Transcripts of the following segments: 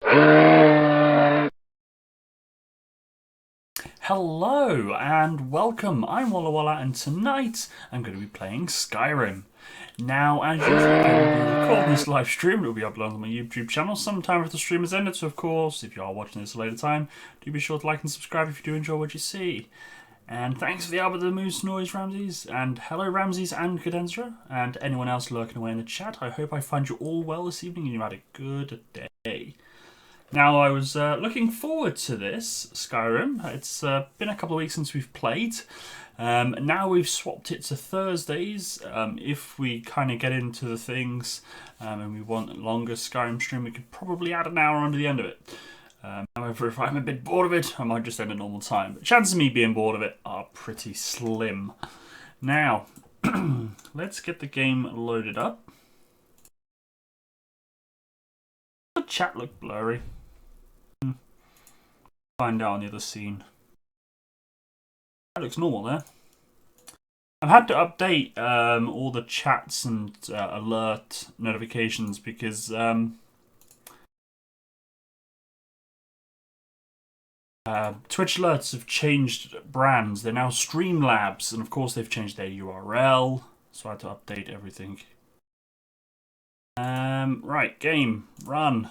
Hello and welcome. I'm Walla and tonight I'm going to be playing Skyrim. Now, as usual, I will be recording this live stream. It will be uploaded on my YouTube channel sometime after the stream has ended. So, of course, if you are watching this at a later time, do be sure to like and subscribe if you do enjoy what you see. And thanks for the Albert the Moose noise, Ramses. And hello, Ramses and Cadenzra. And anyone else lurking away in the chat. I hope I find you all well this evening and you had a good day. Now, I was looking forward to this Skyrim. It's been a couple of weeks since we've played. Now we've swapped it to Thursdays. If we kind of get into the things and we want a longer Skyrim stream, we could probably add an hour onto the end of it. However, if I'm a bit bored of it, I might just end at normal time. But chances of me being bored of it are pretty slim. Now, let's get the game loaded up. The chat look blurry. Find out on the other scene. That looks normal there. I've had to update all the chats and alert notifications because Twitch alerts have changed brands. They're now Streamlabs, and of course they've changed their URL, so I had to update everything. Right, game, run.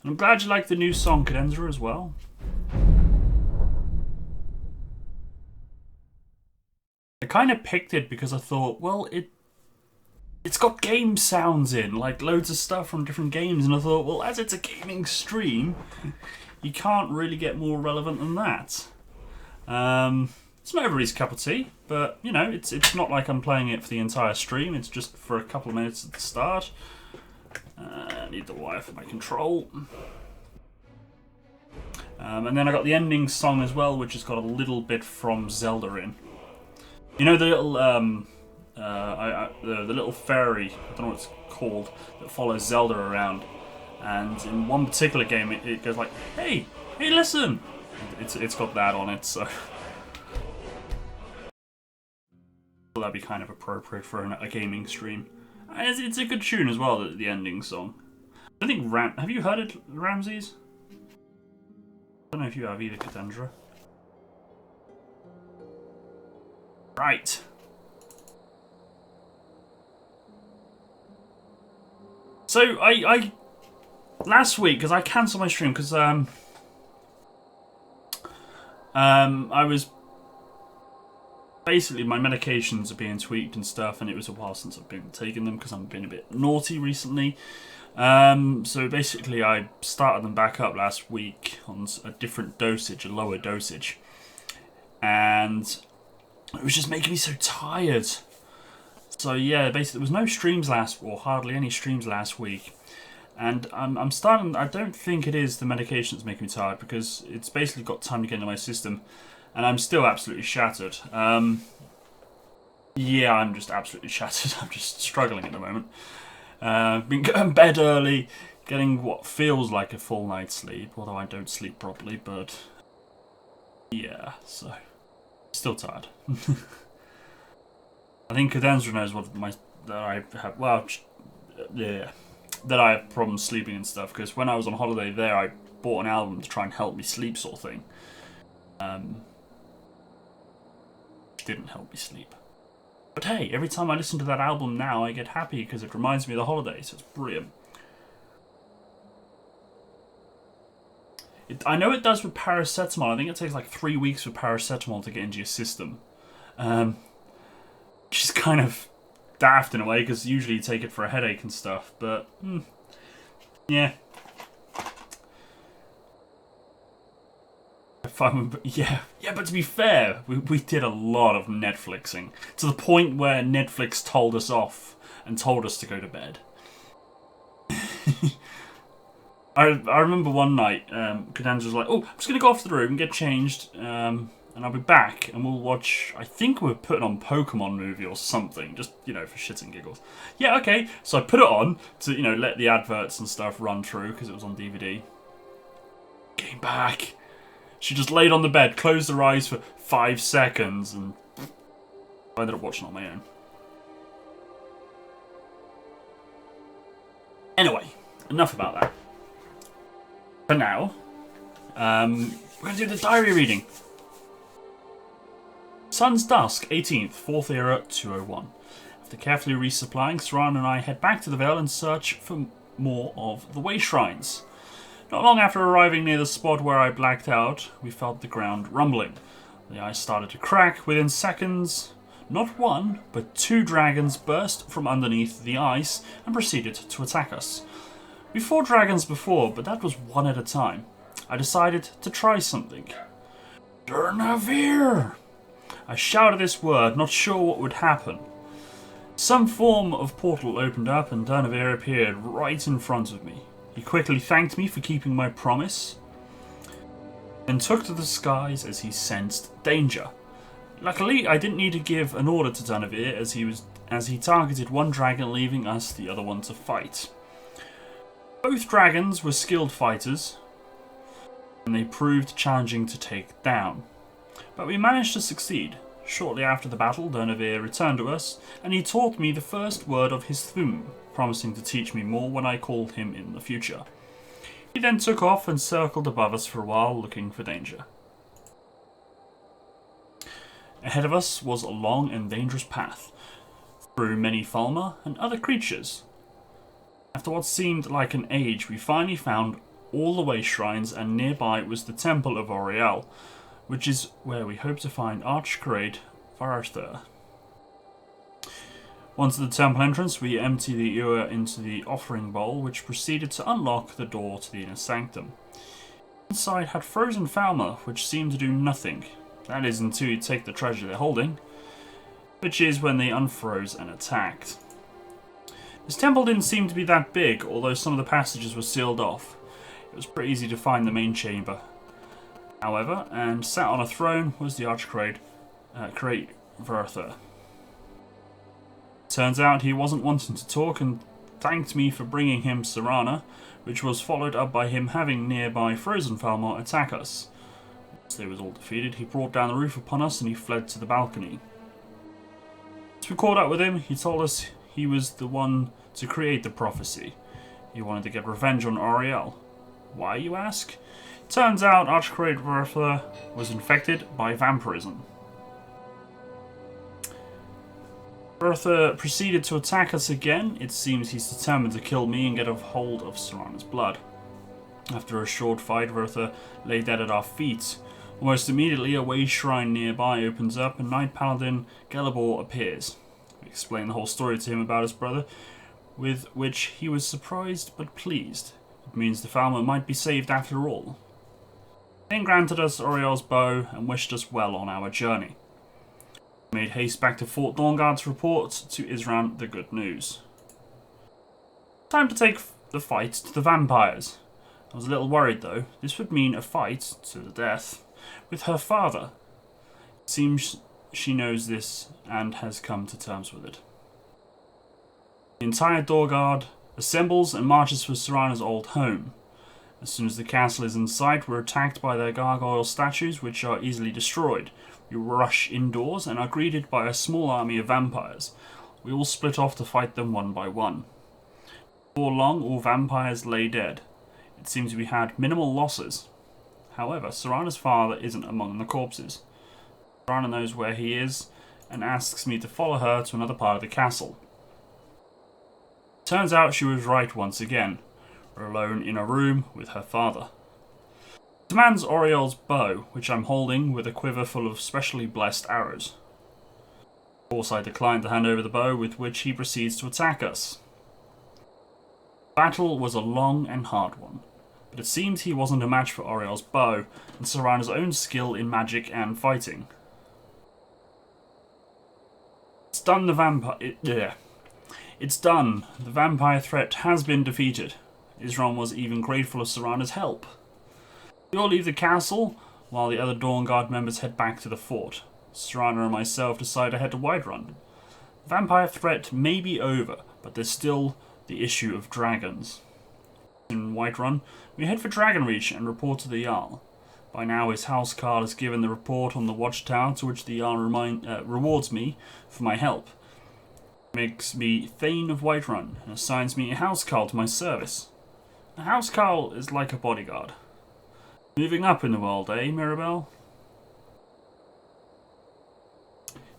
And I'm glad you like the new song, Cadenzra, as well. I kind of picked it because I thought, well, it's got game sounds in, like loads of stuff from different games, and I thought, well, as it's a gaming stream, you can't really get more relevant than that. It's not everybody's cup of tea, but, you know, it's not like I'm playing it for the entire stream, it's just for a couple of minutes at the start. I need the wire for my control. And then I got the ending song as well, which has got a little bit from Zelda in. You know the little the little fairy, I don't know what it's called, that follows Zelda around, and in one particular game it goes like, "Hey, listen!" It's got that on it, so that'd be kind of appropriate for a gaming stream. It's a good tune as well, the ending song. I think have you heard it, Ramses? I don't know if you have either, Cadenzra. Right. So I last week, because I cancelled my stream because I was basically, my medications are being tweaked and stuff, and it was a while since I've been taking them because I've been a bit naughty recently. So basically, I started them back up last week on a different dosage, a lower dosage, and it was just making me so tired. So yeah, basically, there was no streams or hardly any streams last week. And I'm starting, I don't think it is the medication that's making me tired, because it's basically got time to get into my system. And I'm still absolutely shattered. Yeah, I'm just absolutely shattered. I'm just struggling at the moment. Been going to bed early, getting what feels like a full night's sleep, although I don't sleep properly, but yeah, so still tired. I think Cadenzra knows that I have. Well, yeah, that I have problems sleeping and stuff. Because when I was on holiday there, I bought an album to try and help me sleep, sort of thing. Didn't help me sleep. But hey, every time I listen to that album now, I get happy because it reminds me of the holidays. So it's brilliant. I know it does with paracetamol. I think it takes like 3 weeks with paracetamol to get into your system. Which is kind of daft in a way, because usually you take it for a headache and stuff. But, yeah. Yeah, but to be fair, we did a lot of Netflixing, to the point where Netflix told us off and told us to go to bed. I remember one night, Cadenzra was like, "Oh, I'm just going to go off to the room and get changed, and I'll be back, and we'll watch," I think we're putting on Pokemon movie or something, just, you know, for shits and giggles. Yeah, okay, so I put it on to, you know, let the adverts and stuff run through, because it was on DVD. Came back. She just laid on the bed, closed her eyes for 5 seconds, and I ended up watching it on my own. Anyway, enough about that. For now, we're going to do the diary reading. Sun's Dusk, 18th, 4th Era, 201. After carefully resupplying, Saran and I head back to the Vale and search for more of the way shrines. Not long after arriving near the spot where I blacked out, we felt the ground rumbling. The ice started to crack. Within seconds, not one, but 2 dragons burst from underneath the ice and proceeded to attack us. We fought dragons before, but that was one at a time. I decided to try something. Durnavir! I shouted this word, not sure what would happen. Some form of portal opened up and Durnavir appeared right in front of me. He quickly thanked me for keeping my promise and took to the skies as he sensed danger. Luckily, I didn't need to give an order to Durnavir as he targeted one dragon, leaving us the other one to fight. Both dragons were skilled fighters and they proved challenging to take down. But we managed to succeed. Shortly after the battle, Durnavir returned to us, and he taught me the first word of his thum, promising to teach me more when I called him in the future. He then took off and circled above us for a while, looking for danger. Ahead of us was a long and dangerous path, through many Falmer and other creatures. After what seemed like an age, we finally found all the way shrines, and nearby was the Temple of Oriel, which is where we hope to find Archgrade Varther. Once at the temple entrance, we empty the ewer into the offering bowl, which proceeded to unlock the door to the inner sanctum. Inside had frozen Falmer, which seemed to do nothing. That is until you take the treasure they're holding, which is when they unfroze and attacked. This temple didn't seem to be that big, although some of the passages were sealed off. It was pretty easy to find the main chamber. However, and sat on a throne was the Archgrade Varther. Turns out he wasn't wanting to talk and thanked me for bringing him Serana, which was followed up by him having nearby frozen Falmar attack us. Once they was all defeated, he brought down the roof upon us and he fled to the balcony. As we caught up with him, he told us he was the one to create the prophecy. He wanted to get revenge on Oriel. Why, you ask? Turns out Archgrade Varther was infected by vampirism. Varther proceeded to attack us again. It seems he's determined to kill me and get a hold of Serana's blood. After a short fight, Varther lay dead at our feet. Almost immediately, a way shrine nearby opens up and Knight Paladin Gelibor appears. We explain the whole story to him about his brother, with which he was surprised but pleased. It means the Falmer might be saved after all. He then granted us Oriel's bow and wished us well on our journey. We made haste back to Fort Dawnguard to report to Isran the good news. Time to take the fight to the vampires. I was a little worried though. This would mean a fight to the death with her father. It seems she knows this and has come to terms with it. The entire Dawnguard assembles and marches for Serana's old home. As soon as the castle is in sight, we're attacked by their gargoyle statues, which are easily destroyed. We rush indoors and are greeted by a small army of vampires. We all split off to fight them one by one. Before long, all vampires lay dead. It seems we had minimal losses. However, Serana's father isn't among the corpses. Serana knows where he is and asks me to follow her to another part of the castle. Turns out she was right once again. We're alone in a room with her father. He demands Oriel's bow, which I'm holding with a quiver full of specially blessed arrows. Of course, I decline to hand over the bow, with which he proceeds to attack us. The battle was a long and hard one, but it seemed he wasn't a match for Oriel's bow and Serana's own skill in magic and fighting. It's done. It's done. The vampire threat has been defeated. Isran was even grateful of Serana's help. We all leave the castle, while the other Dawnguard members head back to the fort. Serana and myself decide to head to Whiterun. The vampire threat may be over, but there's still the issue of dragons. In Whiterun, we head for Dragonreach and report to the Jarl. By now his housecarl has given the report on the watchtower, to which the Jarl rewards me for my help. He makes me Thane of Whiterun and assigns me a housecarl to my service. A housecarl is like a bodyguard. Moving up in the world, eh, Mirabelle?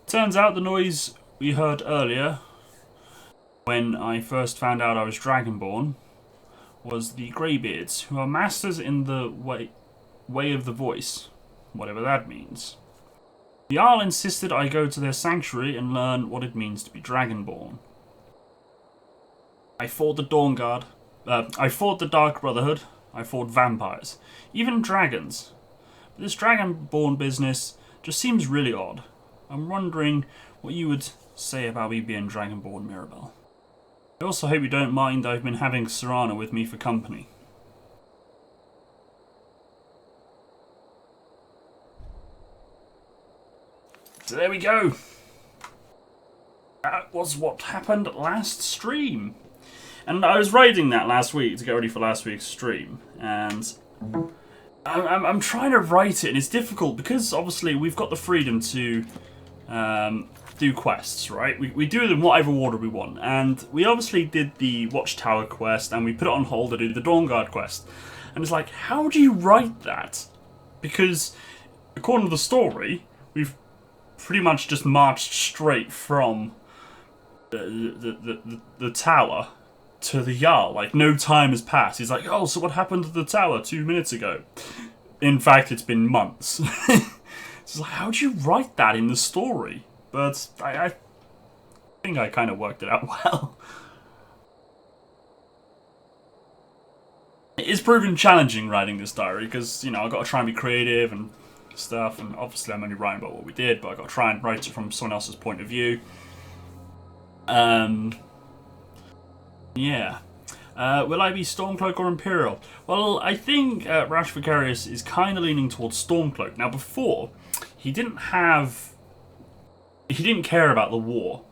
Turns out the noise we heard earlier, when I first found out I was Dragonborn, was the Greybeards, who are masters in the way of the voice, whatever that means. The Jarl insisted I go to their sanctuary and learn what it means to be Dragonborn. I fought the Dawnguard. I fought the Dark Brotherhood. I fought vampires. Even dragons. But this Dragonborn business just seems really odd. I'm wondering what you would say about me being Dragonborn, Mirabelle. I also hope you don't mind I've been having Serana with me for company. So there we go. That was what happened last stream. And I was writing that last week to get ready for last week's stream. And I'm trying to write it, and it's difficult because obviously we've got the freedom to do quests, right? We do them whatever order we want. And we obviously did the Watchtower quest, and we put it on hold to do the Dawnguard quest. And it's like, how do you write that? Because according to the story, we've pretty much just marched straight from the tower to the Jarl. Like, no time has passed. He's like, oh, so what happened to the tower 2 minutes ago? In fact, it's been months. It's like, how do you write that in the story? But I think I kind of worked it out well. It is proven challenging writing this diary because, you know, I've got to try and be creative and stuff, and obviously I'm only writing about what we did, but I've got to try and write it from someone else's point of view. Yeah. Will I be Stormcloak or Imperial? Well, I think Rash Vicarious is kind of leaning towards Stormcloak. Now, before, he didn't care about the war.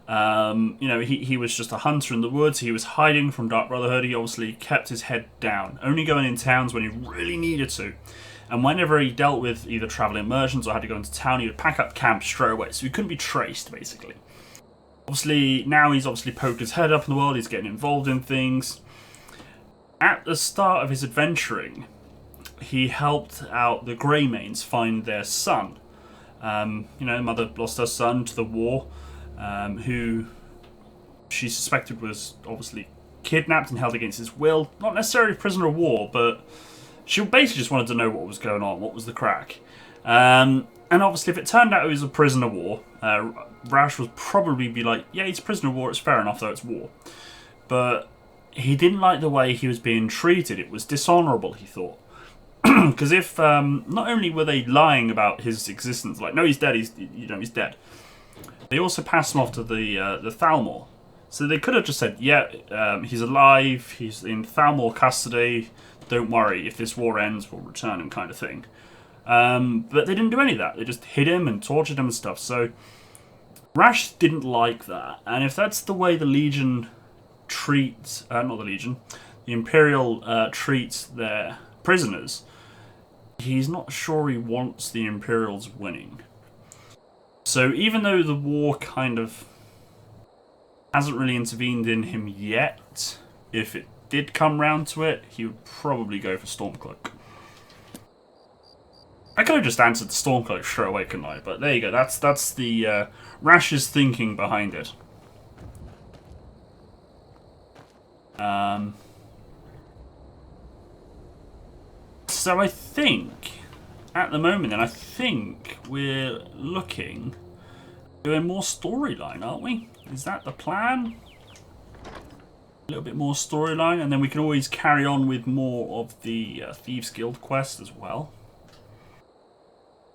You know, he was just a hunter in the woods. He was hiding from Dark Brotherhood. He obviously kept his head down, only going in towns when he really needed to. And whenever he dealt with either traveling merchants or had to go into town, he would pack up camp straight away, so he couldn't be traced, basically. Obviously, now he's obviously poked his head up in the world, he's getting involved in things. At the start of his adventuring, he helped out the Greymanes find their son. You know, mother lost her son to the war, who she suspected was obviously kidnapped and held against his will. Not necessarily a prisoner of war, but she basically just wanted to know what was going on, what was the crack. And obviously, if it turned out he was a prisoner of war, Rash would probably be like, yeah, he's a prisoner of war, it's fair enough, though it's war. But he didn't like the way he was being treated. It was dishonourable, he thought. Because if, not only were they lying about his existence, like, no, he's dead, he's dead. They also passed him off to the Thalmor. So they could have just said, yeah, he's alive, he's in Thalmor custody, don't worry, if this war ends, we'll return him, kind of thing. But they didn't do any of that. They just hid him and tortured him and stuff. So Rash didn't like that. And if that's the way the Legion treats... not the Legion. The Imperial treats their prisoners, he's not sure he wants the Imperials winning. So even though the war kind of hasn't really intervened in him yet, if it did come round to it, he would probably go for Stormcloak. I could have just answered the Stormcloak straight away, couldn't I? But there you go. That's the Rash's thinking behind it. So I think at the moment, then I think we're looking doing more storyline, aren't we? Is that the plan? A little bit more storyline, and then we can always carry on with more of the Thieves Guild quest as well.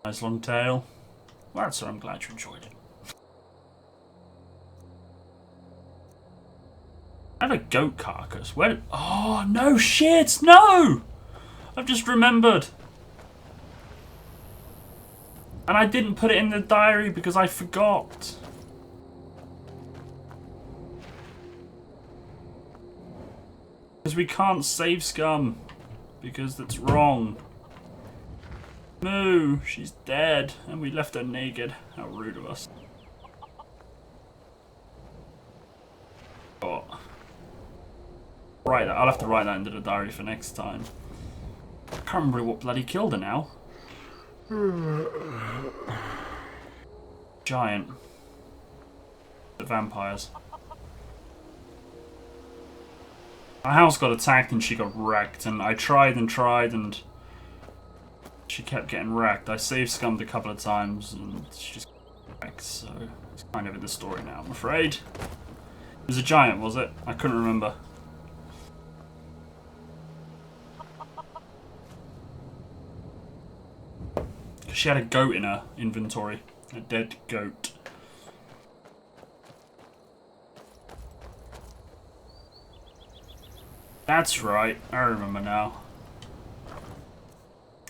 Nice long tail. Well, that's I'm glad you enjoyed it. I have a goat carcass. Where did... Oh, no shit! No! I've just remembered. And I didn't put it in the diary because I forgot. Because we can't save Scum. Because that's wrong. Moo, she's dead, and we left her naked. How rude of us. Oh. Right, I'll have to write that into the diary for next time. I can't remember what bloody killed her now. Giant. The vampires. Our house got attacked and she got wrecked, and I tried and tried and she kept getting wrecked. I saved scummed a couple of times and she just got wrecked, so it's kind of in the story now, I'm afraid. It was a giant, was it? I couldn't remember. She had a goat in her inventory. A dead goat. That's right, I remember now.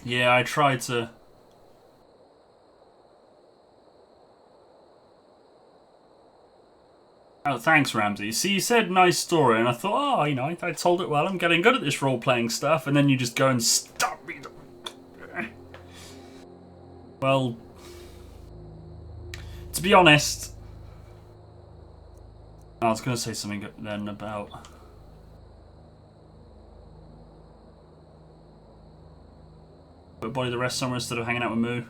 Yeah, I tried to... Oh, thanks, Ramsey. See, you said nice story, and I thought, oh, you know, I told it well. I'm getting good at this role-playing stuff, and then you just go and stop me. Well, to be honest, I was going to say something then about... But body the rest somewhere instead of hanging out with Moo.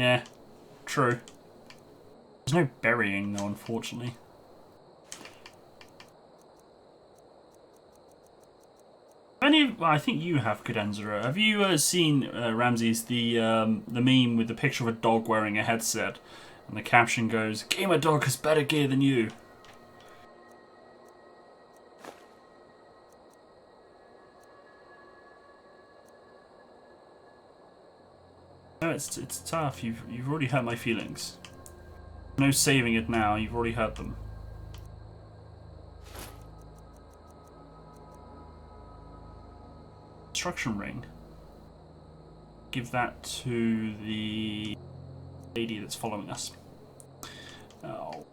Yeah, true. There's no burying though, unfortunately. Well, I think you have, Cadenzera. Have you seen, Ramses, the meme with the picture of a dog wearing a headset? And the caption goes, "Gamer dog has better gear than you." No, it's tough. You've already hurt my feelings. No saving it now. You've already hurt them. Instruction ring. Give that to the lady that's following us. Oh.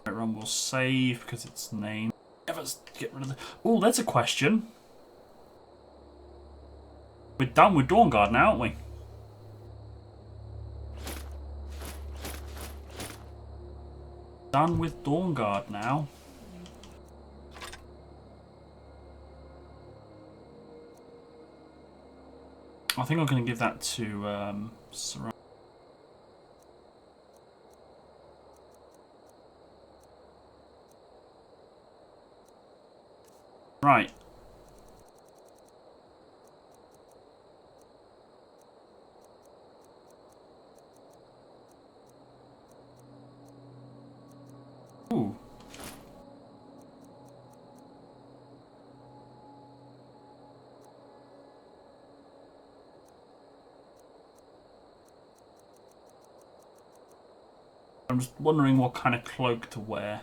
Run will save because it's named. Let's get rid of the... Oh, that's a question. We're done with Dawnguard now, aren't we? Done with Dawnguard now. I think I'm going to give that to Sarai. Right. Ooh. I'm just wondering what kind of cloak to wear.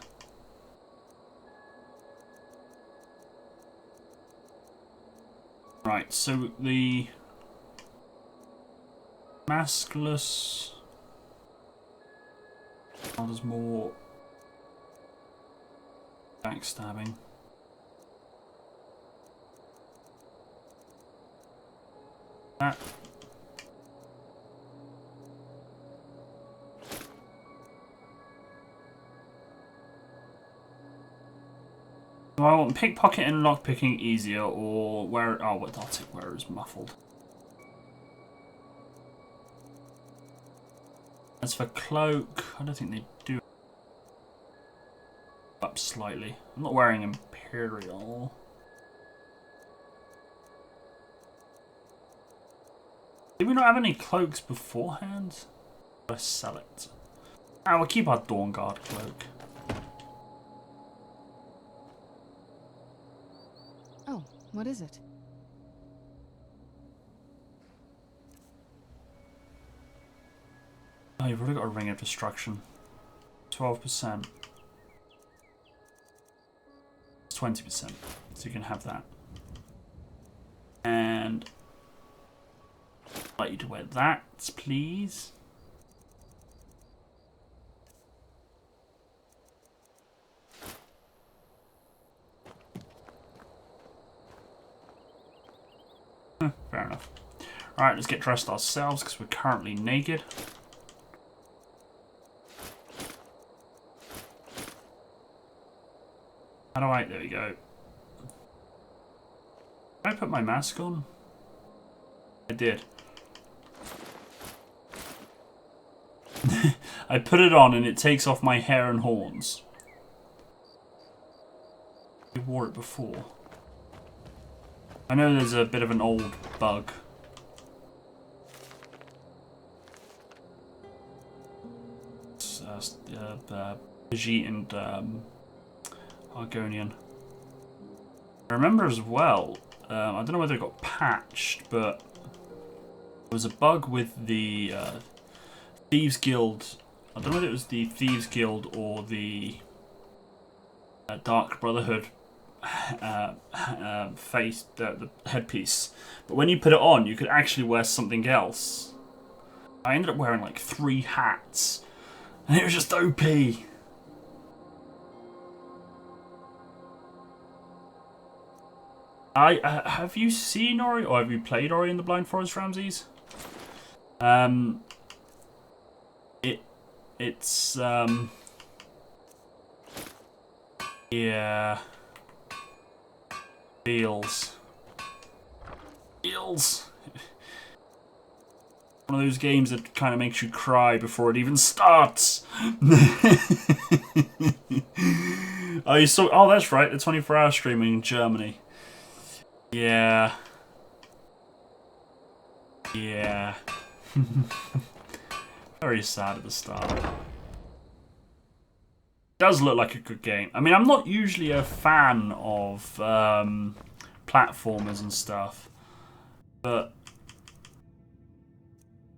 Right, so the maskless. Oh, there's more backstabbing. That. Do I want pickpocket and lockpicking easier, or where? Oh, what that's it. Where is muffled? As for cloak, I don't think they do. Up slightly. I'm not wearing Imperial. Did we not have any cloaks beforehand? Let's sell it. Ah, we'll keep our Dawnguard cloak. Oh, what is it? Oh, you've already got a Ring of Destruction. 12%. 20%. So you can have that. And I'd like you to wear that, please. Fair enough. Alright, let's get dressed ourselves because we're currently naked. How do I... There we go. Did I put my mask on? I did. I put it on and it takes off my hair and horns. I wore it before. I know there's a bit of an old bug. Khajiit and Argonian. I remember as well, I don't know whether it got patched, but there was a bug with the Thieves Guild. I don't know whether it was the Thieves Guild or the Dark Brotherhood face, the headpiece. But when you put it on, you could actually wear something else. I ended up wearing like 3 hats, and it was just OP. Have you seen Ori, or have you played Ori in the Blind Forest, Ramses? It's yeah, feels one of those games that kind of makes you cry before it even starts. Oh, you saw? Oh, that's right, the 24-hour streaming in Germany. Yeah. Yeah. Very sad at the start. It does look like a good game. I mean, I'm not usually a fan of platformers and stuff, but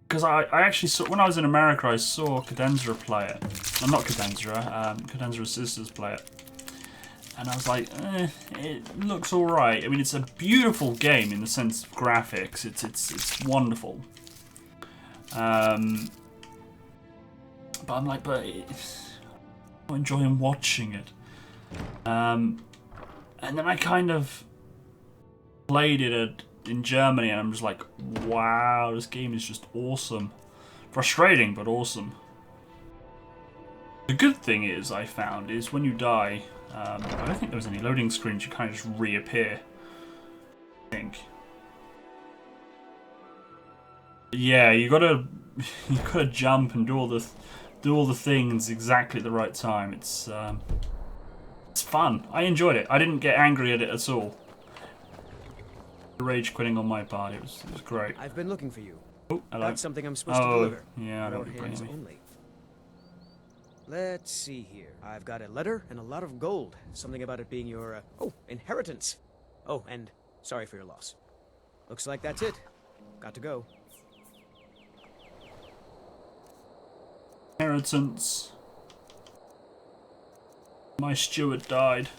because I actually saw, when I was in America, I saw Cadenzra play it. Well, not Cadenzra, Cadendra's sisters play it. And I was like, it looks alright. I mean, it's a beautiful game in the sense of graphics. It's wonderful. But I'm like, I'm not enjoying watching it. And then I kind of played it in Germany, and I'm just like, wow, this game is just awesome. Frustrating, but awesome. The good thing is, I found, is when you die, I don't think there was any loading screens, you kind of just reappear, I think. Yeah, you gotta jump and do all the things exactly at the right time. It's fun. I enjoyed it. I didn't get angry at it at all. Rage quitting on my part. It was great. I've been looking for you. Oh, hello. Got something I'm supposed to deliver. Yeah, I don't More bring hands me. only. Let's see here. I've got a letter and a lot of gold. Something about it being your inheritance. Oh, and sorry for your loss. Looks like that's it. Got to go. Inheritance. My steward died.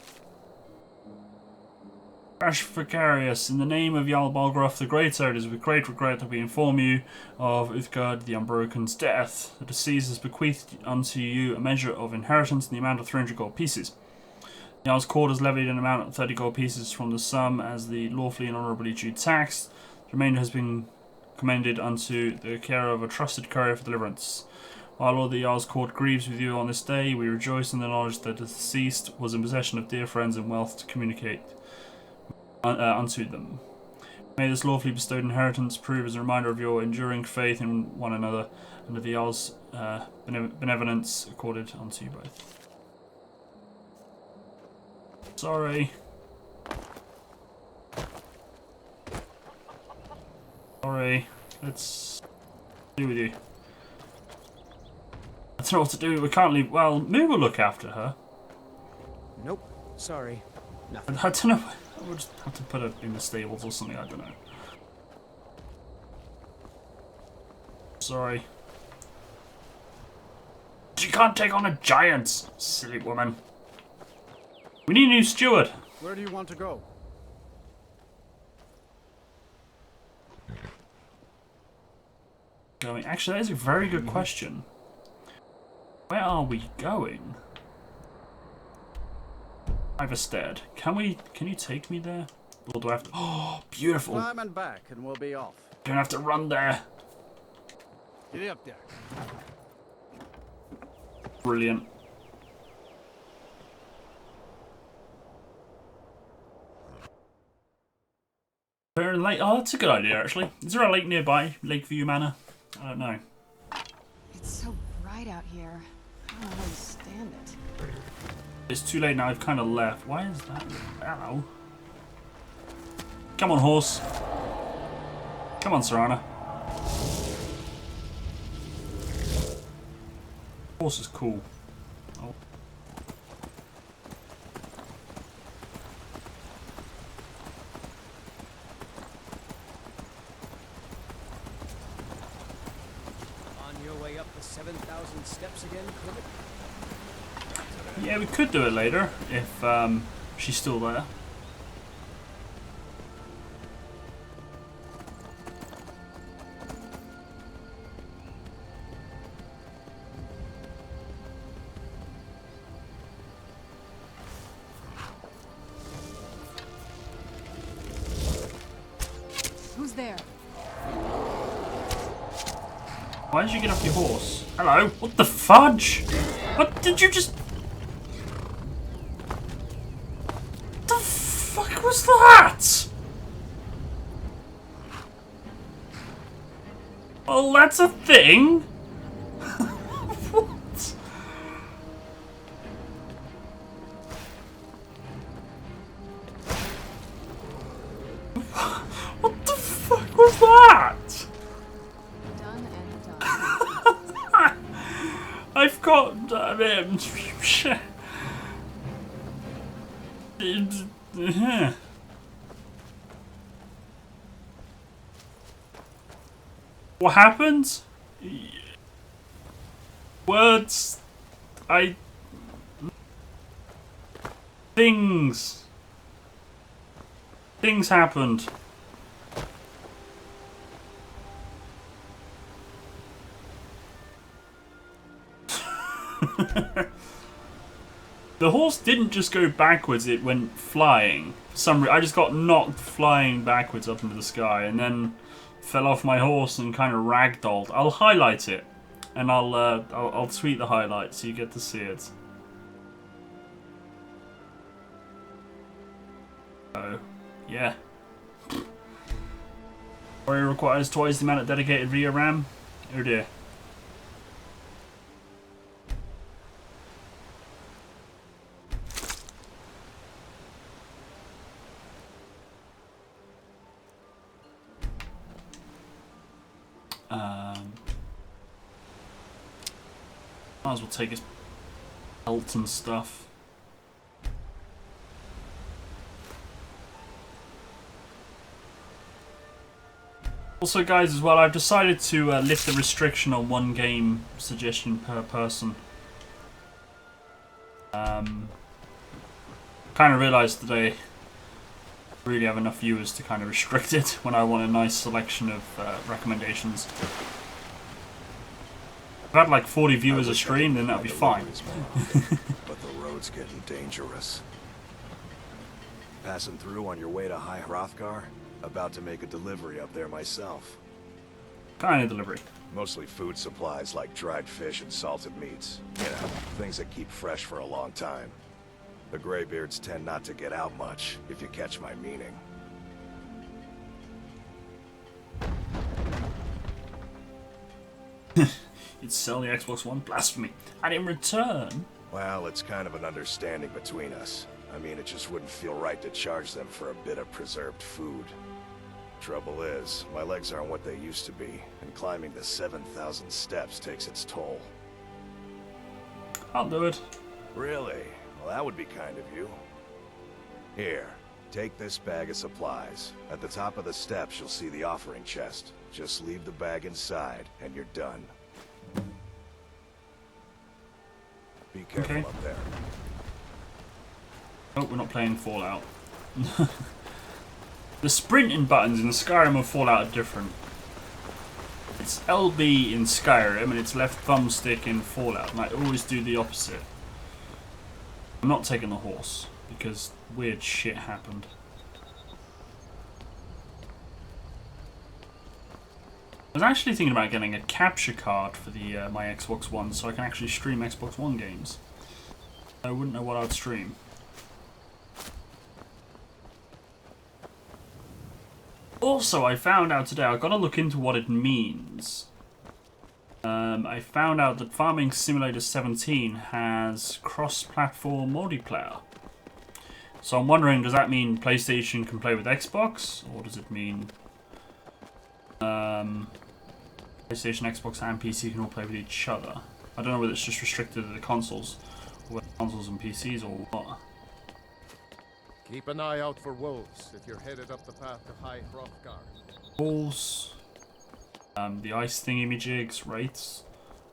Rash Vicarious, in the name of Jarl Balgruuf the Greater, it is with great regret that we inform you of Uthgard the Unbroken's death. The deceased has bequeathed unto you a measure of inheritance in the amount of 300 gold pieces. The Jarl's court has levied an amount of 30 gold pieces from the sum as the lawfully and honourably due tax. The remainder has been commended unto the care of a trusted courier for deliverance. While all the Jarl's court grieves with you on this day, we rejoice in the knowledge that the deceased was in possession of dear friends and wealth to communicate unto them. May this lawfully bestowed inheritance prove as a reminder of your enduring faith in one another and of the Jarl's benevolence accorded unto you both. Sorry. Sorry. Let's do with you. I don't know what to do. We can't leave. Well, Moo will look after her. Nope. Sorry. Nothing. I don't know. We'll just have to put her in the stables or something. I don't know. Sorry. She can't take on a giant, silly woman. We need a new steward. Where do you want to go? Going. Actually, that is a very good question. Where are we going? Iverstead. Can you take me there? Or do I have to? Oh, beautiful. Climb and back and we'll be off. Don't have to run there. Get up there. Brilliant. Fair and lake. Oh, that's a good idea, actually. Is there a lake nearby? Lakeview Manor? I don't know. It's so bright out here. I don't know how you stand it. It's too late now. I've kind of left. Why is that? Hello. Come on, horse. Come on, Serana. Horse is cool. Oh. On your way up the 7,000 steps again, Cribbit? Yeah, we could do it later if she's still there. Who's there? Why did you get off your horse? Hello? What the fudge? What did you just... What the fuck was that? Oh, that's a thing? What? What the fuck was that? Done and done. I've got what happened? Words. Things happened. The horse didn't just go backwards, it went flying. I just got knocked flying backwards up into the sky and then fell off my horse and kind of ragdolled. I'll highlight it and I'll tweet the highlight so you get to see it. Oh, yeah. Warrior requires twice the amount of dedicated VIA RAM. Oh dear. Might as well take his belt and stuff. Also, guys, as well, I've decided to lift the restriction on one game suggestion per person. Kind of realised that I really have enough viewers to kind of restrict it when I want a nice selection of recommendations. If I had like 40 viewers a stream, then that'd be fine. But the road's getting dangerous. Passing through on your way to High Hrothgar? About to make a delivery up there myself. Kind of delivery. Mostly food supplies like dried fish and salted meats. You know, things that keep fresh for a long time. The Greybeards tend not to get out much, if you catch my meaning. You'd sell the Xbox One? Blasphemy. And in return... Well, it's kind of an understanding between us. I mean, it just wouldn't feel right to charge them for a bit of preserved food. Trouble is, my legs aren't what they used to be, and climbing the 7,000 steps takes its toll. I'll do it. Really? Well, that would be kind of you. Here, take this bag of supplies. At the top of the steps, you'll see the offering chest. Just leave the bag inside, and you're done. Be careful Okay. up there. Oh, we're not playing Fallout. The sprinting buttons in Skyrim and Fallout are different. It's LB in Skyrim and it's left thumbstick in Fallout, and I always do the opposite. I'm not taking the horse because weird shit happened. I was actually thinking about getting a capture card for the my Xbox One so I can actually stream Xbox One games. I wouldn't know what I'd stream. Also, I found out today, I've got to look into what it means. I found out that Farming Simulator 17 has cross-platform multiplayer. So I'm wondering, does that mean PlayStation can play with Xbox? Or does it mean PlayStation, Xbox and PC can all play with each other? I don't know whether it's just restricted to the consoles, or whether consoles and PCs or what. Keep an eye out for wolves if you're headed up the path to High Hrothgar. Wolves, the ice thingy-majigs, wraiths.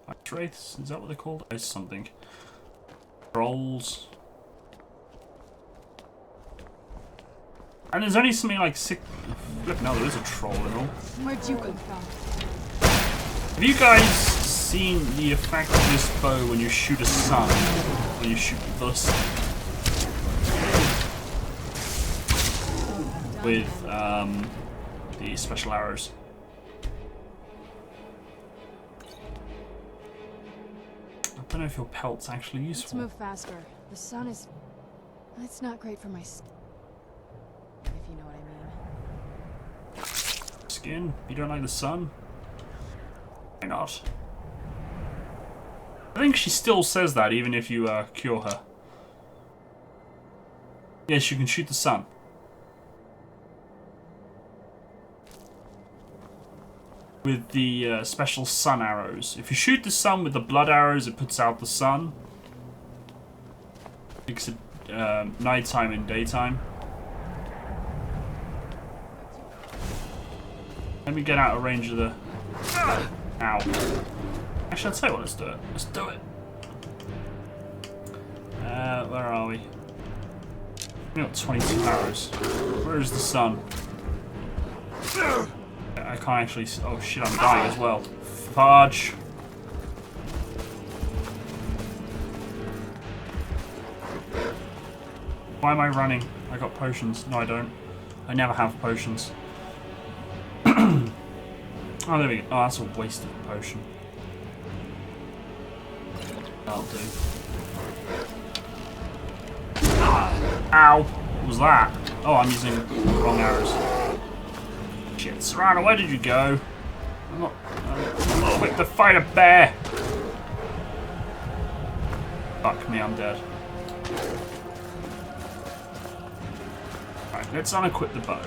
Ice wraiths? Is that what they're called? Ice something. Trolls. And there's only something like six. Flip, no, there is a troll and all. Where'd you come from? Have you guys seen the effect of this bow when you shoot a sun? When you shoot the sun? With the special arrows. I don't know if your pelt's actually Let's useful. move faster. The sun is... It's not great for my skin. If you know what I mean. Skin? You don't like the sun? Why not? I think she still says that even if you cure her. Yes, you can shoot the sun. With the special sun arrows. If you shoot the sun with the blood arrows, it puts out the sun. Makes it nighttime and daytime. Let me get out of range of the... Ow. Actually, I'll tell you what, let's do it. Let's do it. Where are we? We got 22 arrows. Where is the sun? I can't actually... Oh shit, I'm dying as well. Fudge. Why am I running? I got potions. No, I don't. I never have potions. Oh, there we go. Oh, that's a waste of a potion. That'll do. Ow! What was that? Oh, I'm using the wrong arrows. Shit, Serrano, where did you go? I'm not quick to fight a bear! Fuck me, I'm dead. Right, let's unequip the bow.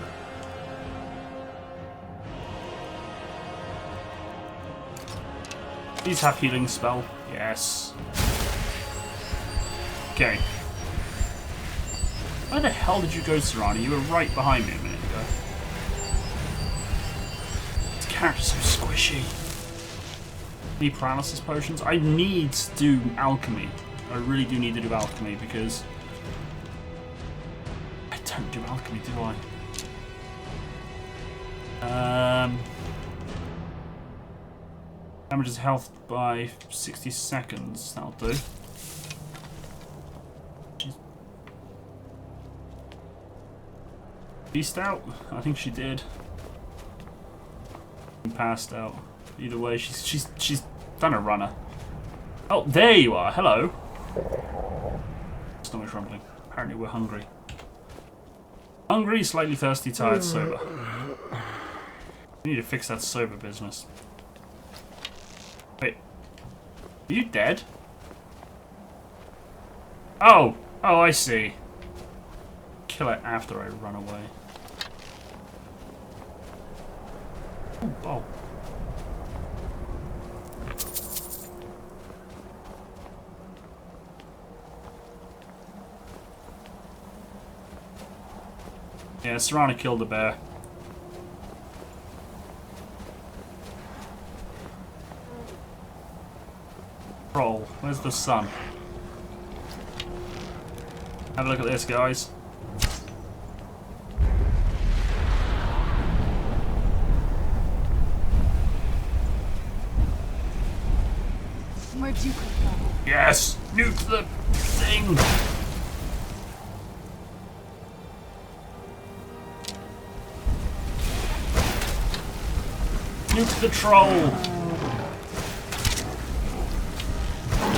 These have healing spell. Yes. Okay. Where the hell did you go, Serrano? You were right behind me a minute ago. This character's so squishy. Need paralysis potions? I need to do alchemy. I really do need to do alchemy because I don't do alchemy, do I? Damages health by 60 seconds. That'll do. She's beast out? I think she did. Passed out. Either way, she's done a runner. Oh, there you are. Hello. Stomach rumbling. Apparently we're hungry. Hungry, slightly thirsty, tired, sober. We need to fix that sober business. Wait. Are you dead? Oh! Oh, I see. Kill it after I run away. Oh. Yeah, Serrano killed the bear. Troll, where's the sun? Have a look at this, guys. Where'd you come from? Yes! Nuke the thing! Nuke the troll!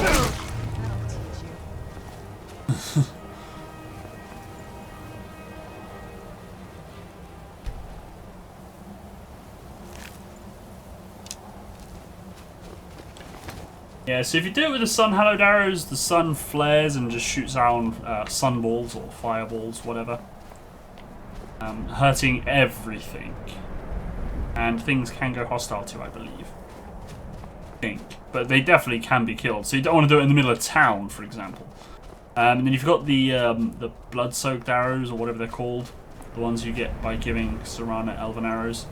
That'll teach you. Yeah, so if you do it with the sun hallowed arrows, the sun flares and just shoots out sunballs or fireballs, whatever. Hurting everything. And things can go hostile too, I believe. But they definitely can be killed. So you don't want to do it in the middle of town, for example. And then you've got the blood-soaked arrows, or whatever they're called. The ones you get by giving Serana elven arrows.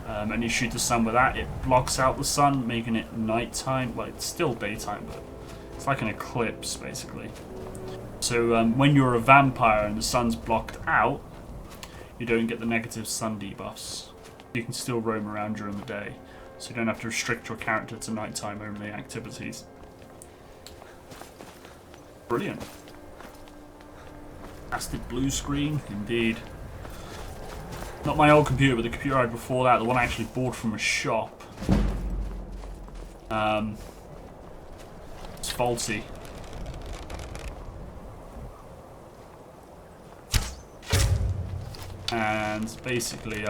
And you shoot the sun with that. It blocks out the sun, making it nighttime. Well, it's still daytime, but it's like an eclipse, basically. So when you're a vampire and the sun's blocked out, you don't get the negative sun debuffs. You can still roam around during the day. So you don't have to restrict your character to nighttime only activities. Brilliant. Fantastic blue screen, indeed. Not my old computer, but the computer I had before that, the one I actually bought from a shop. It's faulty. And basically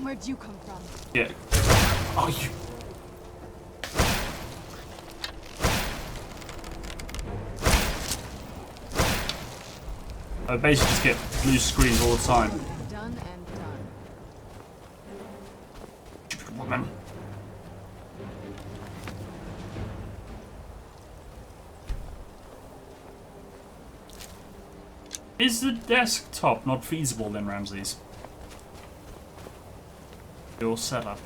Where'd you come from? yeah. Oh, you... I basically just get blue screens all the time. Done and done. Stupid woman. Is the desktop not feasible then, Ramses? Your setup.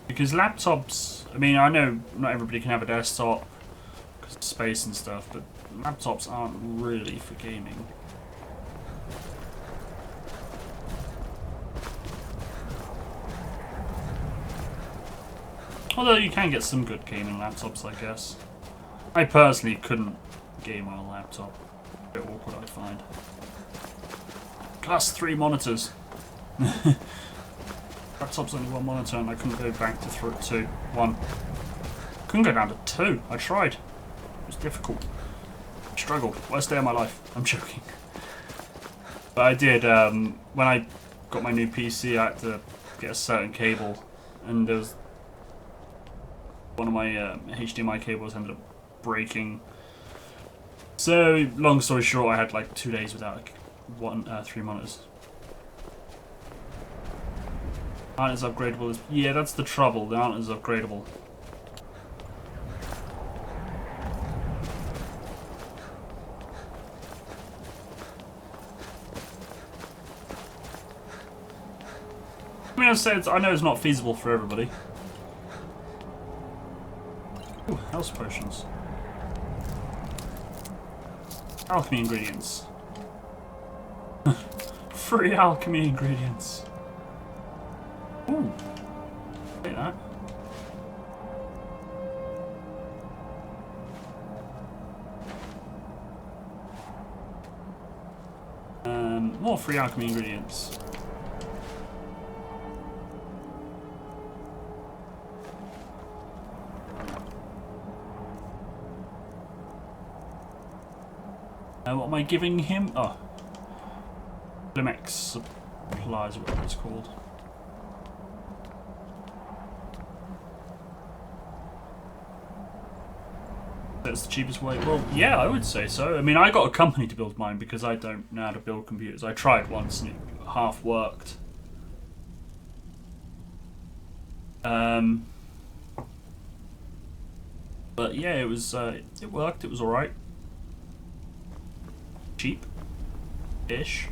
Because laptops, I mean, I know not everybody can have a desktop because of space and stuff, but laptops aren't really for gaming. Although you can get some good gaming laptops, I guess. I personally couldn't game on a laptop. A bit awkward, I find. Plus 3 monitors. Laptop's only 1 monitor and I couldn't go back to 1. Couldn't go down to 2. I tried. It was difficult. I struggled. Worst day of my life. I'm joking. But I did. When I got my new PC, I had to get a certain cable. And there was one of my HDMI cables ended up breaking. So, long story short, I had like 2 days without 3 monitors. Aren't as upgradable as... Yeah, that's the trouble. They aren't as upgradable. I mean, I know it's not feasible for everybody. Ooh, health potions. Alchemy ingredients. Free alchemy ingredients. Ooh. Take that. More free alchemy ingredients. What am I giving him? Oh. Limex supplies, or whatever it's called. That's the cheapest way. Well, yeah, I would say so. I mean, I got a company to build mine because I don't know how to build computers. I tried once and it half worked. But yeah, it was it worked. It was all right. Cheap-ish.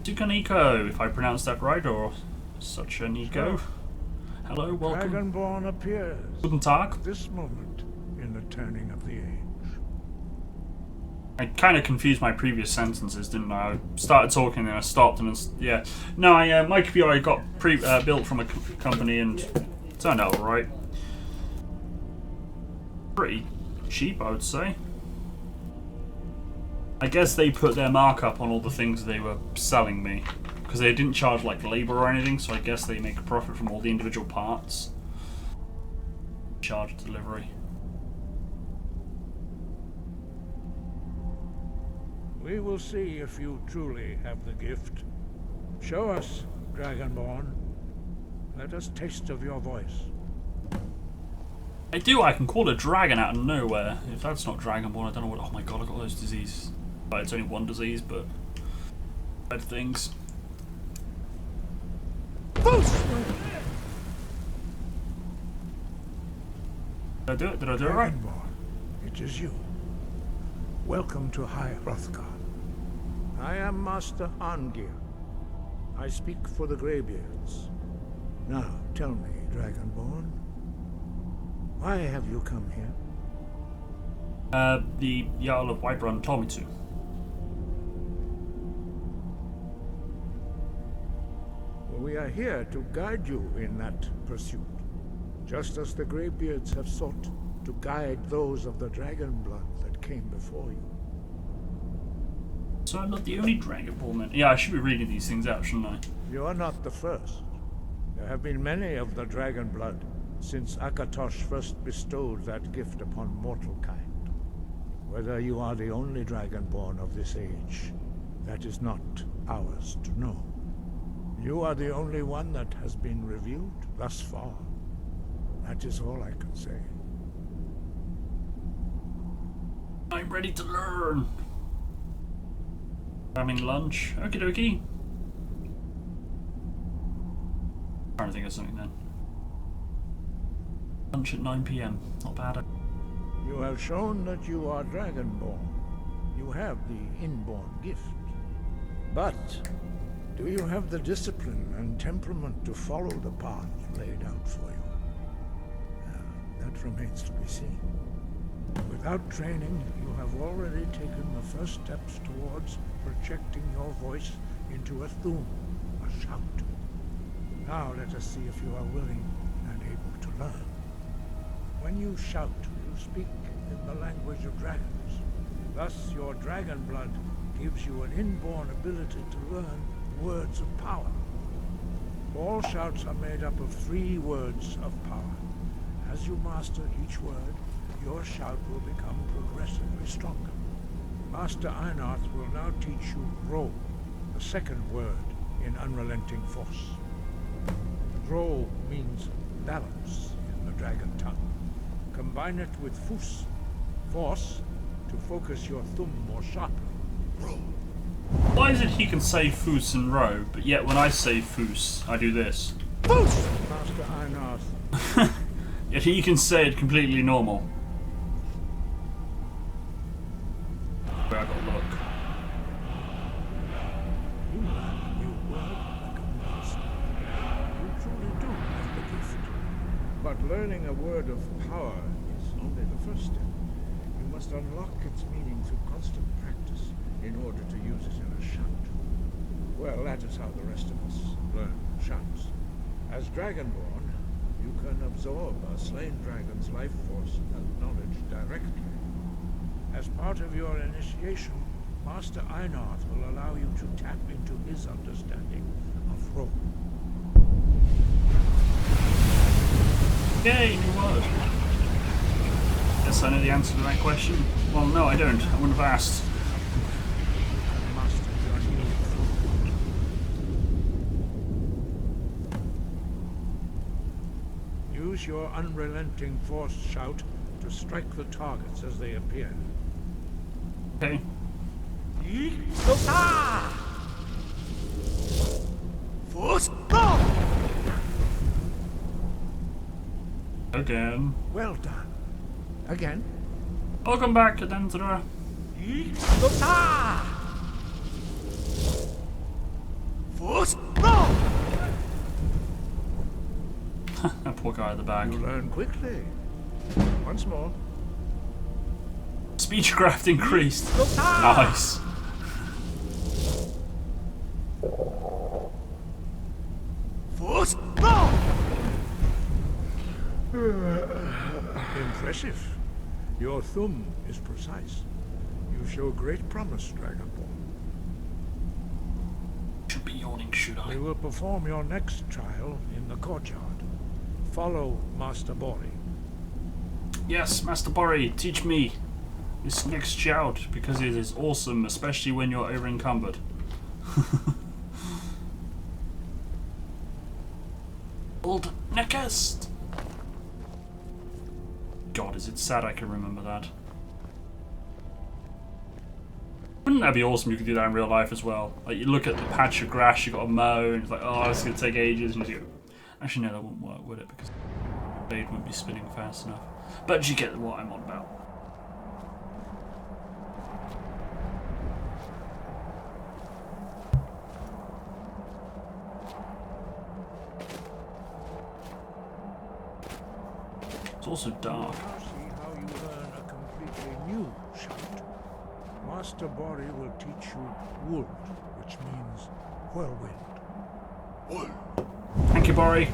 Tukaniko, if I pronounced that right, or such a Nico. Hello, welcome. Dragonborn appears Guten Tag. at this moment in the turning of the age. I kind of confused my previous sentences, didn't I? I started talking and I stopped and yeah. No, my computer I got built from a company and it turned out alright. Pretty cheap, I would say. I guess they put their markup on all the things they were selling me. Because they didn't charge like labor or anything, so I guess they make a profit from all the individual parts. Charge delivery. We will see if you truly have the gift. Show us, Dragonborn. Let us taste of your voice. I can call a dragon out of nowhere. If that's not Dragonborn, I don't know what. Oh my god, I got those diseases. But it's only one disease, but bad things. Did I do it? Did I do it right? Dragonborn, it is you. Welcome to High Hrothgar. I am Master Arngir. I speak for the Greybeards. Now, tell me, Dragonborn, why have you come here? The Jarl of Whiterun told me to. We are here to guide you in that pursuit, just as the Greybeards have sought to guide those of the dragon blood that came before you. So I'm not the only Dragonborn man. Yeah, I should be reading these things out, shouldn't I? You are not the first. There have been many of the dragon blood since Akatosh first bestowed that gift upon mortal kind. Whether you are the only Dragonborn of this age, that is not ours to know. You are the only one that has been revealed thus far. That is all I can say. I'm ready to learn. Having lunch. Okie dokie. Trying to think of something then. Lunch at 9 PM. Not bad. You have shown that you are Dragonborn. You have the inborn gift. But do you have the discipline and temperament to follow the path laid out for you? That remains to be seen. Without training, you have already taken the first steps towards projecting your voice into a thum, a shout. Now let us see if you are willing and able to learn. When you shout, you speak in the language of dragons. Thus, your dragon blood gives you an inborn ability to learn words of power. All shouts are made up of 3 words of power. As you master each word, your shout will become progressively stronger. Master Einarth will now teach you Ro, the second word in Unrelenting Force. Ro means balance in the dragon tongue. Combine it with Fus, force, to focus your thumb more sharply. Ro. Why is it he can say Foos and Row, but yet when I say Foos, I do this? Fus! Master Einarth. Yet he can say it completely normal. Where I got look. You learn a new word like a monster. You truly do have the gift. But learning a word of power is only the first step. You must unlock its meaning through constant practice in order to use it in a shout. Well, that is how the rest of us learn shouts. As Dragonborn, you can absorb a slain dragon's life force and knowledge directly. As part of your initiation, Master Einarth will allow you to tap into his understanding of Ro. Yay, new word. Guess I know the answer to that question. Well, no, I don't. I wouldn't have asked. Master your new food. Use your unrelenting force shout to strike the targets as they appear. Okay. Again. Well done. Again. Welcome back, Adentara. That poor guy at the back. You learn quickly. Once more. Speechcraft increased. Nice. Impressive. Your thumb is precise. You show great promise, Dragonborn. Should be yawning, should I? We will perform your next trial in the courtyard. Follow Master Bori. Yes, Master Bori, teach me this next shout because it is awesome, especially when you're over encumbered. Old Neckest! God, is it sad I can remember that. Wouldn't that be awesome if you could do that in real life as well? Like, you look at the patch of grass you got to mow, and it's like, oh, it's going to take ages. And you go, actually, no, that wouldn't work, would it? Because the blade wouldn't be spinning fast enough. But you get what I'm on about. It's also dark. Now see how you learn a completely new shout. Master Bori will teach you Wold, which means whirlwind. Thank you, Bori.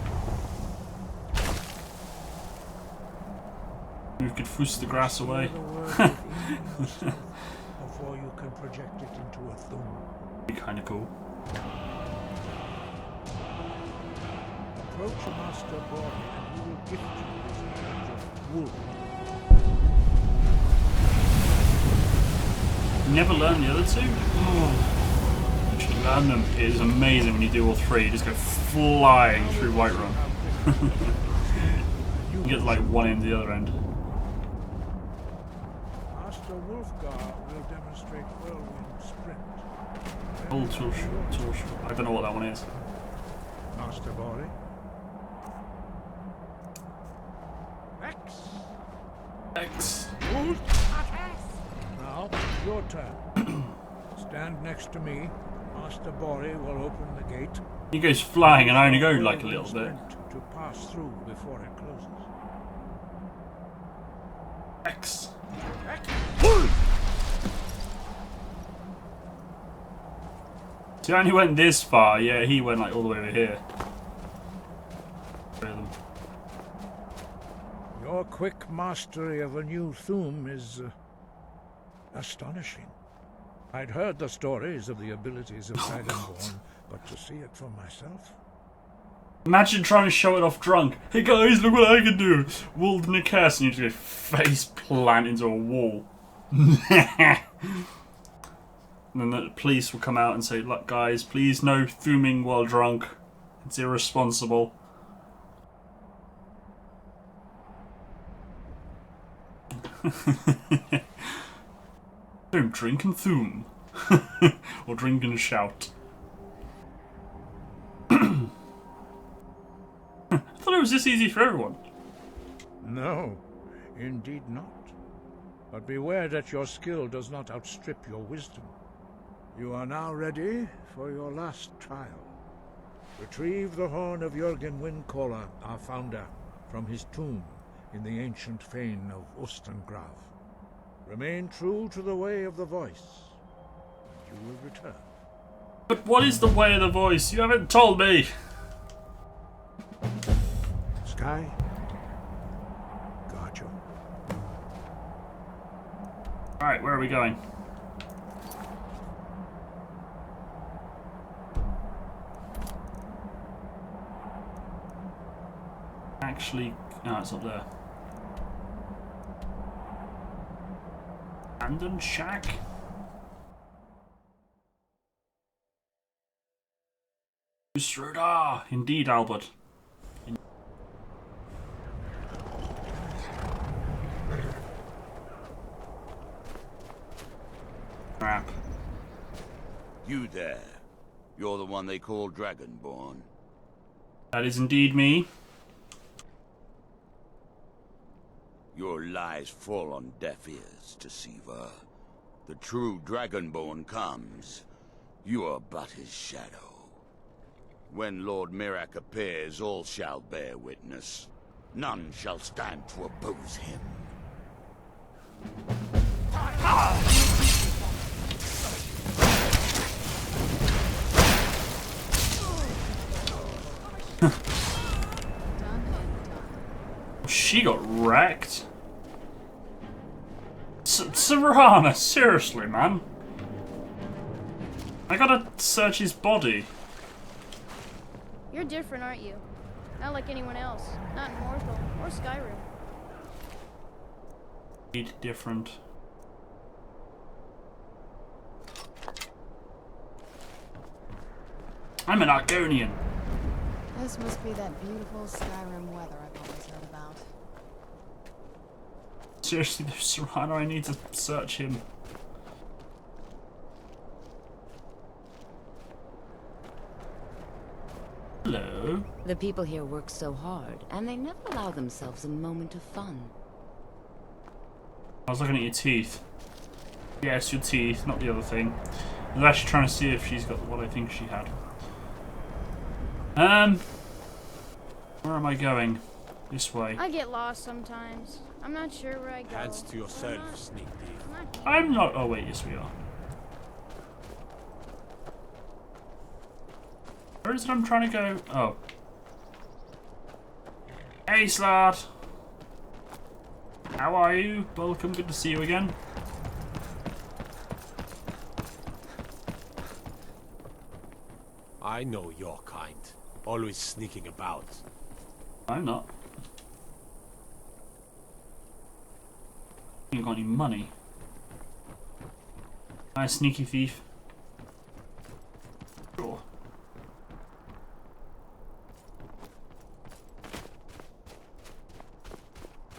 You could foost the grass away. The word within yourself before you can project it into a thum. Be kind of cool. Approach Master Bori and he will gift you his knowledge of wool. Never learned the other two? Oh. You should learn them. It is amazing when you do all three. You just go flying through Whiterun. You get like one end to the other end. Master Wolfgar will demonstrate whirlwind sprint. Old tool. I don't know what that one is. Master Bori. X. X. Now, your turn. Stand next to me. Master Bori will open the gate. He goes flying and I only go like a little bit. To pass through before it closes. X. See, I only went this far. Yeah, he went like all the way over here. Your quick mastery of a new thum is astonishing. I'd heard the stories of the abilities of Dragonborn, but to see it for myself. Imagine trying to show it off drunk. Hey guys, look what I can do. Wold Nikas, and you just go face plant into a wall. And then the police will come out and say, look guys, please no thuming while drunk. It's irresponsible. Don't drink and thum. Or drink and shout. I thought it was this easy for everyone. No, indeed not. But beware that your skill does not outstrip your wisdom. You are now ready for your last trial. Retrieve the horn of Jürgen Windcaller, our founder, from his tomb in the ancient fane of Ostengrav. Remain true to the way of the voice, and you will return. But what is the way of the voice? You haven't told me. Sky, guard you. Alright, where are we going? Actually, no, it's up there. Abandoned shack? Srudar! Indeed, Albert. Crap. You there. You're the one they call Dragonborn. That is indeed me. Your lies fall on deaf ears, Deceiver. The true Dragonborn comes. You are but his shadow. When Lord Mirak appears, all shall bear witness. None shall stand to oppose him. She got wrecked. Serana, seriously, man. I gotta search his body. You're different, aren't you? Not like anyone else. Not in Mortal or Skyrim. Indeed different. I'm an Argonian. This must be that beautiful Skyrim weather I've always heard about. Seriously, there's Serrano, I need to search him. Hello? The people here work so hard, and they never allow themselves a moment of fun. I was looking at your teeth. Yes, your teeth, not the other thing. I was actually trying to see if she's got what I think she had. Where am I going? This way. I get lost sometimes. I'm not sure where I go. Hands to yourself, sneak thief. I'm not. Oh, wait, yes, we are. Where is it I'm trying to go? Oh. Hey, Slart! How are you? Welcome, good to see you again. I know your kind. Always sneaking about. I'm not. You got any money? Nice sneaky thief. Sure.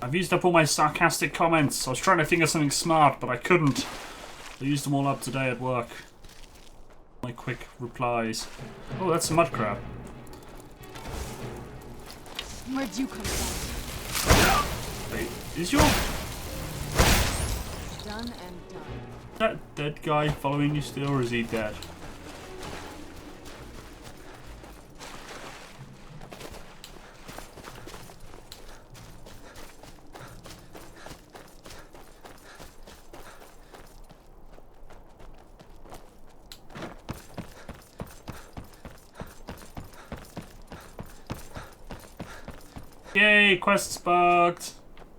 I've used up all my sarcastic comments. I was trying to think of something smart, but I couldn't. I used them all up today at work. My quick replies. Oh, that's a mud crab. Where'd you come from? Wait, is your Done and done. that dead guy following you still, or is he dead? Yay, quest's bugged.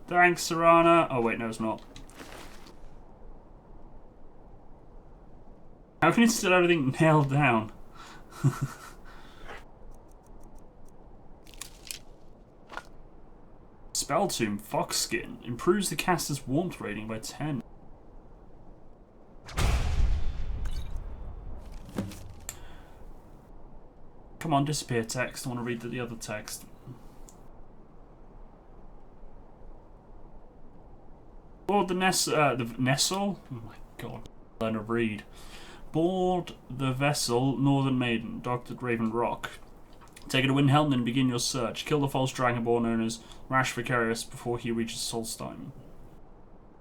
Thanks, Serrana. Oh wait, no it's not. How can you still have everything nailed down? Spell Tomb, Fox Skin. Improves the caster's warmth rating by 10. Come on, disappear text. I want to read the other text. Board the Nestle? Oh my god. Learn to read. Board the vessel, Northern Maiden, docked at Raven Rock. Take it to Windhelm and begin your search. Kill the false Dragonborn known as Rash Vicarious before he reaches Solstheim.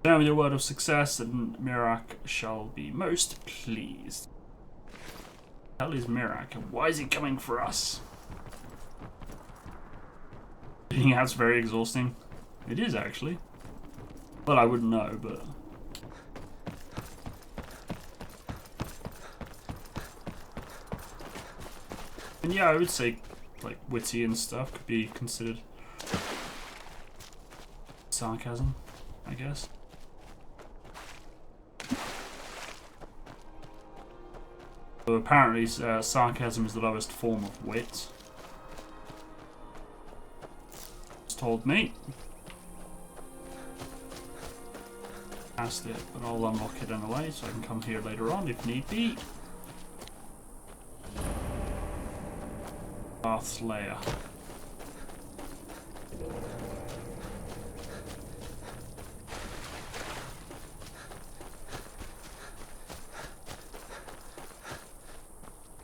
Now with your word of success, and Mirak shall be most pleased. Hell is Mirak, and why is he coming for us? Being out's very exhausting. It is actually. Well, I wouldn't know, but... And yeah, I would say, like, witty and stuff could be considered sarcasm, I guess. But apparently, sarcasm is the lowest form of wit. It's told me. Past it, but I'll unlock it anyway, so I can come here later on if need be. Path's lair.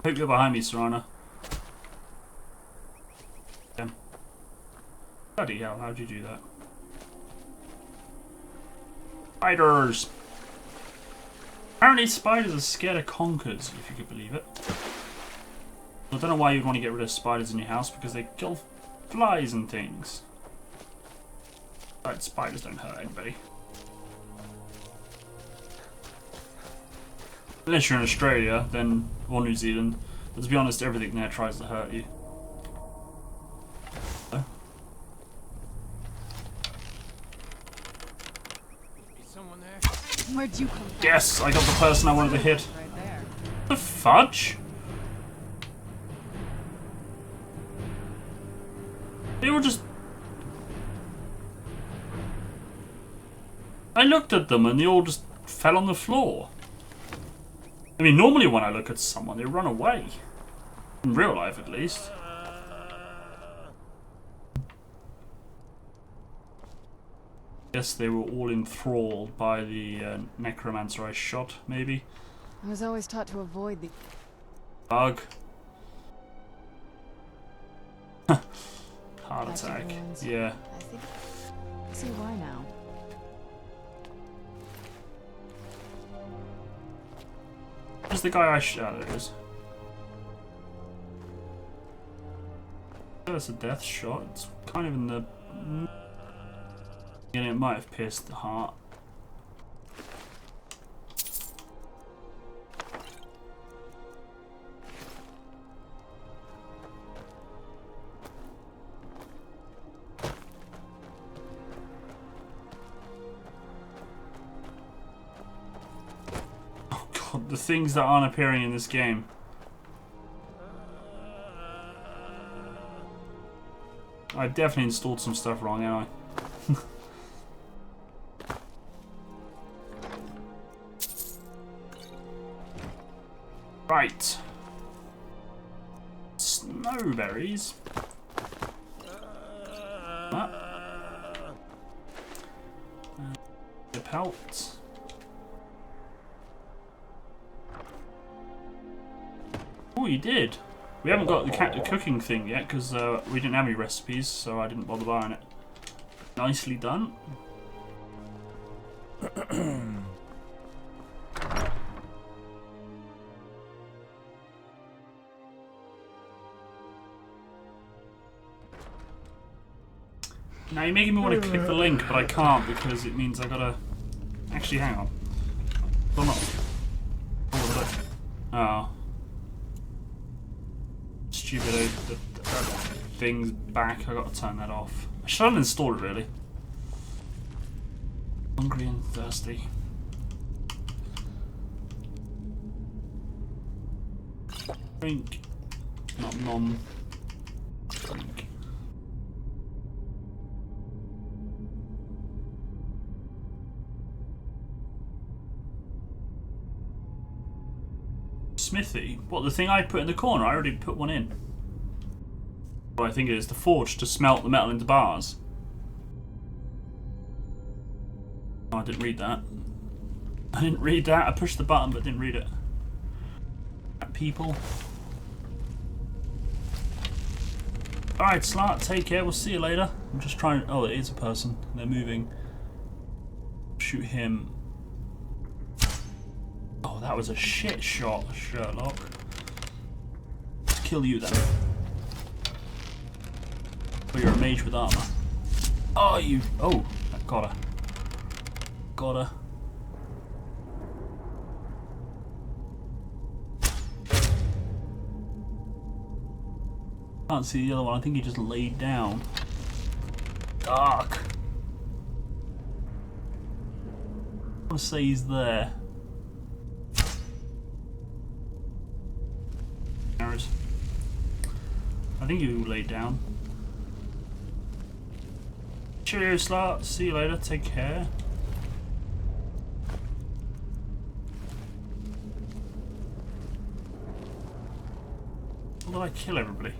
Hope you're behind me, Serrana. Yeah. Bloody hell, how'd you do that? Spiders! Apparently spiders are scared of conkers, if you could believe it. I don't know why you'd want to get rid of spiders in your house, because they kill flies and things. But spiders don't hurt anybody. Unless you're in Australia, then, or New Zealand. But to be honest, everything there tries to hurt you. Where'd you come from? Yes, I got the person I wanted to hit. Right there. The fudge? They were just... I looked at them and they all just fell on the floor. I mean, normally when I look at someone, they run away. In real life, at least. Guess they were all enthralled by the necromancer I shot, maybe. I was always taught to avoid the Bug. Heart Catching attack. wounds. Yeah. I think I see why now. Where's the guy I shot? Oh, there it is. That's a death shot. It's kind of in the... And it might have pierced the heart. Oh god, the things that aren't appearing in this game. I've definitely installed some stuff wrong, haven't I? Right. Snowberries. The pelt. Oh, you did. We haven't got the cooking thing yet because we didn't have any recipes, so I didn't bother buying it. Nicely done. Now you're making me want to click the link, but I can't because it means I gotta... Actually, hang on. Well, not... Oh. Stupid, the thing's back. I gotta turn that off. I should uninstall it, really. Hungry and thirsty. Drink. Not nom. Drink. Smithy? What, the thing I put in the corner? I already put one in. What I think it is the forge to smelt the metal into bars. Oh, I didn't read that. I didn't read that. I pushed the button but didn't read it. People. Alright, Slat, take care. We'll see you later. I'm just trying... Oh, it is a person. They're moving. Shoot him. Oh, that was a shit shot, Sherlock. Let's kill you then. Oh, you're a mage with armor. Oh, you... Oh, got her. Got her. Can't see the other one. I think he just laid down. Dark. I want to say he's there. Arrows. I think you laid down. Cheers, Slat. See you later. Take care. Or did I kill everybody?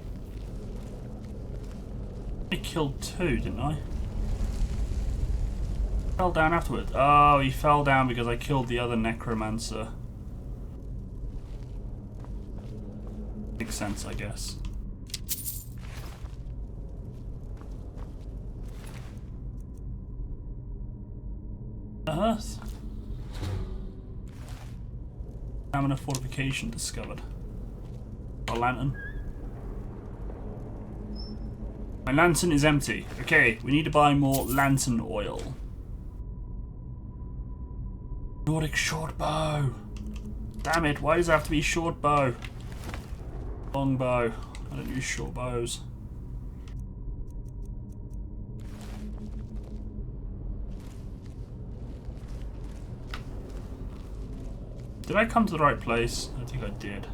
I killed two, didn't I? Fell down afterwards. Oh, he fell down because I killed the other necromancer. Makes sense, I guess. Earth. Stamina fortification discovered. A lantern. My lantern is empty. Okay, we need to buy more lantern oil. Nordic short bow. Damn it, why does it have to be short bow? Long bow. I don't use short bows. Did I come to the right place? I think I did.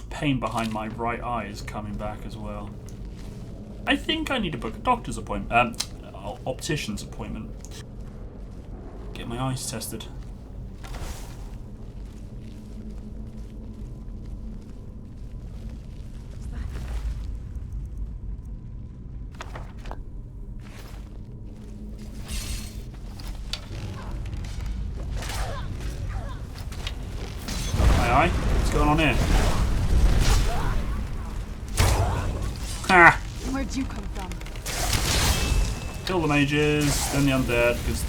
Pain behind my right eye is coming back as well. I think I need to book a doctor's appointment, optician's appointment. Get my eyes tested. guy. What's going on here? Ha! Where'd you come from? Kill the mages, then the undead, because...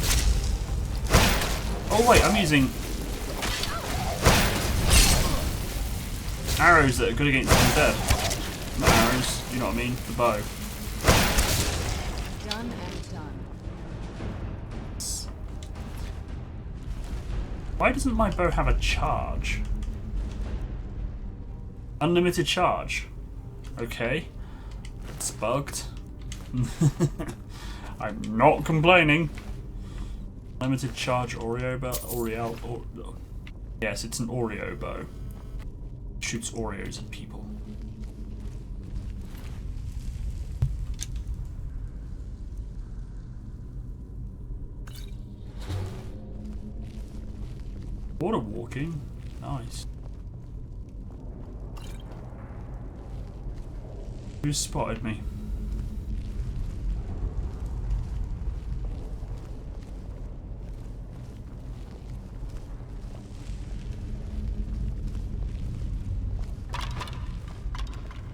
Oh wait, I'm using... arrows that are good against undead. Not arrows, you know what I mean? The bow. Done and done. Why doesn't my bow have a charge? Unlimited charge. Okay. It's bugged. I'm not complaining. Limited charge Oreo bow. Yes, it's an Oreo bow. Shoots Oreos at people. Water walking. Nice. Who spotted me?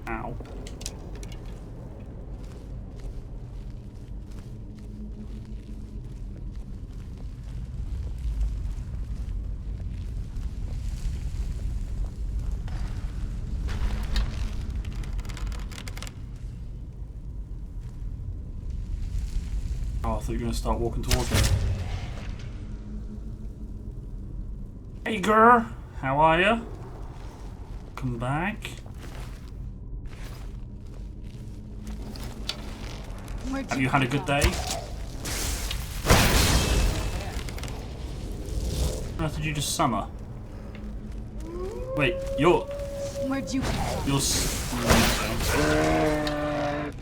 Ow. Oh, I thought you were going to start walking towards me. Hey girl, how are ya? Come back. Have you had a good day? How did you just summer? Wait, you're... Where'd you come from? You're...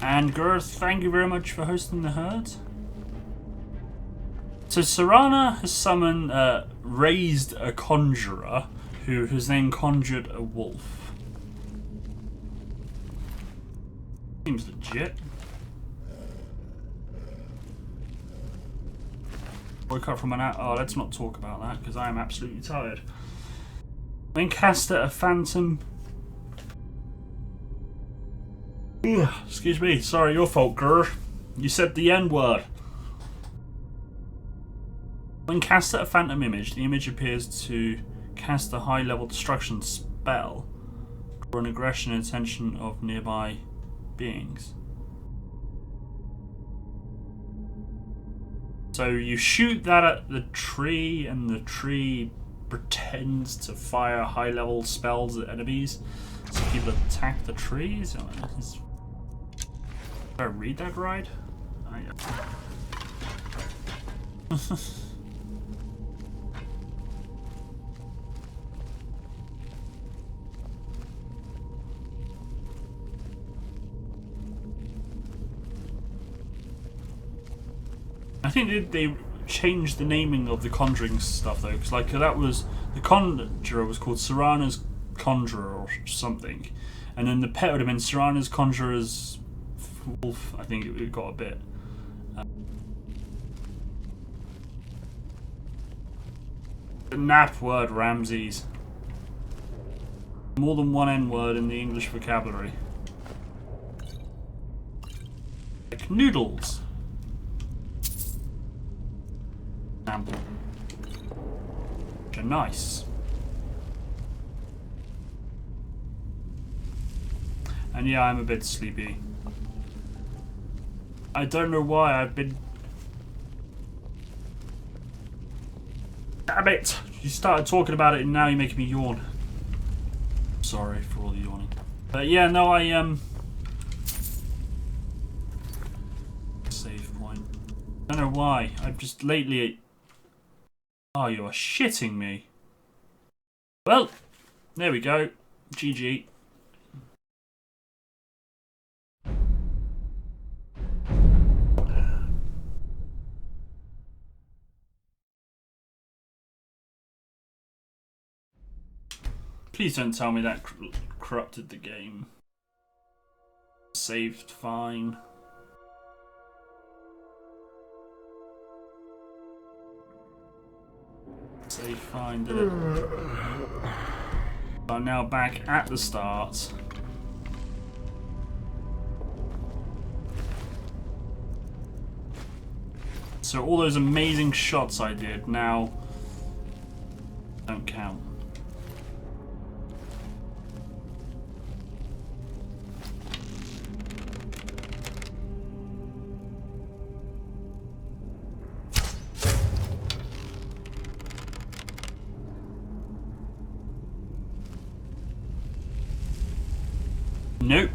And Girth, thank you very much for hosting the herd. So Serana has summoned, raised a conjurer who has then conjured a wolf. Seems legit. Woke up from an out. Oh, let's not talk about that because I am absolutely tired. When cast at a phantom. Ugh, excuse me. Sorry, your fault, Grr. You said the N word. When cast at a phantom image, the image appears to cast a high-level destruction spell, draw an aggression and attention of nearby beings. So you shoot that at the tree, and the tree pretends to fire high-level spells at enemies, so people attack the trees. Did I read that right? I think they changed the naming of the conjuring stuff though, because like that was the conjurer was called Serana's Conjurer or something, and then the pet would have been Serana's Conjurer's Wolf. I think it got a bit. The nap word Ramses. More than one N word in the English vocabulary. Like noodles. Example. Which are nice. And yeah, I'm a bit sleepy. I don't know why I've been... Damn it! You started talking about it and now you're making me yawn. Sorry for all the yawning. But yeah, no, save point. I don't know why. I've just lately... Oh, you are shitting me. Well, there we go. GG. Please don't tell me that corrupted the game. Saved fine. Saved fine, did it? I'm now back at the start. So all those amazing shots I did now don't count. Nope.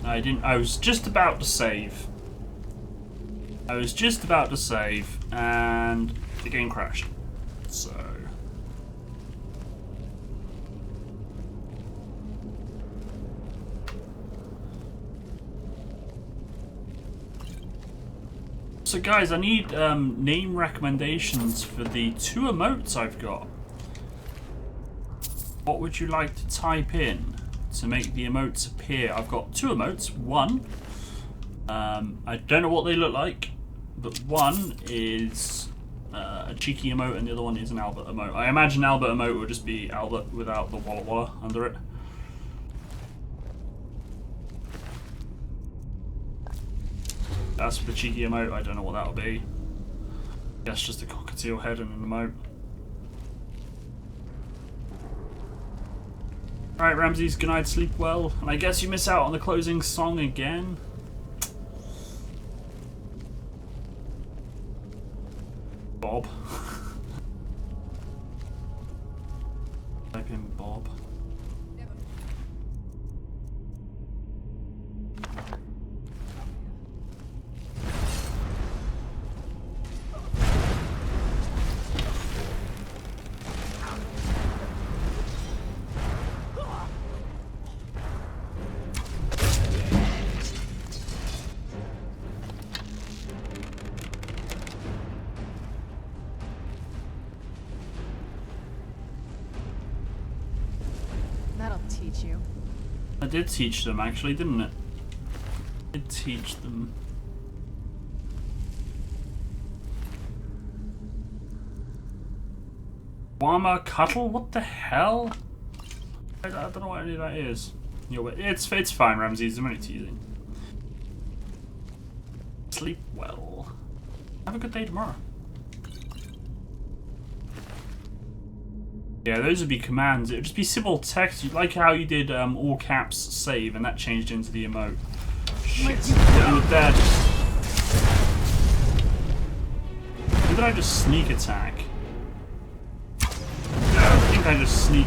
I didn't. I was just about to save. And the game crashed. So. So guys, I need name recommendations for the 2 emotes I've got. What would you like to type in to make the emotes appear? I've got 2 emotes. One, I don't know what they look like, but one is a cheeky emote and the other one is an Albert emote. I imagine Albert emote would just be Albert without the Walla Walla under it. As for the cheeky emote, I don't know what that'll be. I guess just a cockatiel head and an emote. Alright, Ramses, good night, sleep well. And I guess you miss out on the closing song again. Bob. Type in Bob. That'll teach you. I did teach them, actually, didn't it? I did teach them. Warmer Cuttle? What the hell? I don't know what any of that is. It's fine, Ramses. I'm only teasing. Sleep well. Have a good day tomorrow. Yeah, those would be commands. It would just be simple text. You'd like how you did all caps save, and that changed into the emote. Shit, you were dead. Or did I just sneak attack? I think I just sneak.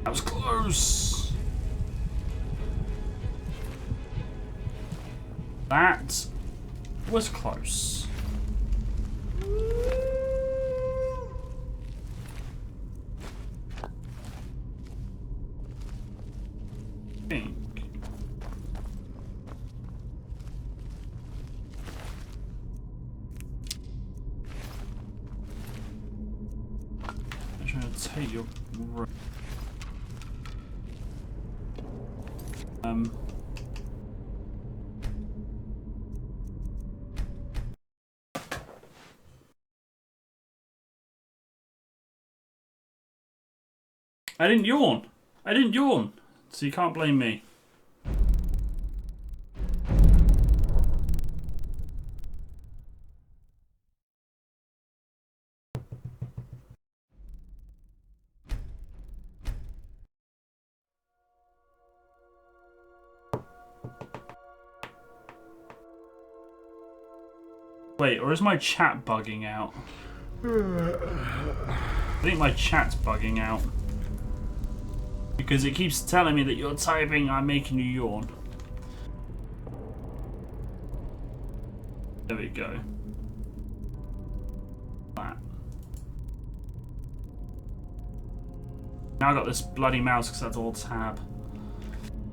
That was close. That was close. I think. I'm trying to take your. I didn't yawn. So you can't blame me. Wait, or is my chat bugging out? I think my chat's bugging out. Because it keeps telling me that you're typing, I'm making you yawn. There we go. That. Now I got this bloody mouse because that's all tab.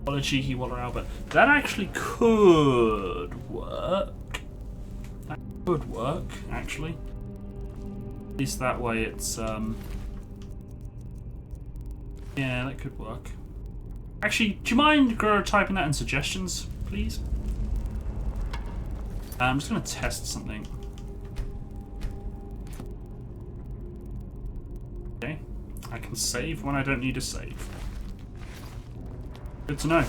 What a cheeky Walla Albert. That actually could work. That could work, actually. At least that way it's yeah, that could work. Actually, do you mind typing that in suggestions, please? I'm just going to test something. Okay. I can save when I don't need to save. Good to know.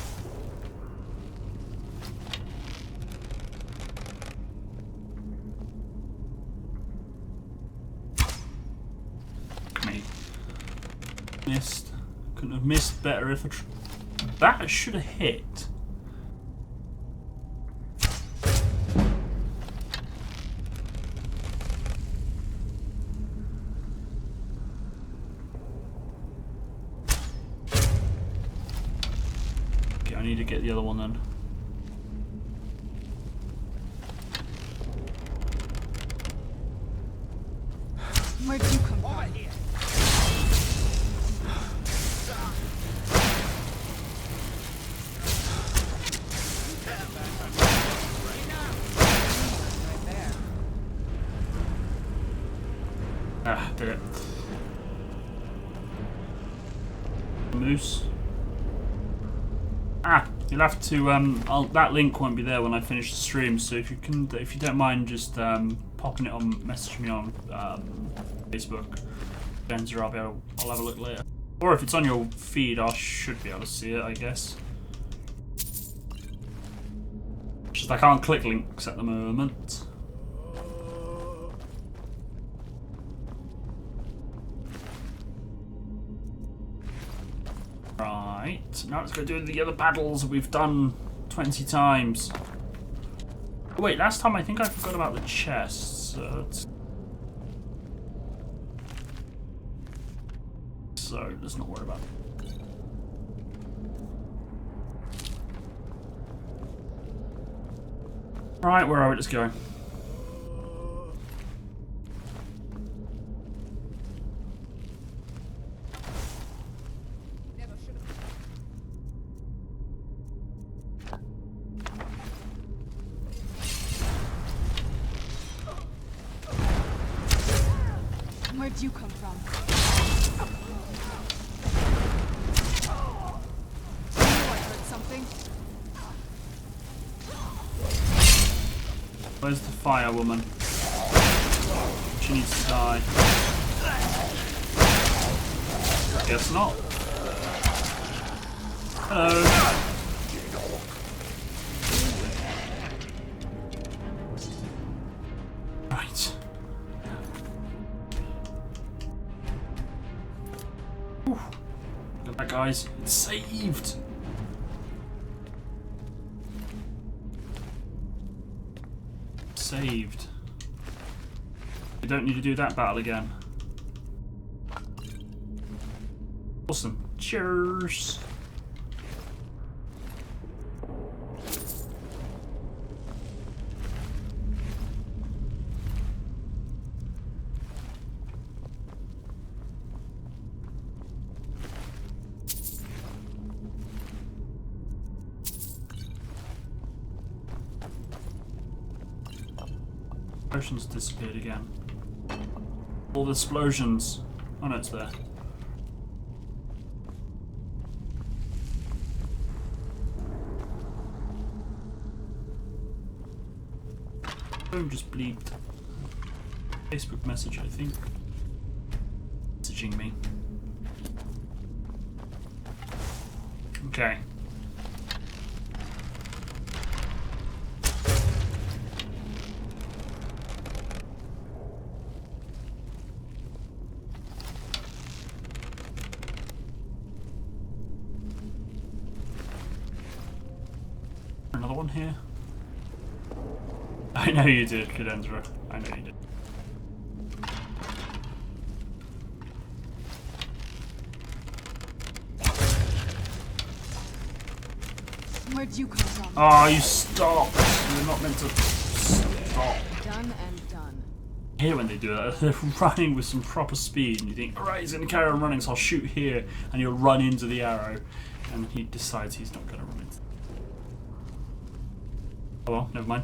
Missed. Couldn't have missed better if that should have hit. Okay, I need to get the other one then. Where'd you come from? Ah, did it. Moose. Ah, you'll have to. That link won't be there when I finish the stream. So if you don't mind, just popping it on, messaging me on Facebook. I'll have a look later. Or if it's on your feed, I should be able to see it, I guess. Just I can't click links at the moment. Right, now let's go do the other battles we've done 20 times. Oh, wait, last time I think I forgot about the chests. So let's not worry about it. Right, where are we? Let's go. Where'd you come from? I knew I heard something. Where's the fire woman? She needs to die. Guess not. Hello. Right. Whew. Look at that, guys. It's saved. Saved. We don't need to do that battle again. Awesome. Cheers. Explosions disappeared again. All the explosions. Oh no, it's there. Phone just bleeped. Facebook message, I think. Messaging me. Okay. Another one here. I know you did, Cadendra. I know you did. Where'd you come from? Oh, you stopped. You're not meant to stop. Done and done. I hate when they do that. They're running with some proper speed, and you think, alright, he's going to carry on running, so I'll shoot here, and you'll run into the arrow, and he decides he's not going to run into. Oh well, never mind.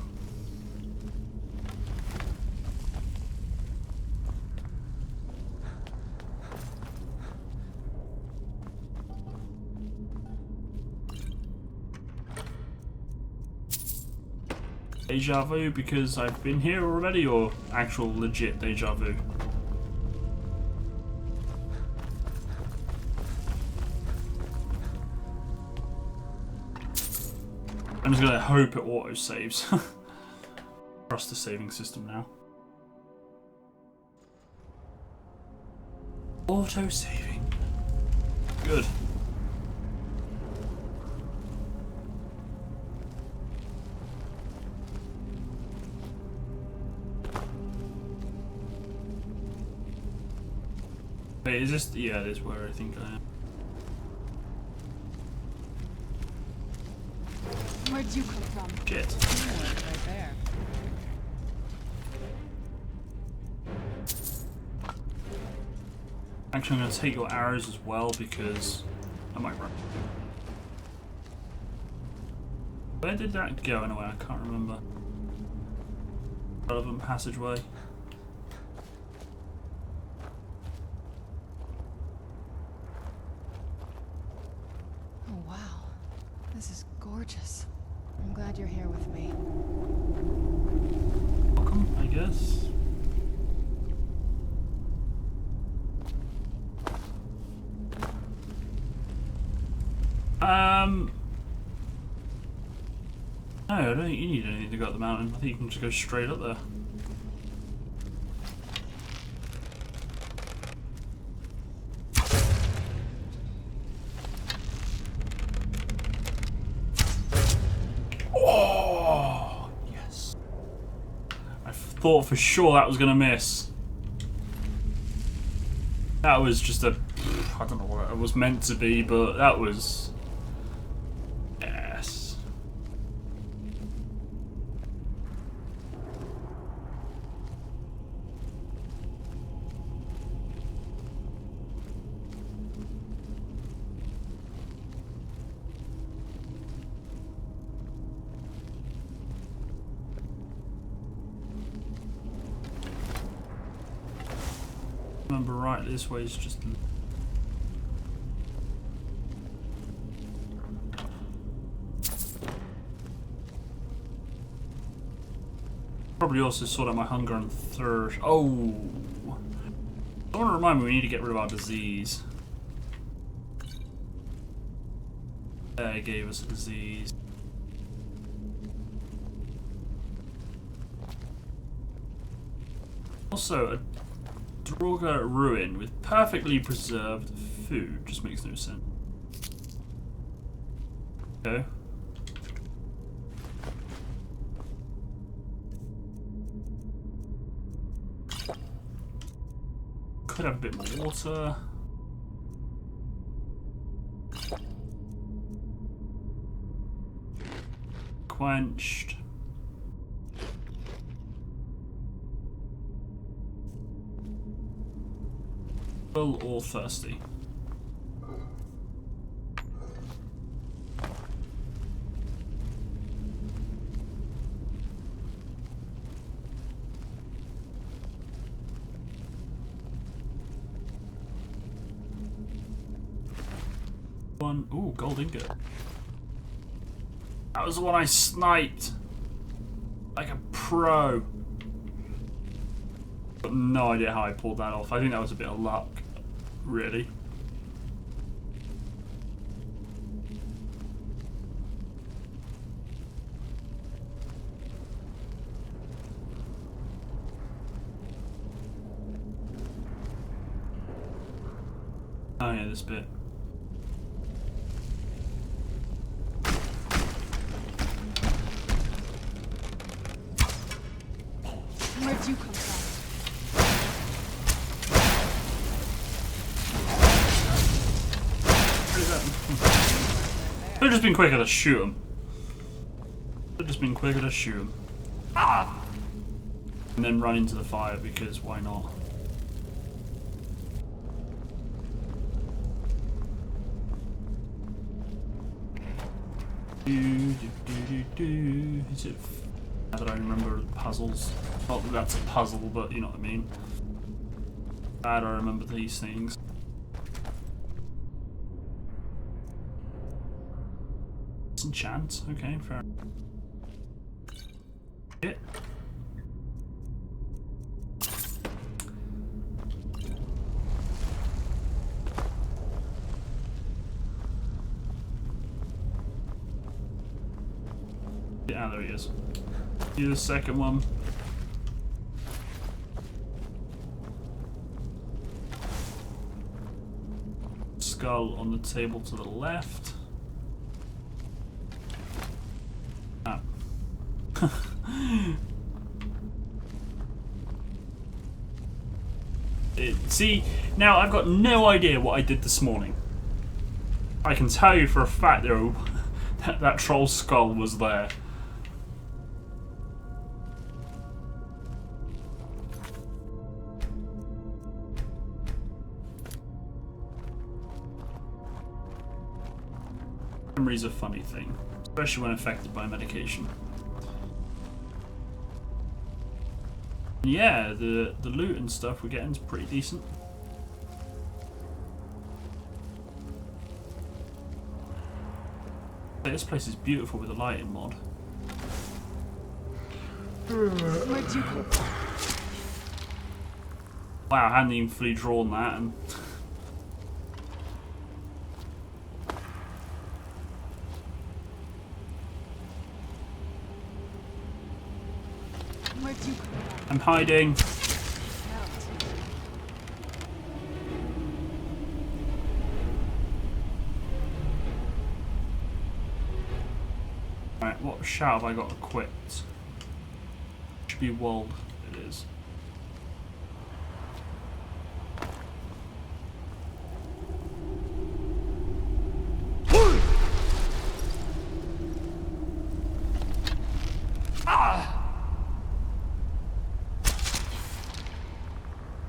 Deja vu because I've been here already, or actual legit deja vu? I'm just gonna hope it auto saves. Trust the saving system now. Auto saving. Good. Wait, is this? Yeah, it is where I think I am. Where'd you come from? Shit. Right there. Actually, I'm going to take your arrows as well because I might run. Where did that go anyway? I can't remember. Relevant passageway. Oh wow, this is gorgeous. I'm glad you're here with me. Welcome, I guess. No, I don't think you need anything to go up the mountain. I think you can just go straight up there. Oh, yes. I thought for sure that was going to miss. That was just a... I don't know what it was meant to be, but that was... Yes. Remember right, this way is just... Probably also sort out my hunger and thirst. Oh! I want to remind me we need to get rid of our disease. It gave us a disease. Also, a Draugr ruin with perfectly preserved food just makes no sense. Okay. Could have a bit more water. Quenched. Full or thirsty? One. Ooh, gold ingot. That was the one I sniped. Like a pro. Got no idea how I pulled that off. I think that was a bit of luck. Really. Oh yeah, this bit. Where'd you come from? Could have just been quicker to shoot him. Could have just been quicker to shoot him. Ah! And then run into the fire because why not? Is it? Now that I remember puzzles. Not that that's a puzzle, but you know what I mean. Glad I remember these things. Enchant. Okay, fair. It. Yeah, there he is. Do the second one. Skull on the table to the left. Ah. See, now I've got no idea what I did this morning. I can tell you for a fact though that troll skull was there. Memory's a funny thing, especially when affected by medication. Yeah, the loot and stuff we're getting is pretty decent. This place is beautiful with the lighting mod. Where'd you come from? Wow, I hadn't even fully drawn that and Where'd you come from? I'm hiding. Right, what shout have I got equipped? Should be walled. It is.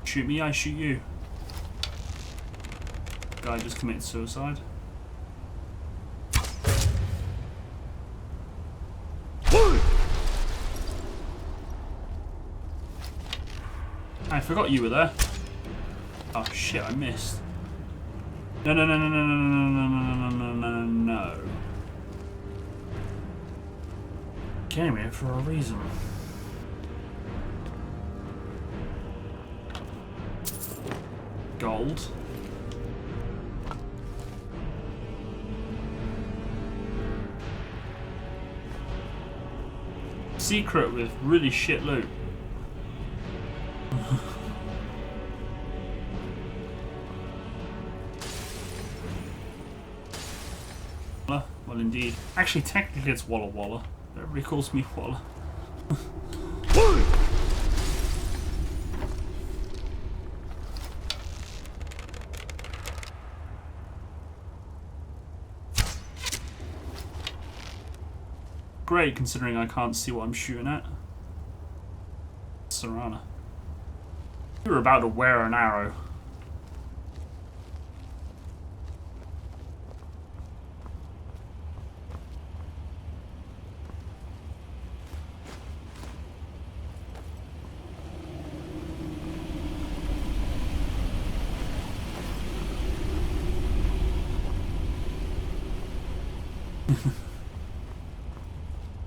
Shoot me, I shoot you. Guy just committed suicide. I forgot you were there. Oh shit, I missed. No, no, no, no, no, no, no, no, no, no, no, no. Came here for a reason. Gold. Secret with really shit loot. Well, indeed. Actually, technically it's Walla Walla. Everybody calls me Walla. Great, considering I can't see what I'm shooting at. Serana. You were about to wear an arrow.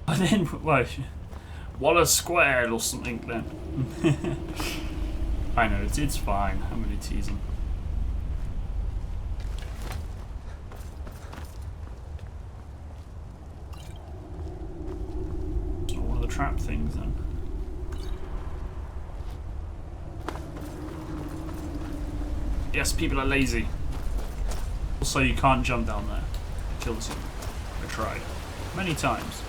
I didn't. Well, Walla squared or something then. I know, it's fine. I'm only teasing. It's not one of the trap things then. Yes, people are lazy. Also, you can't jump down there. It kills you. I tried. Many times.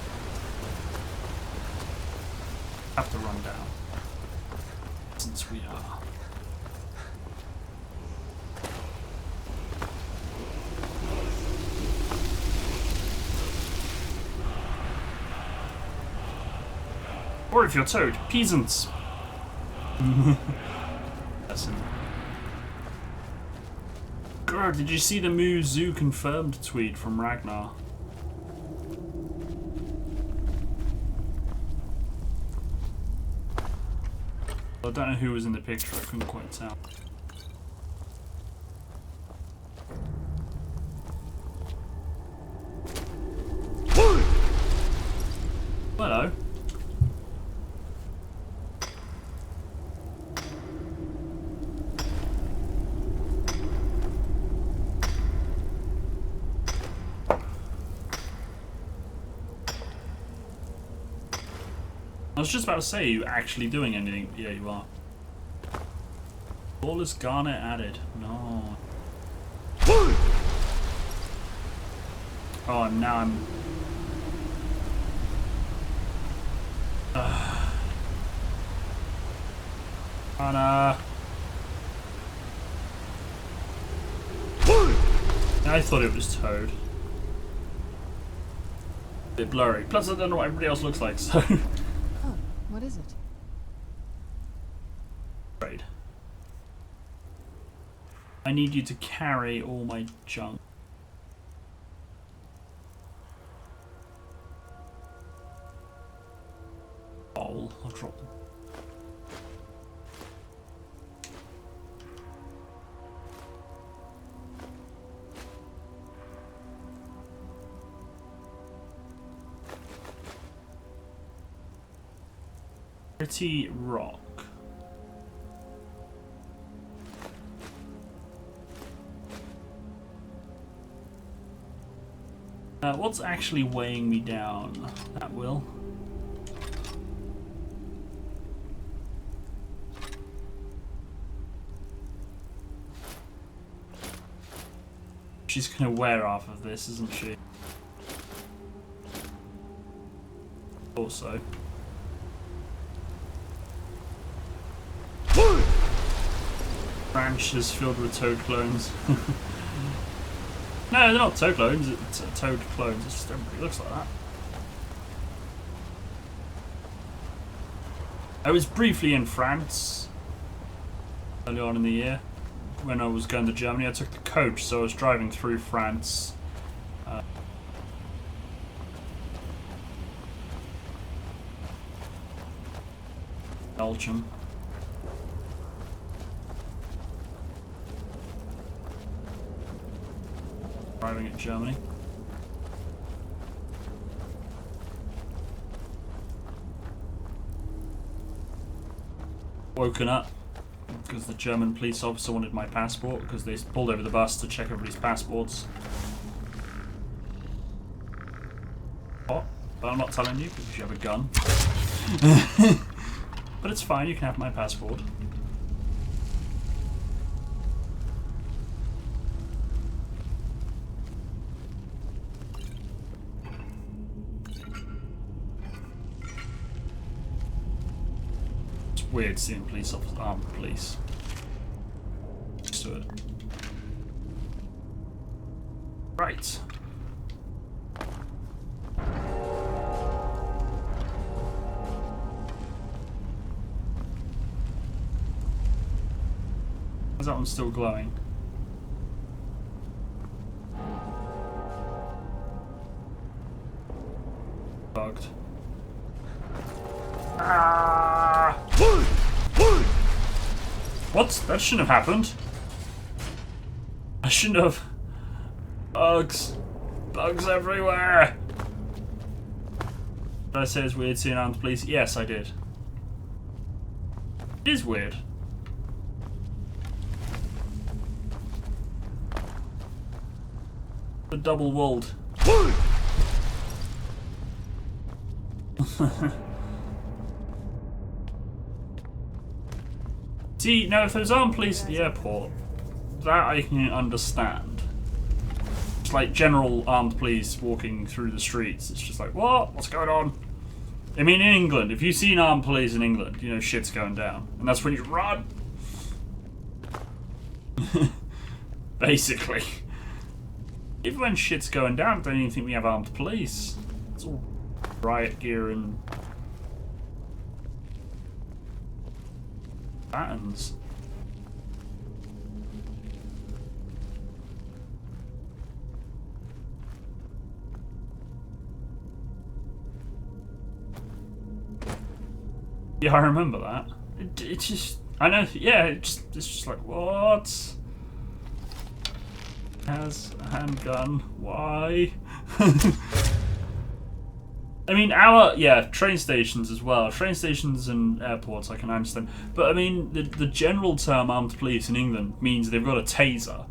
Have to run down. Since we are. Or if you're Toad, peasants. Lesson. Grr, did you see the Moo Zoo confirmed tweet from Ragnar? I don't know who was in the picture, I couldn't quite tell. Hello. I was just about to say, are you actually doing anything? Yeah, you are. All is garnet added. No. Oh, and now I'm... Anna. I thought it was Toad. A bit blurry. Plus, I don't know what everybody else looks like, so... Oh, what is it? Right. I need you to carry all my junk. I'll drop them. Pretty rock. What's actually weighing me down? That will. She's gonna wear off of this, isn't she? Also. Branches filled with toad clones. No, they're not toad clones, it's toad clones, it's just everybody looks like that. I was briefly in France early on in the year when I was going to Germany. I took the coach, so I was driving through France. Belgium. Arriving at Germany. Woken up because the German police officer wanted my passport because they pulled over the bus to check everybody's passports. What? But I'm not telling you because you have a gun. But it's fine, you can have my passport. Weird seeing police officers, armed police. Used to it. Right. Is that one still glowing? Bugged. Ah! What? That shouldn't have happened. I shouldn't have. Bugs. Bugs everywhere. Did I say it's weird seeing armed police? Yes, I did. It is weird. The double walled. See, now if there's armed police at the airport, that I can understand. It's like general armed police walking through the streets. It's just like, what? What's going on? I mean, in England, if you've seen armed police in England, you know shit's going down. And that's when you run. Basically. Even when shit's going down, I don't even think we have armed police. It's all riot gear and patterns. Yeah, I remember that. It just, I know, yeah, it's just like, what? Has a handgun, why? I mean, train stations as well. Train stations and airports, I can understand. But I mean, the general term armed police in England means they've got a taser.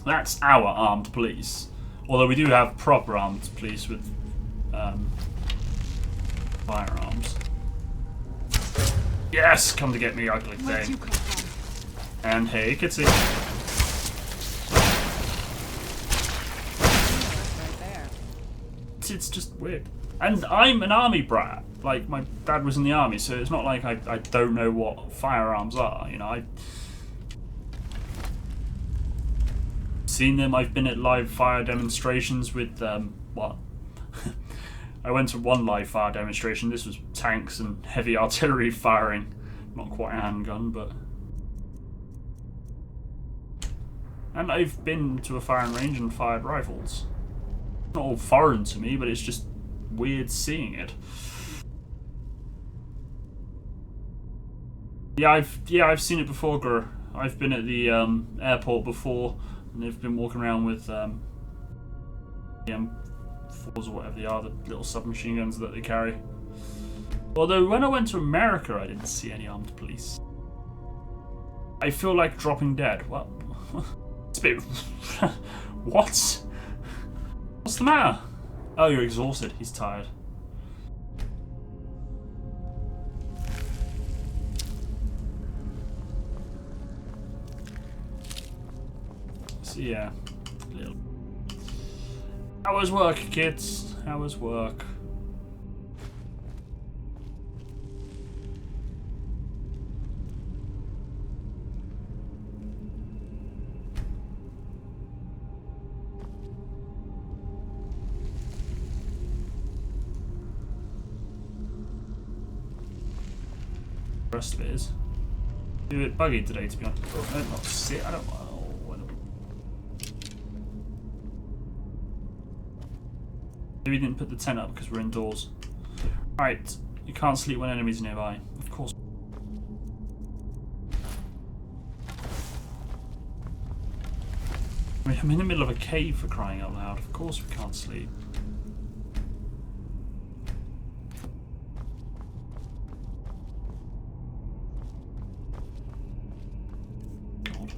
That's our armed police. Although we do have proper armed police with firearms. Yes, come to get me, ugly Where'd you thing. come from? And hey, Kitsy. Right there. It's just weird. And I'm an army brat. Like, my dad was in the army, so it's not like I don't know what firearms are, you know. I've seen them. I've been at live fire demonstrations with, what? I went to one live fire demonstration. This was tanks and heavy artillery firing. Not quite a handgun, but... And I've been to a firing range and fired rifles. Not all foreign to me, but it's just weird seeing it. Yeah, I've seen it before, Gurr. I've been at the airport before, and they've been walking around with the M4s or whatever they are, the little submachine guns that they carry. Although when I went to America, I didn't see any armed police. I feel like dropping dead. What? It's a bit. What? What's the matter? Oh, you're exhausted. He's tired. So yeah, little. How was work, kids? How was work? The rest of it is a bit buggy today, to be honest. Oh, I don't not sit. I don't. Maybe we didn't put the tent up because we're indoors. Right, you can't sleep when enemies are nearby. Of course. I mean, I'm in the middle of a cave, for crying out loud. Of course we can't sleep. God.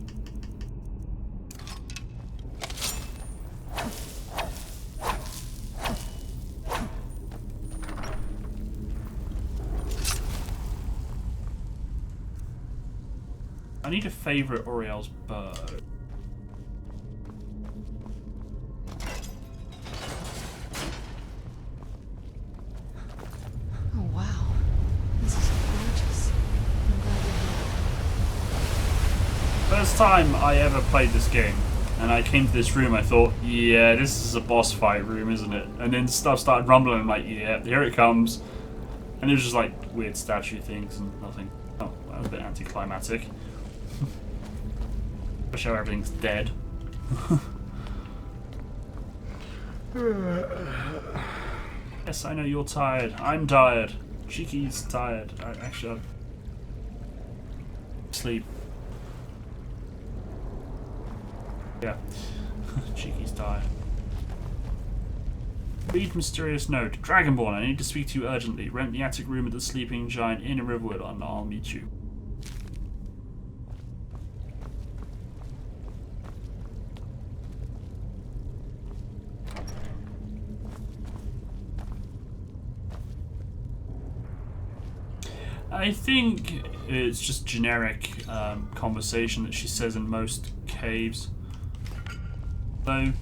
I need a favourite Oriel's bird. Oh wow, this is gorgeous. I'm glad you're here. First time I ever played this game, and I came to this room, I thought, yeah, this is a boss fight room, isn't it? And then stuff started rumbling, I'm like, yeah, here it comes. And it was just like weird statue things and nothing. Oh, that was a bit anticlimactic. Especially how everything's dead. Yes, I know you're tired. I'm tired. Cheeky's tired. Actually, sleep. Yeah. Cheeky's tired. Read mysterious note. Dragonborn, I need to speak to you urgently. Rent the attic room at the Sleeping Giant Inn in Riverwood, and I'll meet you. I think it's just generic conversation that she says in most caves. Though,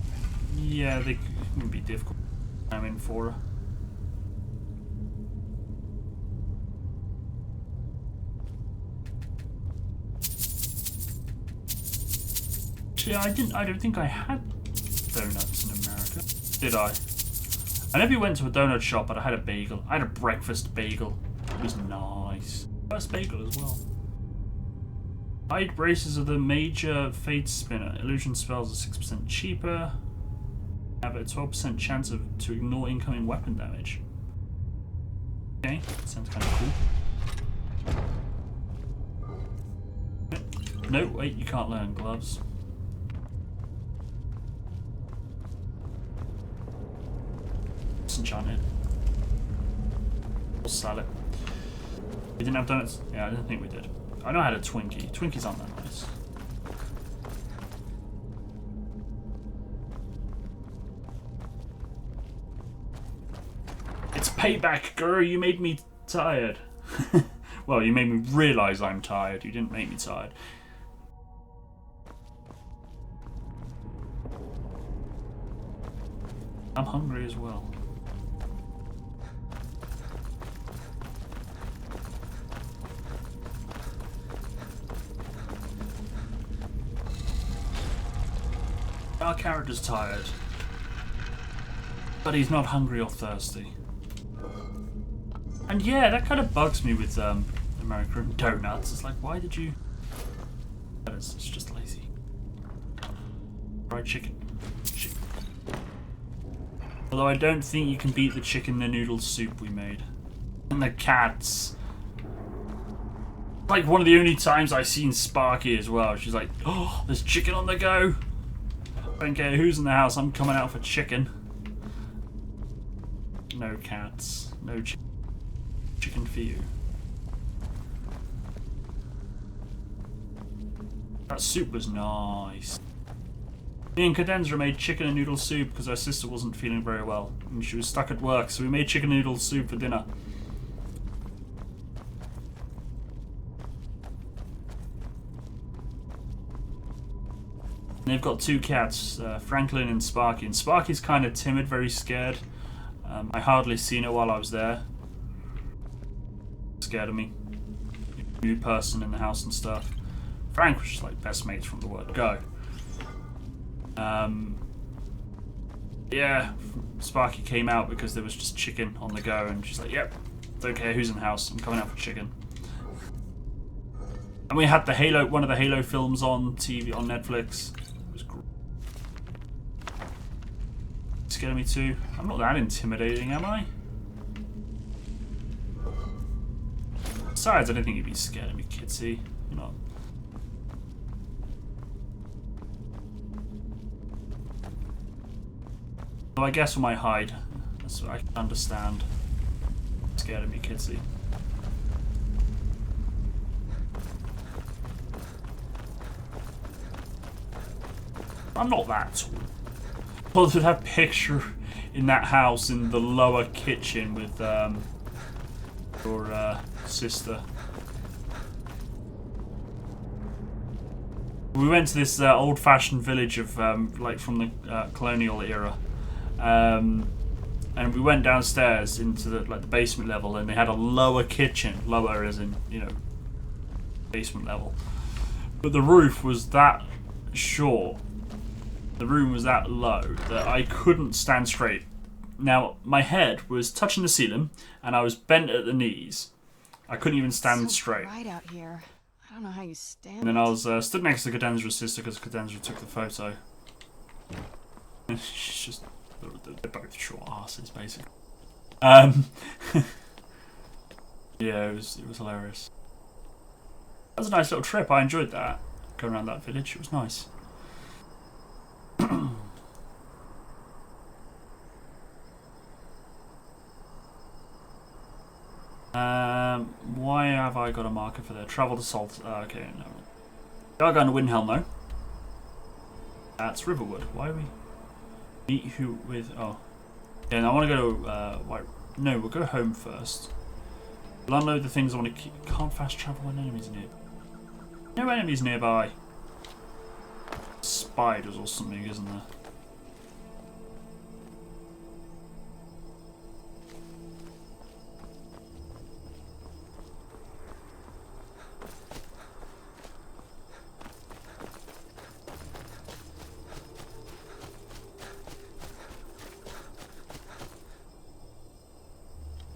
yeah, they can be difficult. I'm in for her. Actually, I don't think I had donuts in America. Did I? I never went to a donut shop, but I had a bagel. I had a breakfast bagel. It was nice. First bagel as well. Hide braces are the major fate spinner. Illusion spells are 6% cheaper. Have a 12% chance to ignore incoming weapon damage. Okay, sounds kind of cool. No, wait, you can't learn gloves. It's enchanted. We'll sell it. We didn't have donuts? Yeah, I didn't think we did. I know I had a Twinkie. Twinkies aren't that nice. It's payback, girl. You made me tired. Well, you made me realise I'm tired. You didn't make me tired. I'm hungry as well. Our character's tired, but he's not hungry or thirsty. And yeah, that kind of bugs me with American donuts. It's like, why did you? It's just lazy. Fried chicken. Although I don't think you can beat the chicken noodle soup we made. And the cats. Like one of the only times I've seen Sparky as well. She's like, oh, there's chicken on the go. I don't care who's in the house, I'm coming out for chicken. No cats. No chicken for you. That soup was nice. Me and Cadenza made chicken and noodle soup because her sister wasn't feeling very well. And she was stuck at work, so we made chicken noodle soup for dinner. And they've got two cats, Franklin and Sparky. And Sparky's kind of timid, very scared. I hardly seen her while I was there. Scared of me. New person in the house and stuff. Frank was just like best mates from the word go. Yeah, Sparky came out because there was just chicken on the go, and she's like, yep, don't care who's in the house, I'm coming out for chicken. And we had the one of the Halo films on TV, on Netflix. It was great. Scared me too. I'm not that intimidating, am I? Besides, I don't think you'd be scared of me, Kitsy. You're not. So I guess with my hide, that's what I can understand. Scared of me, Kitsy. I'm not that tall. Well, there's that picture in that house in the lower kitchen with your sister. We went to this old-fashioned village of like from the colonial era. And we went downstairs into the basement level, and they had a lower kitchen, lower as in, you know, basement level. But the roof was that short, the room was that low that I couldn't stand straight. Now my head was touching the ceiling, and I was bent at the knees. I couldn't even stand straight. Right out here. I don't know how you stand. And then I was stood next to Cadenza's sister because Cadenza took the photo. And she's just. They're both short asses, basically. Yeah, it was hilarious. That was a nice little trip. I enjoyed that. Going around that village, it was nice. Why have I got a marker for there? Travel to Salt. Okay, no. We are going to Windhelm though. That's Riverwood. Why are we? Meet who with? Oh, yeah. And I want to go. White. No, we'll go home first. We'll unload the things I want to keep. Can't fast travel when enemies near. No enemies nearby. Spiders or something, isn't there?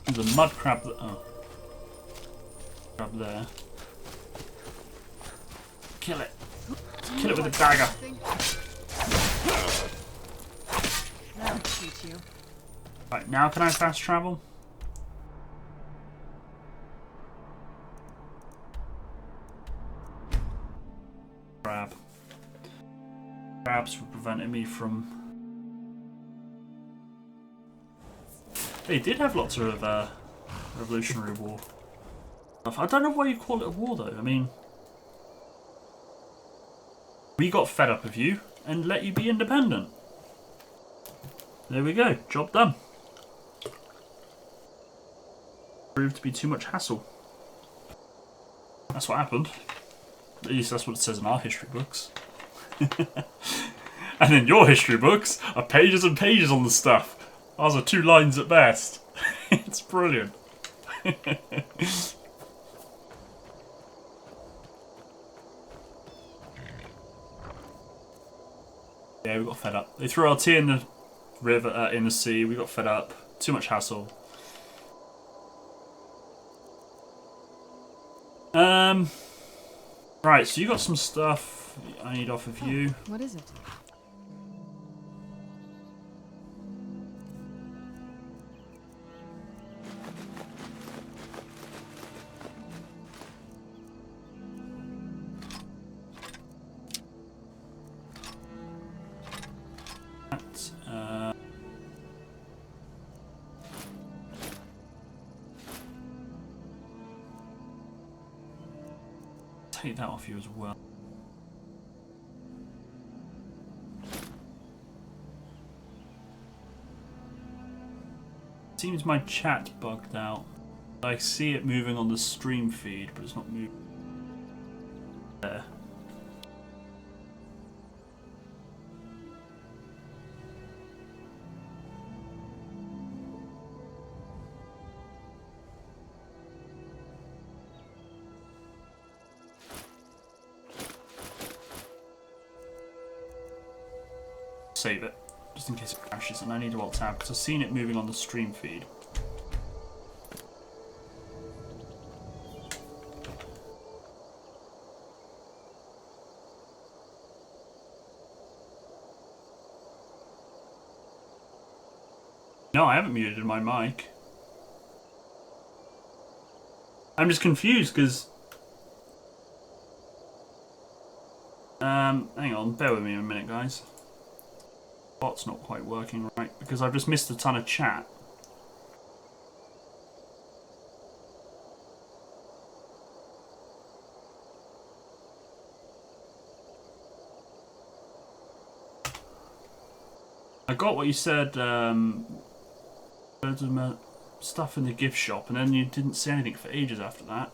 The mud crab that. Oh. Crab there. Kill it. Kill it with a dagger. That'll teach you. Right, now can I fast travel? Crab. Crabs were preventing me from. They did have lots of Revolutionary War stuff. I don't know why you call it a war though. I mean, we got fed up of you and let you be independent. There we go. Job done. Proved to be too much hassle. That's what happened. At least that's what it says in our history books. And in your history books are pages and pages on the stuff. Ours are 2 lines at best. It's brilliant. Yeah, we got fed up. They threw our tea in the river, in the sea. We got fed up. Too much hassle. Right, so you got some stuff I need off of you. What is it? Take that off you as well. Seems my chat bugged out. I see it moving on the stream feed, but it's not moving there. Save it, just in case it crashes, and I need to alt tab because I've seen it moving on the stream feed. No, I haven't muted my mic. I'm just confused because hang on, bear with me a minute, guys. Bot's not quite working right because I've just missed a ton of chat. I got what you said, loads of stuff in the gift shop, and then you didn't say anything for ages after that.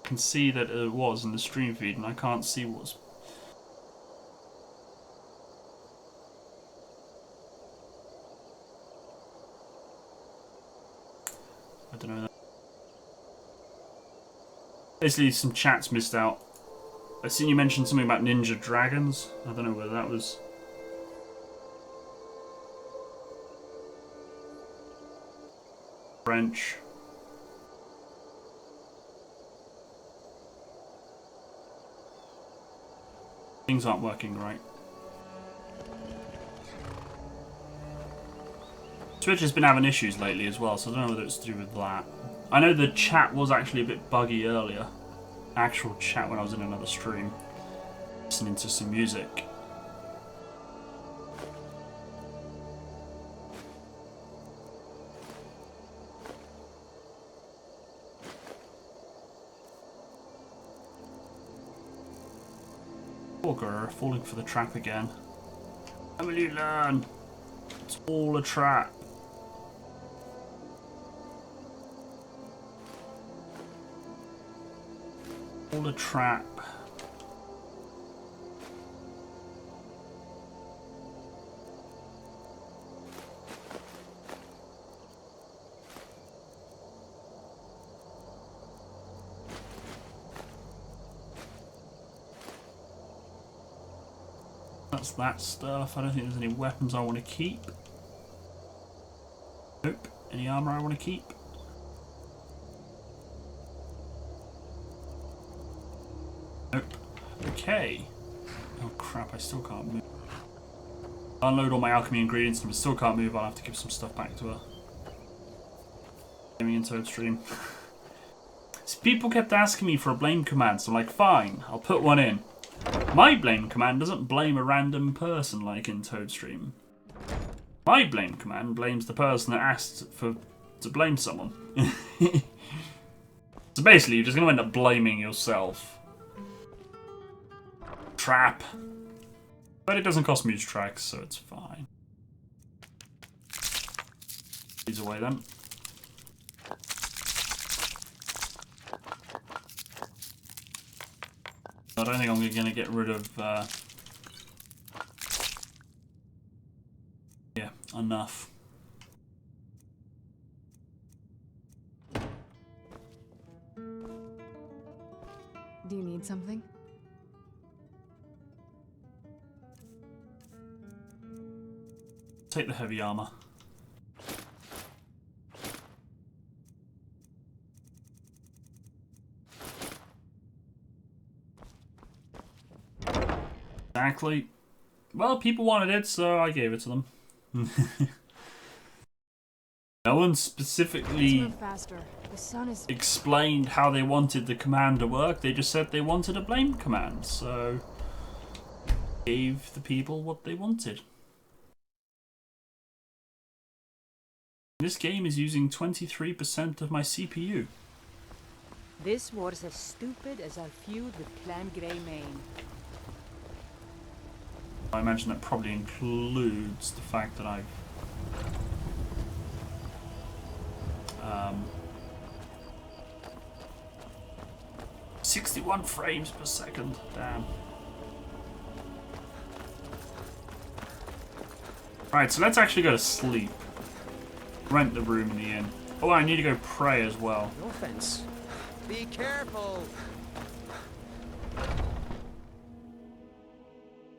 I can see that it was in the stream feed, and I can't see what's... I don't know. Basically, some chats missed out. I seen you mention something about ninja dragons. I don't know whether that was... French. Things aren't working right. Twitch has been having issues lately as well, so I don't know whether it's to do with that. I know the chat was actually a bit buggy earlier. Actual chat when I was in another stream. Listening to some music. Poor girl, falling for the trap again. How will you learn? It's all a trap. All a trap. That's that stuff. I don't think there's any weapons I want to keep. Nope. Any armor I want to keep? Nope. Okay. Oh crap, I still can't move. Unload all my alchemy ingredients and I still can't move. I'll have to give some stuff back to her. Gaming in Toad stream. So people kept asking me for a blame command, so I'm like, fine, I'll put one in. My blame command doesn't blame a random person like in Toad stream. My blame command blames the person that asked to blame someone. So basically, you're just going to end up blaming yourself. Trap. But it doesn't cost mute tracks, so it's fine. These away then. I don't think I'm going to get rid of... yeah, enough. Do you need something? Take the heavy armor. Exactly. Well, people wanted it, so I gave it to them. No one specifically Let's move faster. The sun is... explained how they wanted the command to work. They just said they wanted a blame command, so gave the people what they wanted. This game is using 23% of my CPU. This war's as stupid as our feud with Clan Greymane. I imagine that probably includes the fact that I've 61 frames per second. Damn. Right, so let's actually go to sleep. Rent the room in the inn. Oh, I need to go pray as well. No offense. Be careful.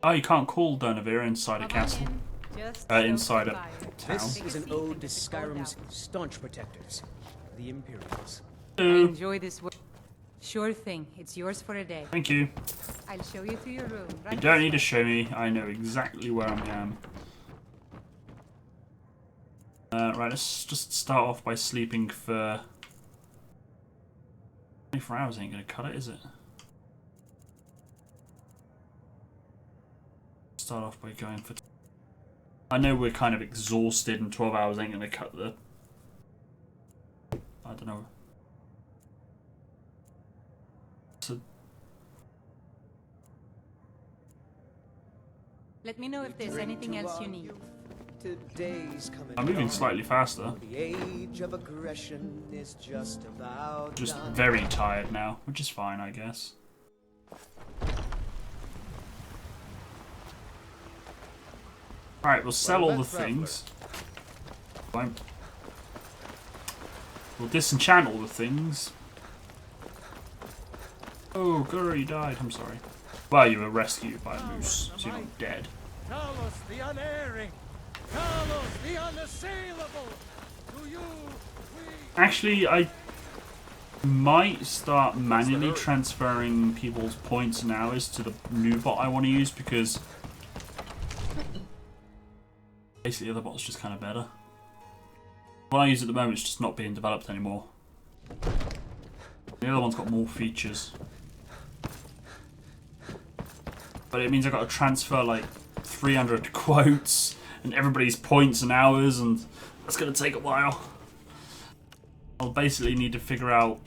Oh, you can't call Durnavir inside a castle. Inside a town. This is an ode to Skyrim's staunch protectors, the Imperials. I enjoy this work. Sure thing. It's yours for a day. Thank you. I'll show you to your room. You don't need to show me. I know exactly where I am. Right, let's just start off by sleeping for 24 hours. Ain't gonna cut it, is it? Start off by going for... I know we're kind of exhausted and 12 hours ain't gonna cut the... I don't know. So... Let me know if there's anything else you need. I'm moving slightly faster. The age of aggression is just about Just very tired now, which is fine, I guess. Alright, we'll sell all the things. We'll disenchant all the things. Oh, Guru, you died. I'm sorry. Well, you were rescued by a moose, so you're not dead. Talos the unerring. Talos the unassailable. To you, Actually, I might start manually transferring people's points and hours to the new bot I want to use, because basically the other bot's just kind of better. What I use at the moment is just not being developed anymore. The other one's got more features. But it means I've got to transfer like 300 quotes and everybody's points and hours, and that's going to take a while. I'll basically need to figure out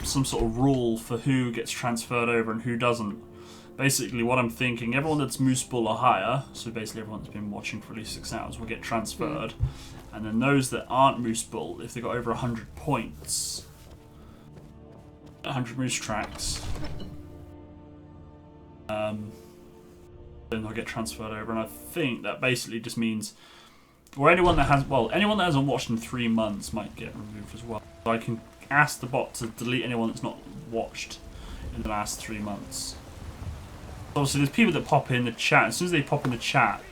some sort of rule for who gets transferred over and who doesn't. Basically what I'm thinking, everyone that's Moose Bull or higher, so basically everyone that's been watching for at least 6 hours, will get transferred. And then those that aren't Moose Bull, if they got over 100 points, 100 moose tracks, then they'll get transferred over. And I think that basically just means, or anyone that has, well, anyone that hasn't watched in 3 months might get removed as well. So I can ask the bot to delete anyone that's not watched in the last 3 months. Obviously, there's people that pop in the chat. As soon as they pop in the chat,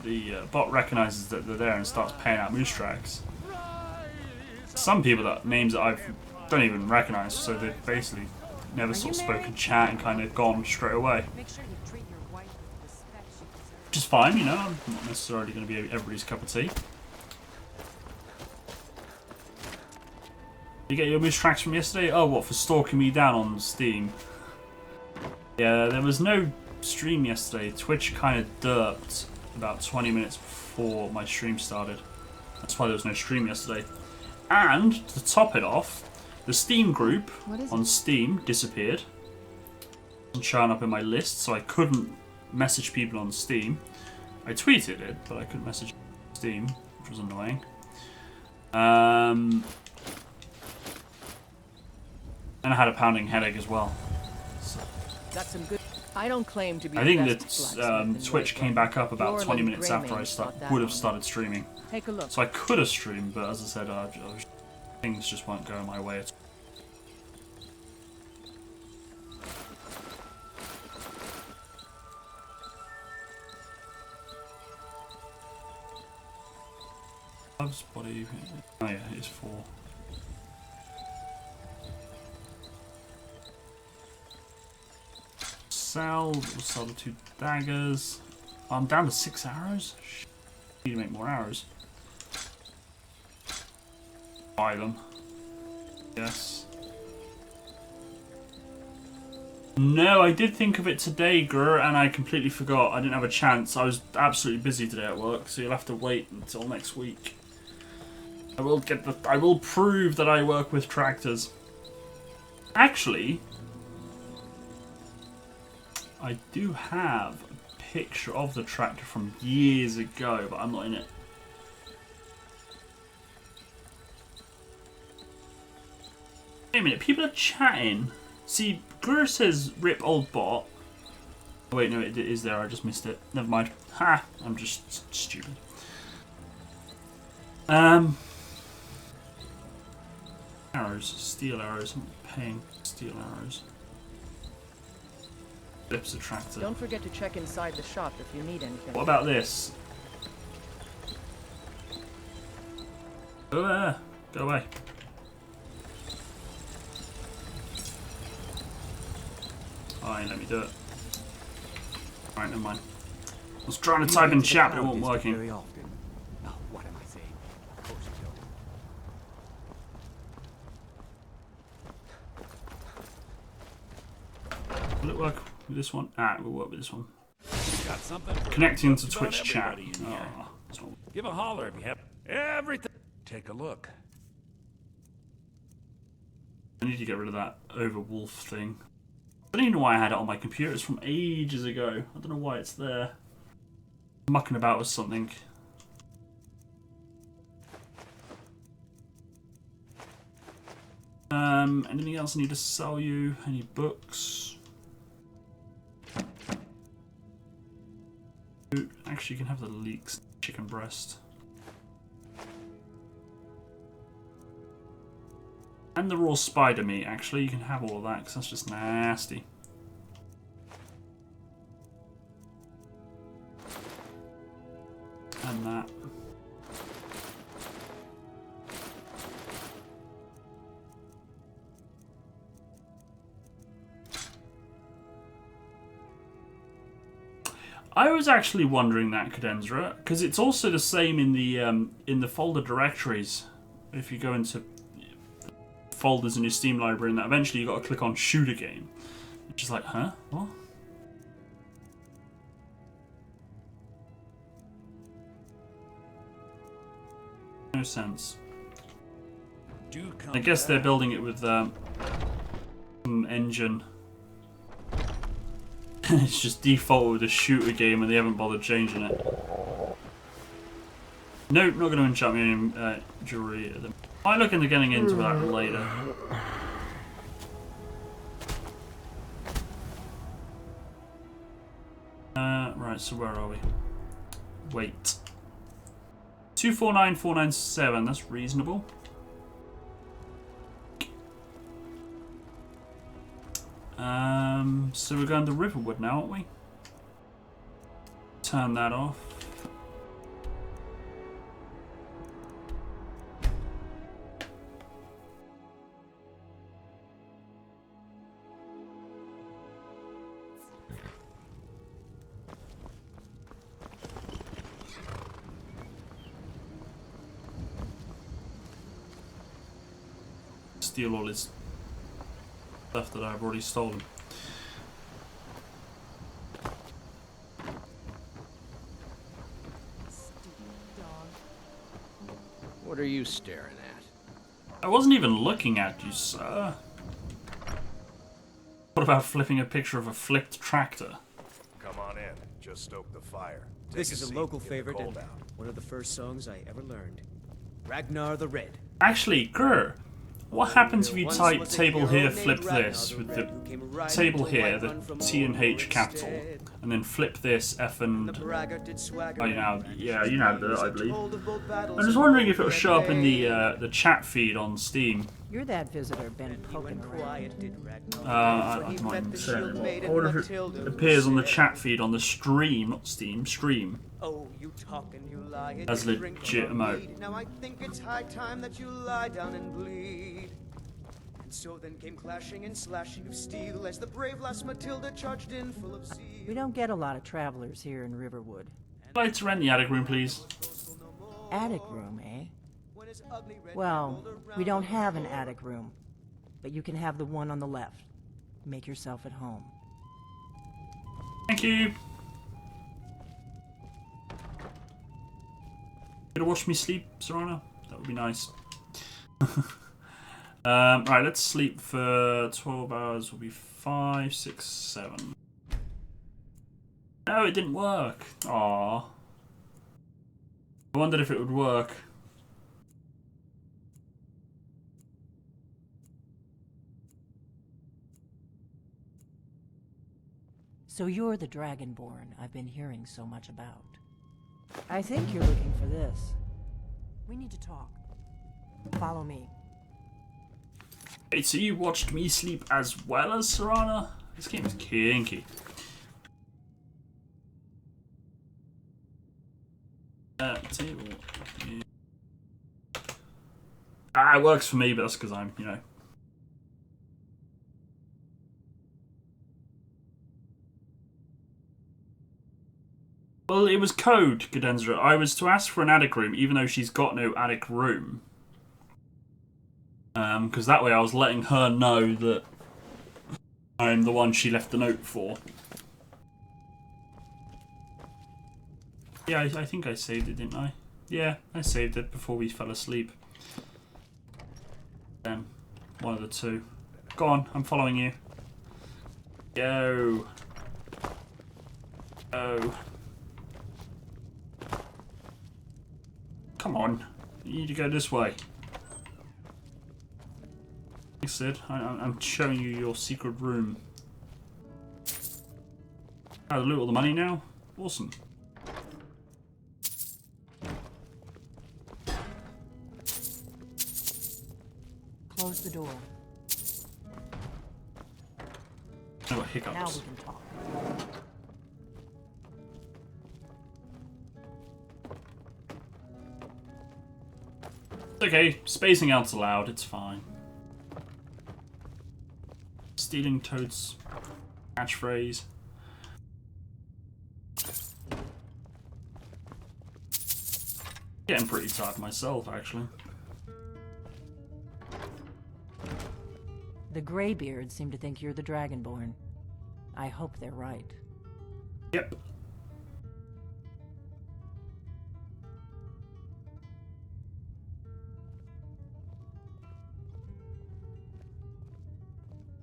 the bot recognizes that they're there and starts paying out moose tracks. Some people that names that I don't even recognize, so they've basically never sort of spoken chat and kind of gone straight away. Which is fine, you know. I'm not necessarily going to be everybody's cup of tea. You get your moose tracks from yesterday? Oh, what, for stalking me down on Steam? Yeah, there was no stream yesterday. Twitch kind of derped about 20 minutes before my stream started. That's why there was no stream yesterday. And, to top it off, the Steam group on Steam disappeared. It wasn't showing up in my list, so I couldn't message people on Steam. I tweeted it, but I couldn't message Steam, which was annoying. And I had a pounding headache as well. Got some good. I don't claim to be. I the think best that blacksmith in Twitch White came Run. back up about Dorland 20 minutes after I Greymane thought that would have one. started streaming. Take a look. So I could have streamed, but as I said, things just weren't going my way. Body. Oh yeah, it's 4. We'll sell the 2 daggers. I'm down to 6 arrows. Need to make more arrows. Buy them. Yes. No, I did think of it today, Grr, and I completely forgot. I didn't have a chance. I was absolutely busy today at work, so you'll have to wait until next week. I will prove that I work with tractors. Actually, I do have a picture of the tractor from years ago, but I'm not in it. Wait a minute, people are chatting. See, Grr says rip old bot. Oh, wait, no, it is there. I just missed it. Never mind. Ha! I'm just stupid. Arrows, steel arrows. I'm paying steel arrows. Flips the tractor. Don't forget to check inside the shop if you need anything. What about this? Go there. Go away. Oh, let me do it. Alright, never mind. I was trying to type in chat, but it wasn't working. Very often. Oh, what am I saying? Of course you don't. Will it work with this one? Ah, it will work with this one. Got something for Connecting to just Twitch about chat. everybody in here. Oh, that's not... Give a holler if you have everything. Take a look. I need to get rid of that overwolf thing. I don't even know why I had it on my computer. It's from ages ago. I don't know why it's there. Mucking about with something. Anything else I need to sell you? Any books? Actually, you can have the leeks chicken breast. And the raw spider meat, actually. You can have all of that, because that's just nasty. And that. I was actually wondering that, Cadenzra, because it's also the same in the folder directories. If you go into folders in your Steam library, and that eventually you got to click on shoot a game. It's just like, huh? What? No sense. I guess they're building it with some engine. It's just default with a shooter game and they haven't bothered changing it. Nope, not going to enchant me any jewelry. I'm looking at getting into that later. Right, so where are we? Wait. 249497, that's reasonable. So we're going to Riverwood now, aren't we? Turn that off. Steal all his stuff that I've already stolen. What are you staring at? I wasn't even looking at you, sir. What about flipping a picture of a flipped tractor? Come on in. Just stoke the fire. This is a local favorite and one of the first songs I ever learned. Ragnar the Red. Actually, Grr, What happens if you type table here, flip this, with the table here, the T and H capital, and then flip this F and... Oh, you know how to do it, I believe. I'm just wondering if it'll show up in the chat feed on Steam. You're that visitor been poking around. I might even say it anymore. I wonder if it appears on the chat feed on the stream, not Steam, stream. Oh, you talk and you lie. As legitimate. Now I think it's high time that you lie down and bleed. And so then came clashing and slashing of steel as the brave lass Matilda charged in full of zeal. We don't get a lot of travelers here in Riverwood. I'd like to rent the attic room, please. Attic room, eh? Well, we don't have an attic room, but you can have the one on the left. Make yourself at home. Thank you. Gonna watch me sleep, Serana? That would be nice. Right, let's sleep for 12 hours. Will be 5, 6, 7. No, it didn't work. Aww. I wondered if it would work. So you're the Dragonborn I've been hearing so much about. I think you're looking for this. We need to talk. Follow me. Wait, so you watched me sleep as well as Serana? This game is kinky. Table. Yeah. It works for me, but that's because I'm, you know. Well, it was code, Cadenzra. I was to ask for an attic room, even though she's got no attic room. Because that way I was letting her know that I'm the one she left the note for. Yeah, I think I saved it, didn't I? Yeah, I saved it before we fell asleep. Then, one of the two. Go on, I'm following you. Go. Go. Come on, you need to go this way. Like I said, I'm showing you your secret room. I'll loot all the money now. Awesome. Close the door. I got hiccups. Now we can talk. It's okay, spacing out's allowed, it's fine. Stealing Toad's catchphrase. Getting pretty tired myself, actually. The Greybeards seem to think you're the Dragonborn. I hope they're right. Yep.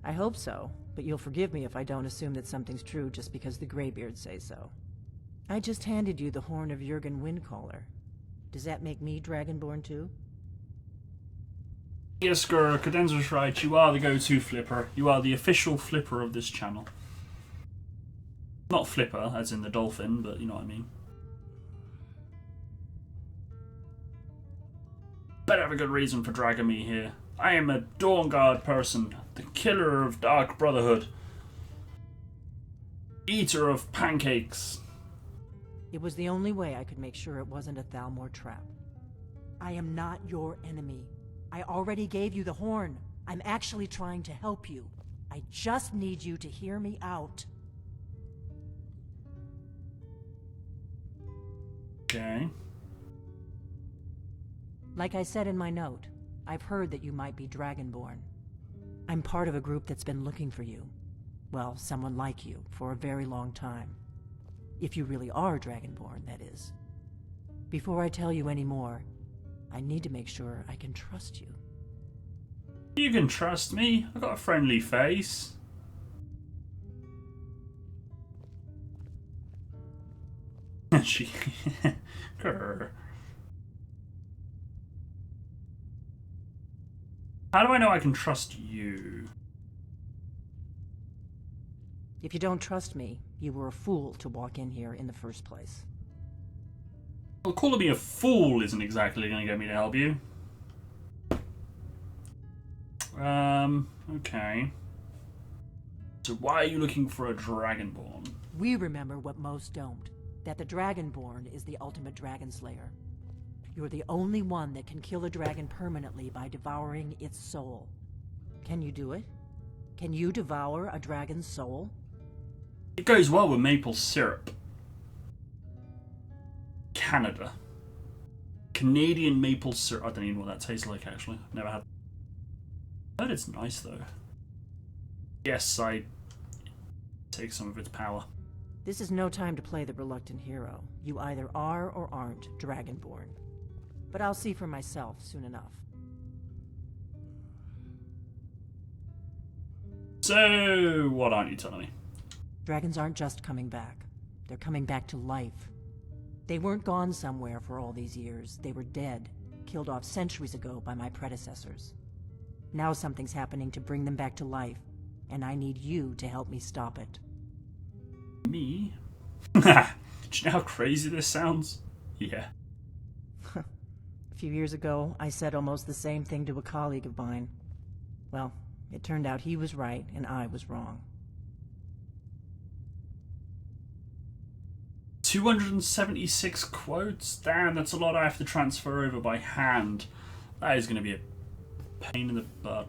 I hope so, but you'll forgive me if I don't assume that something's true just because the Greybeards say so. I just handed you the horn of Jurgen Windcaller. Does that make me Dragonborn too? Yes, girl, Cadenzra's right. You are the go-to flipper. You are the official flipper of this channel. Not flipper, as in the dolphin, but you know what I mean. Better have a good reason for dragging me here. I am a Dawnguard person, the killer of Dark Brotherhood. Eater of pancakes. It was the only way I could make sure it wasn't a Thalmor trap. I am not your enemy. I already gave you the horn. I'm actually trying to help you. I just need you to hear me out. Okay. Like I said in my note, I've heard that you might be Dragonborn. I'm part of a group that's been looking for you. Well, someone like you, for a very long time. If you really are Dragonborn, that is. Before I tell you any more, I need to make sure I can trust you. You can trust me. I've got a friendly face. She... Grr. How do I know I can trust you? If you don't trust me, you were a fool to walk in here in the first place. Well, calling me a fool isn't exactly going to get me to help you. Okay. So why are you looking for a Dragonborn? We remember what most don't. That the Dragonborn is the ultimate dragon slayer. You're the only one that can kill a dragon permanently by devouring its soul. Can you do it? Can you devour a dragon's soul? It goes well with maple syrup. Canada. Canadian maple syrup. I don't even know what that tastes like, actually. I've never had. I heard it's nice, though. Yes, I take some of its power. This is no time to play the reluctant hero. You either are or aren't Dragonborn. But I'll see for myself soon enough. So, what aren't you telling me? Dragons aren't just coming back. They're coming back to life. They weren't gone somewhere for all these years. They were dead, killed off centuries ago by my predecessors. Now something's happening to bring them back to life, and I need you to help me stop it. Me? Do you know how crazy this sounds? Yeah. A few years ago, I said almost the same thing to a colleague of mine. Well, it turned out he was right and I was wrong. 276 quotes? Damn, that's a lot I have to transfer over by hand. That is going to be a pain in the butt.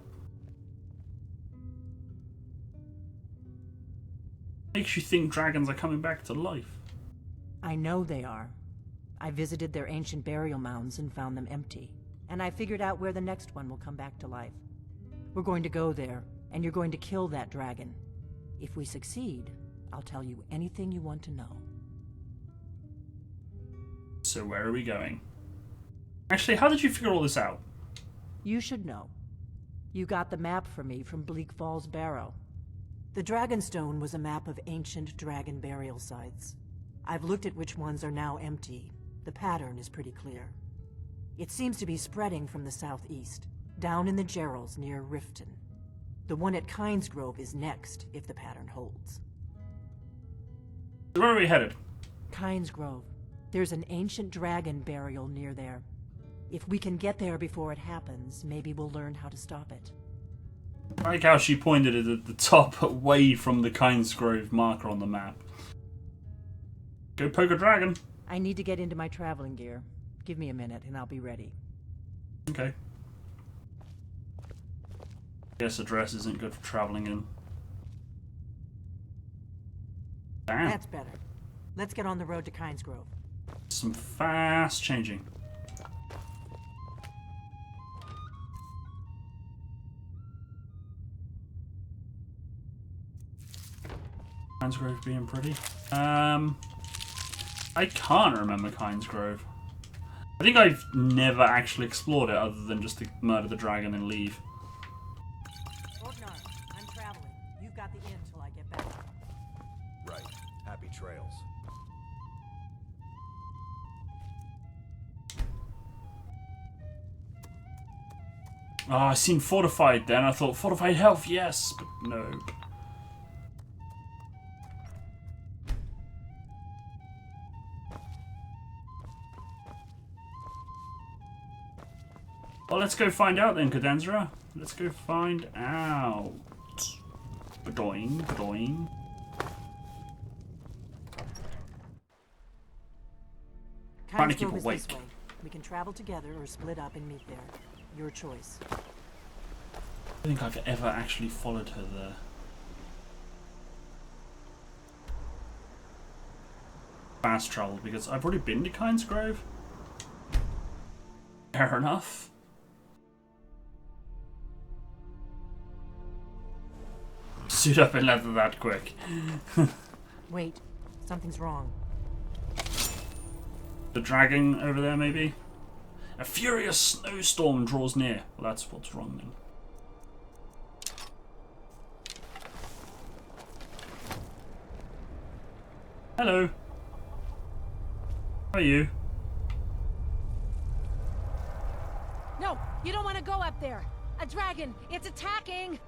Makes you think dragons are coming back to life. I know they are. I visited their ancient burial mounds and found them empty. And I figured out where the next one will come back to life. We're going to go there, and you're going to kill that dragon. If we succeed, I'll tell you anything you want to know. So where are we going? Actually, how did you figure all this out? You should know. You got the map for me from Bleak Falls Barrow. The Dragonstone was a map of ancient dragon burial sites. I've looked at which ones are now empty. The pattern is pretty clear. It seems to be spreading from the southeast, down in the Gerals near Riften. The one at Kynes Grove is next, if the pattern holds. Where are we headed? Kynes Grove. There's an ancient dragon burial near there. If we can get there before it happens, maybe we'll learn how to stop it. I like how she pointed it at the top, away from the Kynes Grove marker on the map. Go poke a dragon. I need to get into my traveling gear. Give me a minute and I'll be ready. Okay. Guess a dress isn't good for traveling in. Damn. That's better. Let's get on the road to Kynes Grove. Some fast changing. Kynes Grove being pretty. I can't remember Kynes Grove. I think I've never actually explored it other than just to murder the dragon and leave. I'm traveling. You've got the inn till I get back. Right. Happy trails. Oh, I seen fortified then. I thought fortified health, yes, but nope. Well, let's go find out then, Cadenzra. Let's go find out. Badoing, badoing. Trying to keep Grove is awake. this way. We can travel together or split up and meet there. Your choice. I don't think I've ever actually followed her there. Fast travel, because I've already been to Kynes Grove. Fair enough. Suit up in leather that quick. Wait, something's wrong. The dragon over there, maybe? A furious snowstorm draws near. Well, that's what's wrong then. Hello. How are you? No, you don't want to go up there. A dragon! It's attacking!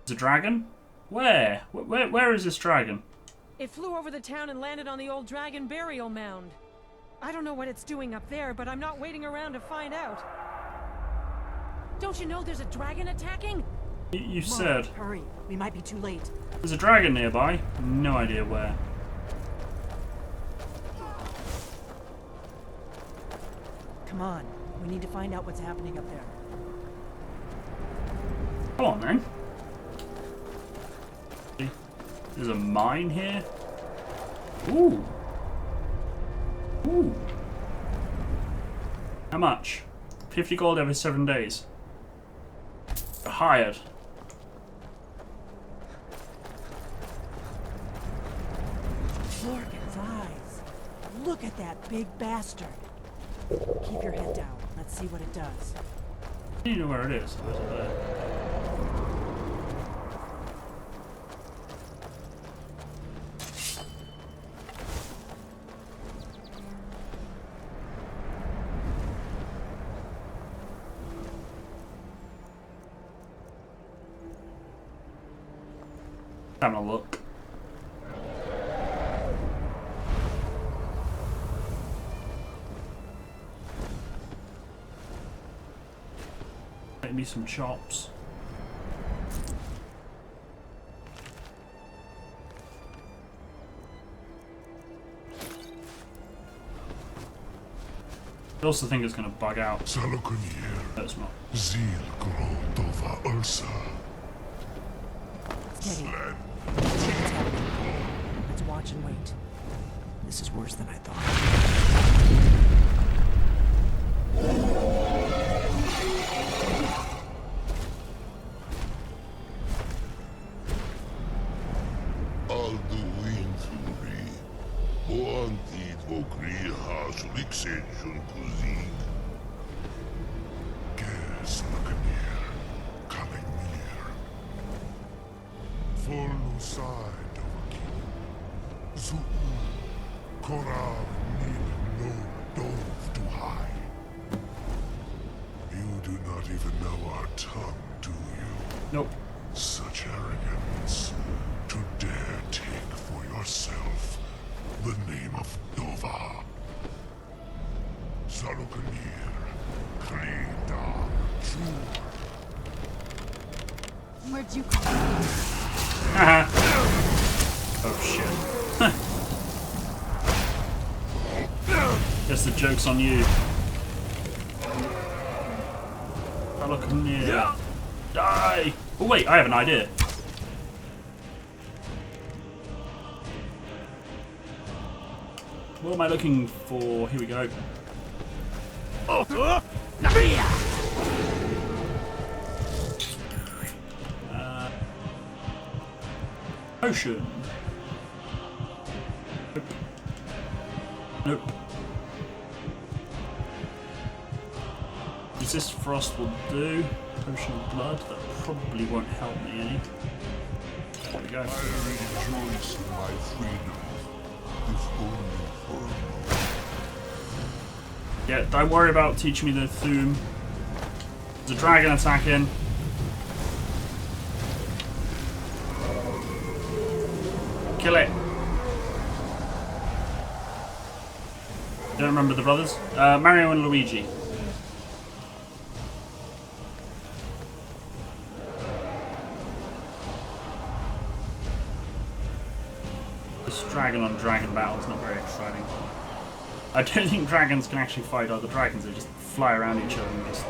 It's a dragon? Where? Where is this dragon? It flew over the town and landed on the old dragon burial mound. I don't know what it's doing up there, but I'm not waiting around to find out. Don't you know there's a dragon attacking? You said. Hurry, we might be too late. There's a dragon nearby. No idea where. Come on, we need to find out what's happening up there. Come on, then. There's a mine here. Ooh. Ooh. How much? 50 gold every 7 days. Hired. Lorcan's eyes. Look at that big bastard. Keep your head down. Let's see what it does. You know where it is. Where's it there? Having a look. Make me some chops. I also think it's going to bug out. No, it's not. Steady. Let's watch and wait. This is worse than I thought. Nope. Such arrogance to dare take for yourself the name of Nova. Salukanir, Krida, Jur. Where'd you come from? Oh shit. Guess the joke's on you. Look near. Die! Oh wait, I have an idea. What am I looking for? Here we go. Potion. Nope. Nope. Resist frost will do. Potion of blood, that probably won't help me any. There we go. I rejoice in my freedom, if only for a moment. Yeah, don't worry about teaching me the theme. There's a dragon attacking. Kill it. Don't remember the brothers. Mario and Luigi. This dragon on dragon battle is not very exciting. I don't think dragons can actually fight other dragons. They just fly around each other and just.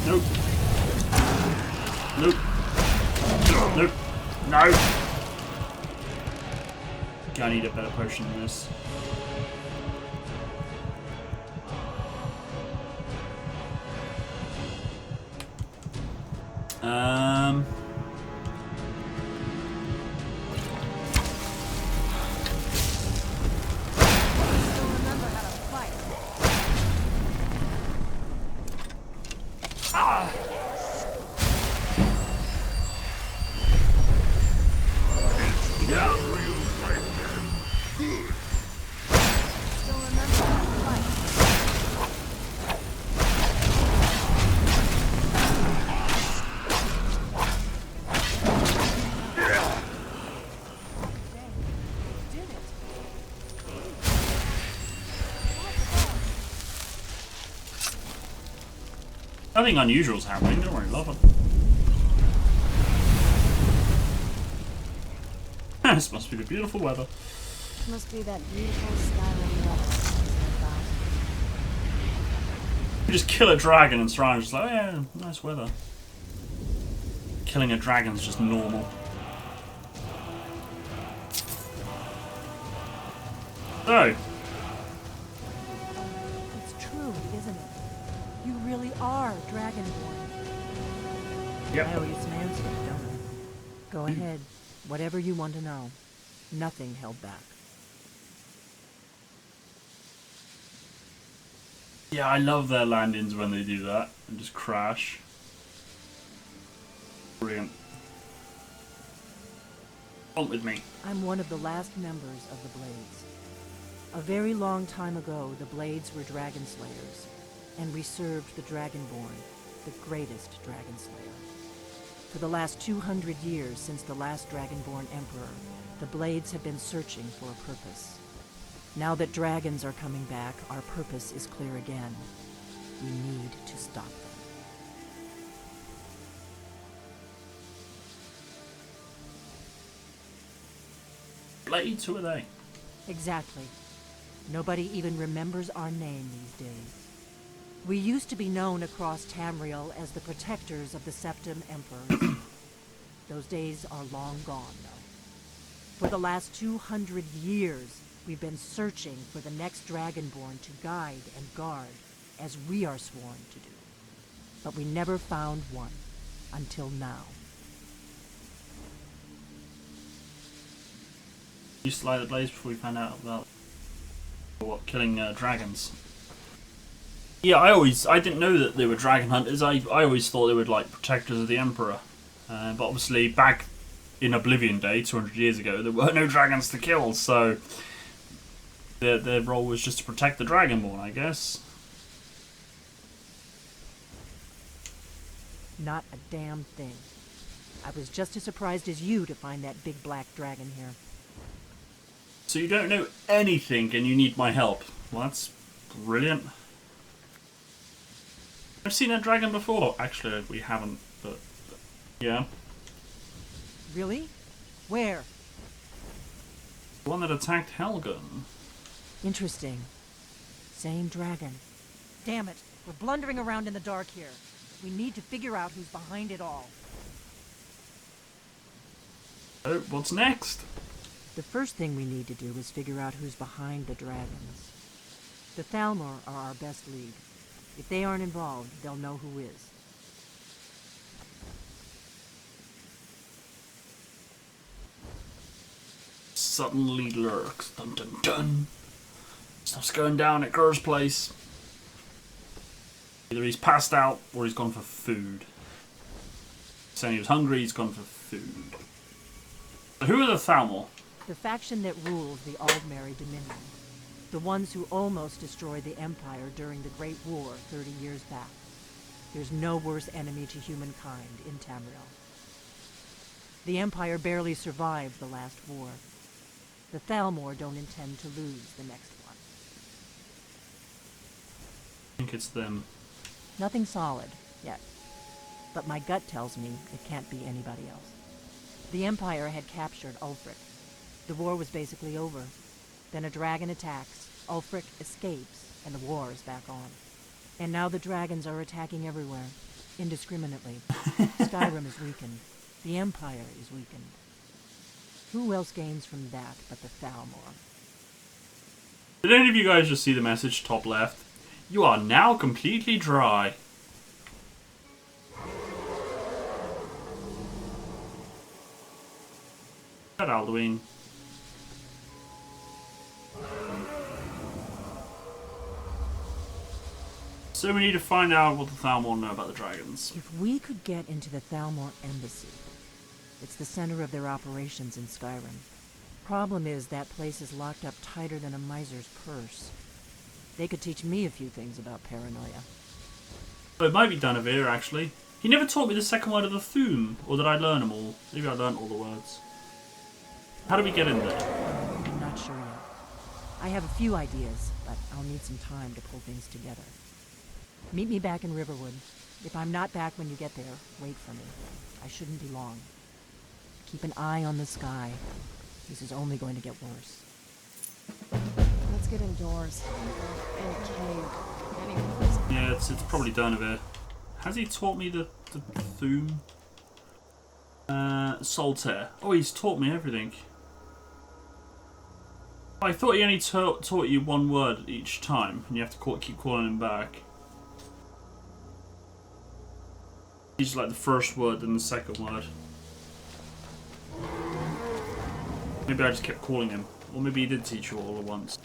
Nope. Nope. Nope. No. I need a better potion than this. Good. Nothing unusual's happening, don't worry, love it. This must be the beautiful weather. Must be that beautiful Skyrim weather. You just kill a dragon and Srira's just like, oh yeah, nice weather. Killing a dragon's just normal. So. It's true, isn't it? You really are Dragonborn. Yep. I owe you some answers, don't I? Go ahead. Whatever you want to know. Nothing held back. Yeah, I love their landings when they do that and just crash. Brilliant. On with me. I'm one of the last members of the Blades. A very long time ago, the Blades were dragon slayers, and we served the Dragonborn, the greatest dragon slayer. For the last 200 years since the last Dragonborn Emperor, the Blades have been searching for a purpose. Now that dragons are coming back, our purpose is clear again. We need to stop them. Blades, who are they? Exactly. Nobody even remembers our name these days. We used to be known across Tamriel as the protectors of the Septim Emperors. Those days are long gone, though. For the last 200 years, we've been searching for the next Dragonborn to guide and guard, as we are sworn to do. But we never found one, until now. You used to light the blaze before we found out about what killing dragons. Yeah, I didn't know that they were dragon hunters. I always thought they were like protectors of the Emperor. But obviously back in Oblivion Day, 200 years ago, there were no dragons to kill, so their role was just to protect the Dragonborn, I guess. Not a damn thing. I was just as surprised as you to find that big black dragon here. So you don't know anything and you need my help. Well, that's brilliant. I've seen a dragon before. Actually, we haven't, but yeah. Really? Where? The one that attacked Helgen. Interesting. Same dragon. Damn it, we're blundering around in the dark here. We need to figure out who's behind it all. Oh, what's next? The first thing we need to do is figure out who's behind the dragons. The Thalmor are our best lead. If they aren't involved, they'll know who is. Suddenly lurks. Dun dun dun. Stuff's going down at Gur's place. Either he's passed out or he's gone for food. Saying he was hungry, he's gone for food. So who are the Thalmor? The faction that rules the Aldmeri Dominion. The ones who almost destroyed the Empire during the Great War 30 years back. There's no worse enemy to humankind in Tamriel. The Empire barely survived the last war. The Thalmor don't intend to lose the next one. I think it's them. Nothing solid, yet. But my gut tells me it can't be anybody else. The Empire had captured Ulfric. The war was basically over. Then a dragon attacks, Ulfric escapes, and the war is back on. And now the dragons are attacking everywhere, indiscriminately. Skyrim is weakened. The Empire is weakened. Who else gains from that but the Thalmor? Did any of you guys just see the message top left? You are now completely dry. At Alduin. So we need to find out what the Thalmor know about the dragons. If we could get into the Thalmor embassy, it's the center of their operations in Skyrim. Problem is, that place is locked up tighter than a miser's purse. They could teach me a few things about paranoia. But it might be Danavir, actually. He never taught me the second word of the Thum, or did I learn them all? Maybe I learned all the words. How do we get in there? I'm not sure yet. I have a few ideas, but I'll need some time to pull things together. Meet me back in Riverwood. If I'm not back when you get there, wait for me. I shouldn't be long. Keep an eye on the sky. This is only going to get worse. Let's get indoors. In a cave. Anyways. Yeah, it's probably done a bit. Has he taught me the Thum? Solitaire. Oh, he's taught me everything. I thought he only taught you one word each time, and you have to keep calling him back. He's like the first word, then the second word. Maybe I just kept calling him. Or maybe he did teach you all at once.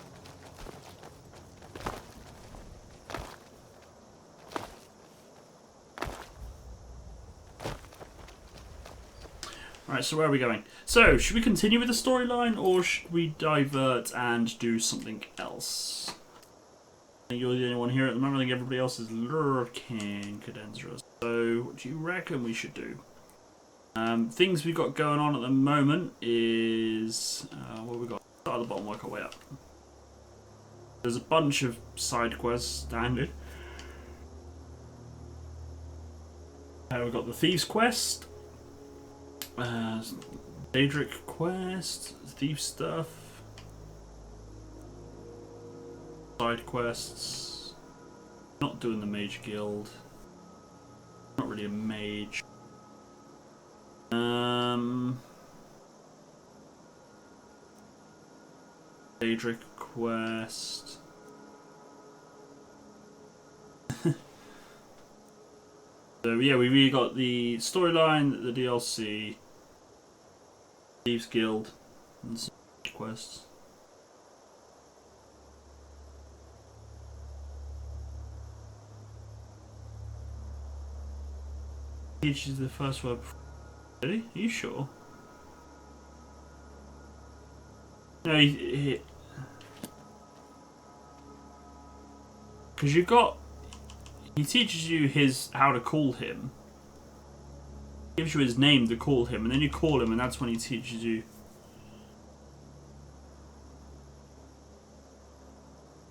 Right, so where are we going? So, should we continue with the storyline, or should we divert and do something else? I think you're the only one here at the moment. I think everybody else is lurking, Cadenzra. So, what do you reckon we should do? Things we've got going on at the moment is... what have we got? Start at the bottom, work our way up. There's a bunch of side quests standard. We've got the Thieves quest. Daedric quest, thief stuff, side quests, not doing the mage guild, not really a mage, Daedric quest, so yeah, we really got the storyline, the DLC, Thieves Guild, and some quests. Teaches the first word. Really? Are you sure? No, because you got. He teaches you how to call him. Gives you his name to call him, and then you call him, and that's when he teaches you.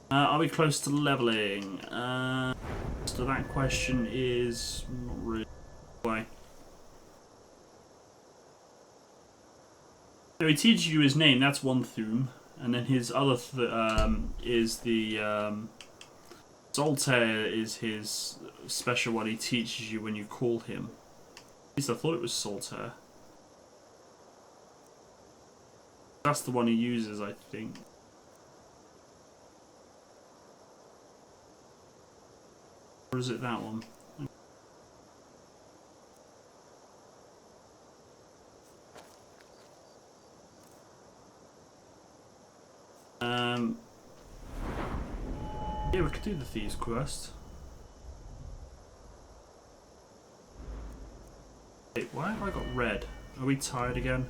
Are we close to leveling? So that question is not really. Why? So he teaches you his name. That's one Thum, and then his other is the Solitaire is his special one. He teaches you when you call him. At least I thought it was Solitaire. That's the one he uses, I think. Or is it that one? Yeah, we could do the Thieves quest. Wait, why have I got red? Are we tired again?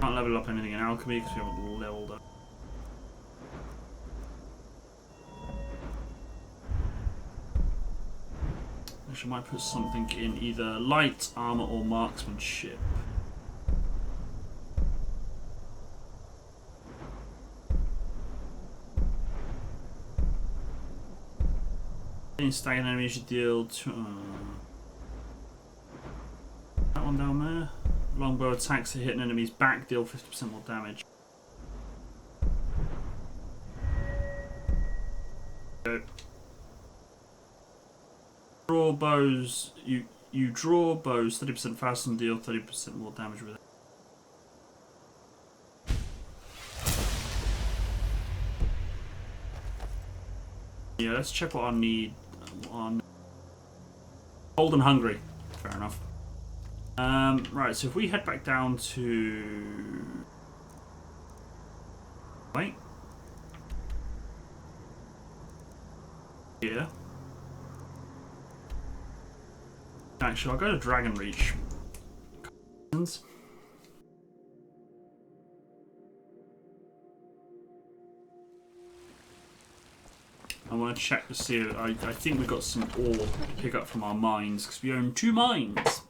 Can't level up anything in alchemy because we haven't leveled up. Actually, I might put something in either light armor or marksmanship. Staggered enemies should deal that one down there. Longbow attacks that hit an enemy's back deal 50% more damage. Go. Draw bows. You draw bows 30% faster and deal 30% more damage with it. Yeah, let's check what I need. On Old and hungry. Fair enough. Right, so if we head back down to... Wait. Here. Actually, I'll go to Dragon Reach. I want to check to see. I think we've got some ore to pick up from our mines because we own 2 mines.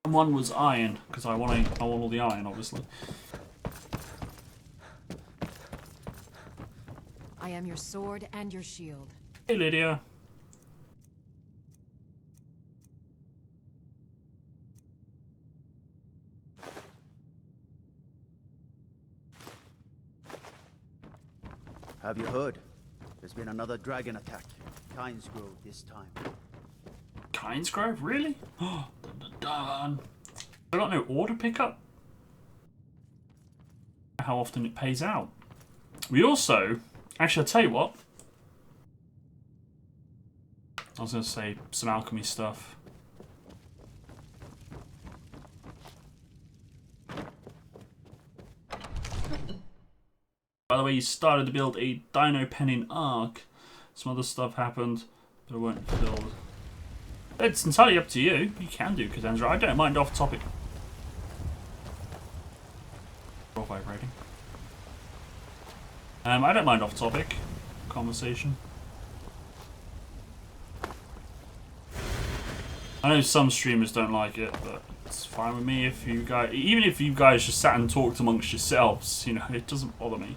And one was iron because I want all the iron, obviously. I am your sword and your shield. Hey, Lydia. Have you heard? There's been another dragon attack. Kynes Grove this time. Kynes Grove? Really? Oh, dun, dun, dun. I got no order pickup? How often it pays out. We also... Actually, I'll tell you what. I was going to say some alchemy stuff. By the way, you started to build a Dino Penning Arc. Some other stuff happened, but it weren't filled. It's entirely up to you. You can do Cadenzra. I don't mind off topic. All vibrating. I don't mind off topic conversation. I know some streamers don't like it, but it's fine with me if you guys, even if you guys just sat and talked amongst yourselves, you know, it doesn't bother me.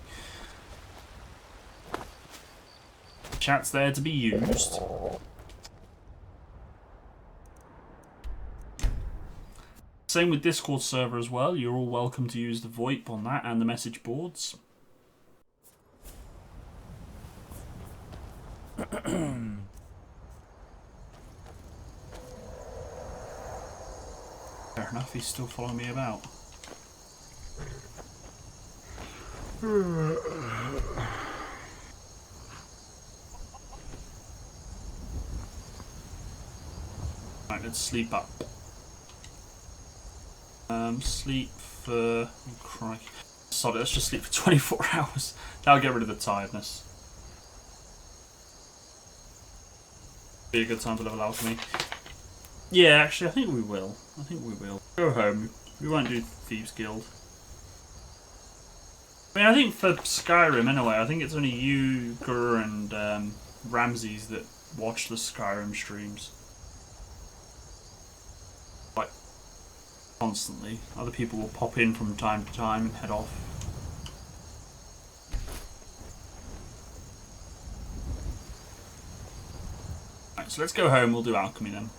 Chat's there to be used. Same with Discord server as well. You're all welcome to use the VoIP on that and the message boards. Fair enough, he's still following me about. Right, let's sleep up. Sleep for... Oh, crikey. Sorry, let's just sleep for 24 hours. That'll get rid of the tiredness. Be a good time to level alchemy. Yeah, actually, I think we will. I think we will. Go home. We won't do Thieves Guild. I mean, I think for Skyrim, anyway, I think it's only you, Gur, and Ramses that watch the Skyrim streams. Like, constantly. Other people will pop in from time to time and head off. Right, so let's go home. We'll do alchemy then.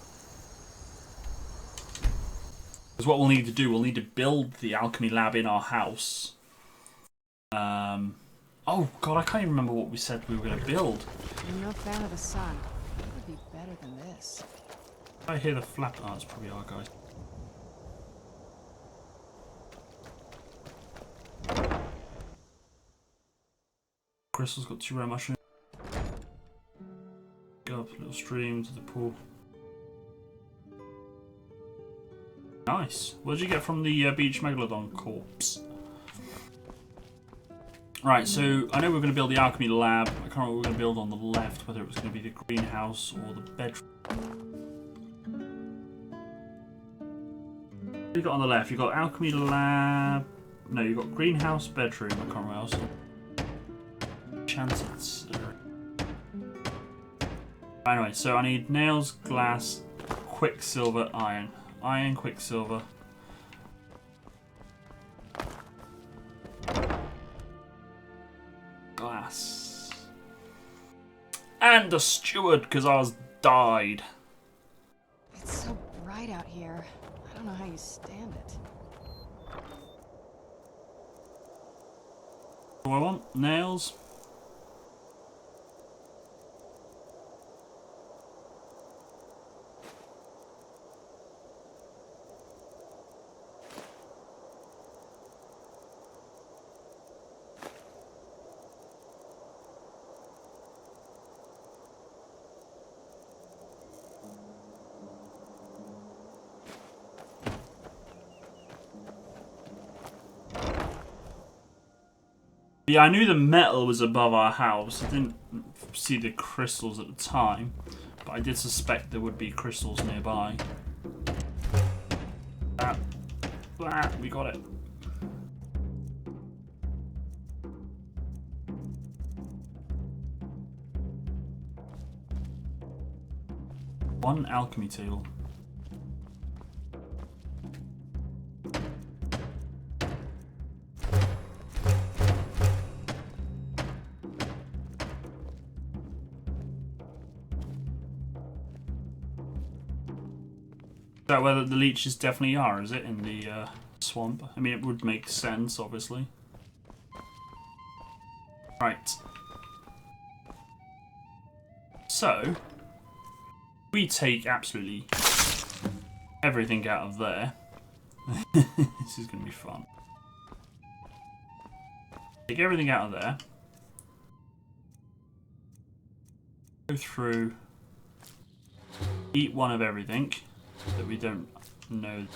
Because what we'll need to do, we'll need to build the alchemy lab in our house. Oh god, I can't even remember what we said we were going to build. I'm no fan of the sun. It would be better than this. I hear the flap. Oh, it's probably our guys. Crystal's got 2 rare mushrooms. Go up a little stream to the pool. Nice. What did you get from the beach megalodon corpse? Right, so I know we're going to build the alchemy lab. I can't remember what we're going to build on the left, whether it was going to be the greenhouse or the bedroom. What have you got on the left? You've got alchemy lab. No, you've got greenhouse, bedroom. I can't remember what else. Enchanted. Anyway, so I need nails, glass, quicksilver, iron. Iron, quicksilver. Glass. And a steward, because I was died. It's so bright out here. I don't know how you stand it. What do I want? Nails. Yeah, I knew the metal was above our house. I didn't see the crystals at the time, but I did suspect there would be crystals nearby. We got it. One alchemy table. that where the leeches definitely are, is it, in the swamp? I mean, it would make sense, obviously. Right. So, we take absolutely everything out of there. This is going to be fun. Take everything out of there. Go through. Eat one of everything that we don't know.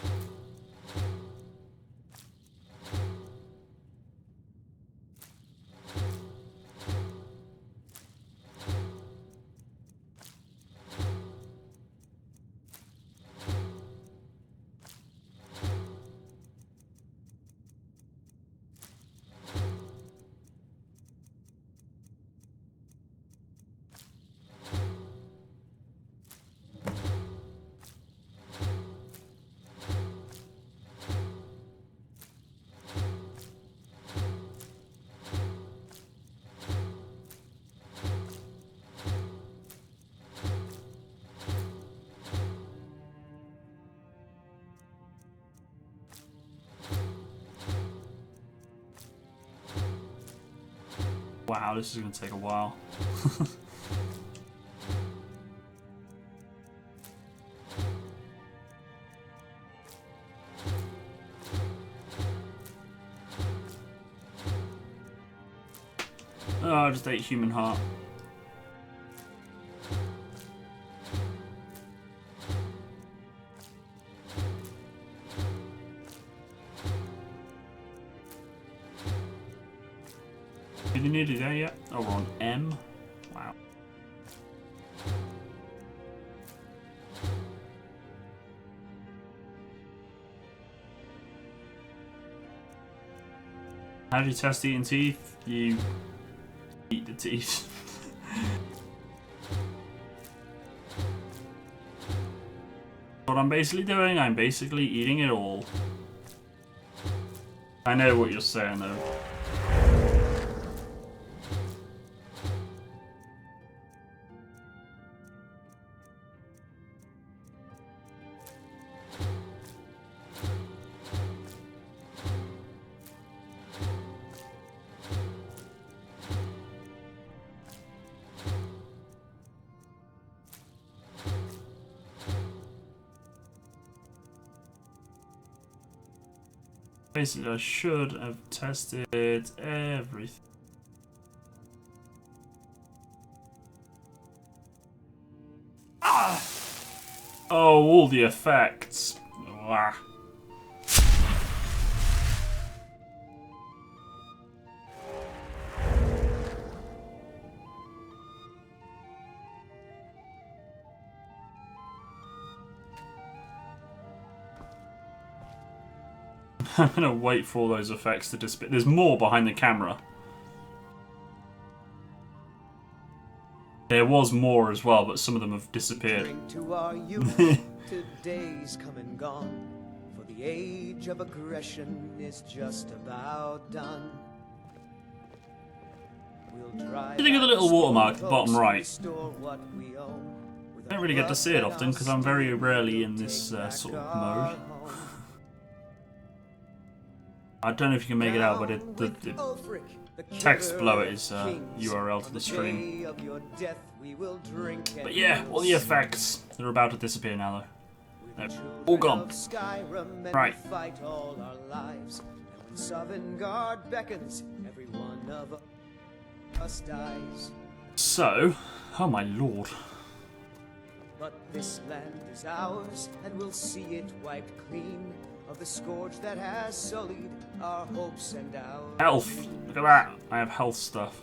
Wow, this is going to take a while. Oh, I just ate human heart. Did you nearly there yet? Oh, we're on M. Wow. How do you test eating teeth? You eat the teeth. What I'm basically doing, I'm basically eating it all. I know what you're saying though. Basically, I should have tested everything. Ah! Oh, all the effects. Ah. I'm gonna wait for all those effects to disappear. There's more behind the camera. There was more as well, but some of them have disappeared. Drink to our youth, today's come and gone, for the age of aggression is just about done. We'll drive. What do you think of the little watermark at the bottom right? What we own, I don't really get to see it often because I'm very rarely in this sort of mode. I don't know if you can make it out, but the text below it is URL to the stream. But yeah, all the effects, they're about to disappear now though. They're all gone. Right. So, oh my lord. But this land is ours, and we'll see it wiped clean of the scourge that has sullied our hopes and ours. Health! Look at that! I have health stuff.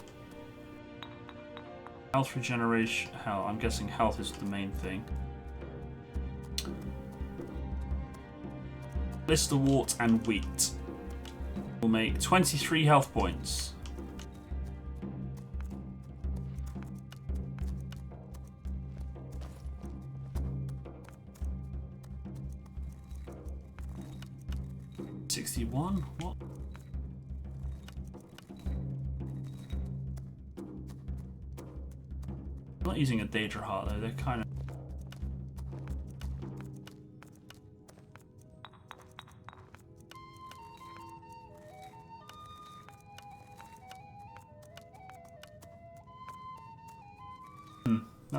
Health regeneration. Hell, I'm guessing health is the main thing. Blisterwort and wheat will make 23 health points. $61? What? I'm not using a Daedra heart though, they're kind of...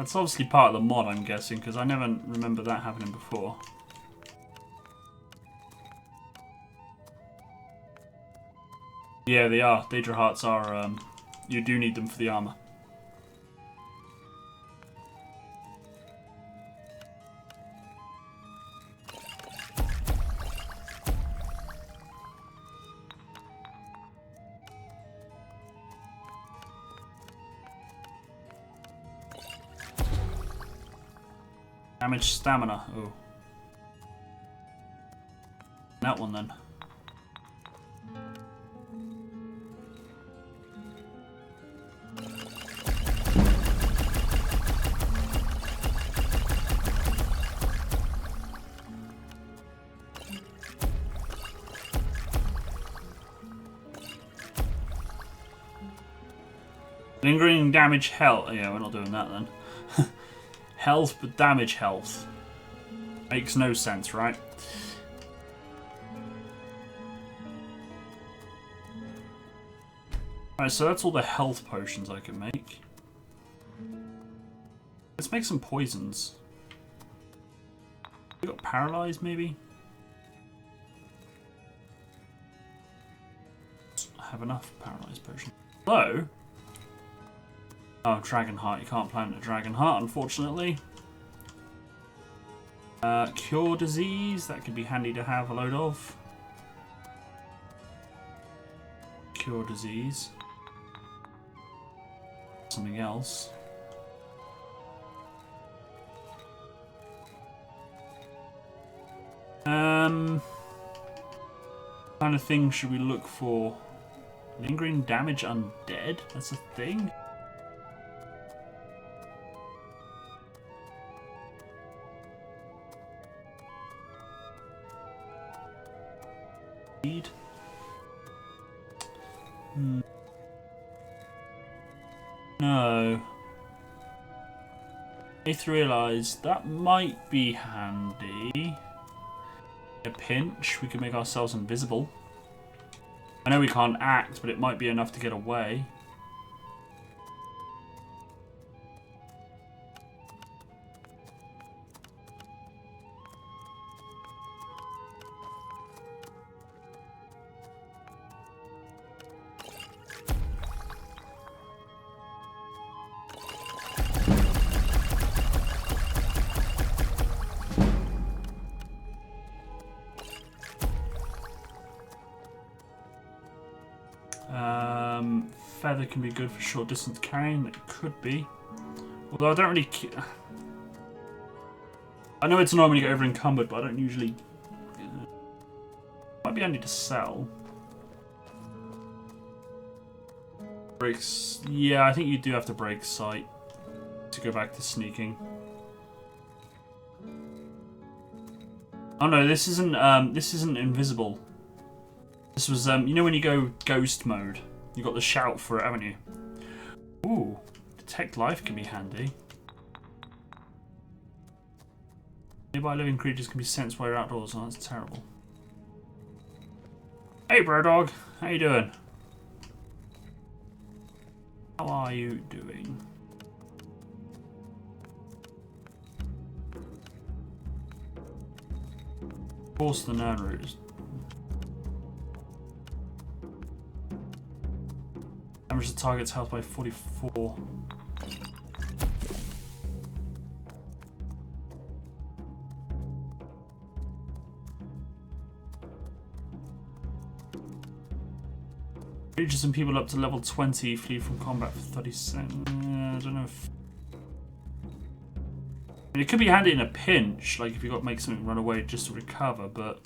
That's obviously part of the mod, I'm guessing, because I never remember that happening before. Yeah, they are. Daedra hearts are, you do need them for the armor. Damage stamina. Oh. That one then. Lingering damage health. Yeah, we're not doing that then. Health, but damage health. Makes no sense, right? Alright, so that's all the health potions I can make. Let's make some poisons. We got paralyzed, maybe? I have enough paralyzed potions. Hello? Oh, Dragon Heart. You can't plant a Dragon Heart, unfortunately. Cure disease. That could be handy to have a load of. Cure disease. Something else. What kind of thing should we look for? Lingering damage undead? That's a thing? No. I realised that might be handy. A pinch, we can make ourselves invisible. I know we can't act, but it might be enough to get away. Feather can be good for short distance carrying. It could be. Although I don't really... I know it's annoying when you get over encumbered, but I don't usually... Might be handy to sell. Breaks... Yeah, I think you do have to break sight to go back to sneaking. Oh no, this isn't invisible. This was, you know when you go ghost mode? You got the shout for it, haven't you? Ooh, detect life can be handy. Nearby living creatures can be sensed while you're outdoors. Oh, that's terrible. Hey, bro dog, how you doing? How are you doing? Of course, the Nern route is. Damage the target's health by 44. Creatures and people up to level 20 flee from combat for 30 seconds. I don't know if... I mean, it could be handy in a pinch, like if you got to make something run away just to recover, but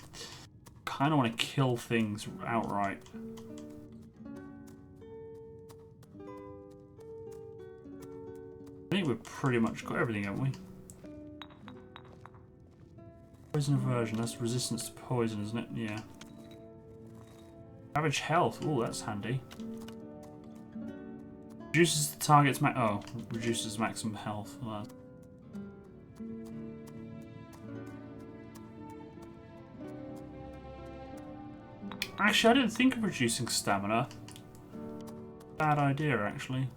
I kind of want to kill things outright. I think we've pretty much got everything, haven't we? Poison aversion, that's resistance to poison, isn't it? Yeah. Average health, oh, that's handy. Reduces the target's reduces maximum health. Well, actually, I didn't think of reducing stamina. Bad idea, actually.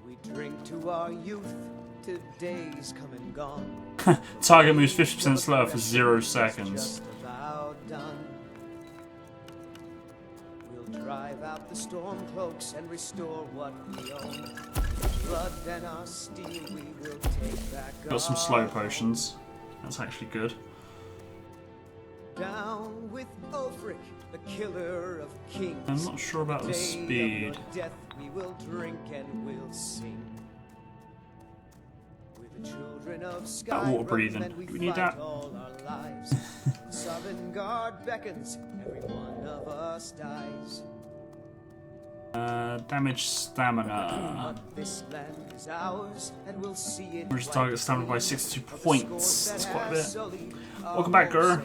We drink to our youth, to days come and gone. Target moves 50% slower for 0 seconds. Just about done. We'll drive out the storm cloaks and restore what we own. Blood and our steel we will take back. Got some slow potions. That's actually good. Down with Ulfric, the killer of kings. I'm not sure about the speed. Death we will drink and we'll sing. With the children of That water Skyrim, breathing. then we Do we need fight that? all our lives. Sovngarde beckons, every one of us dies. Damage stamina. But this land is ours, and we'll see it. Reduce target stamina by 62 points. That's quite a bit. Welcome back, girl.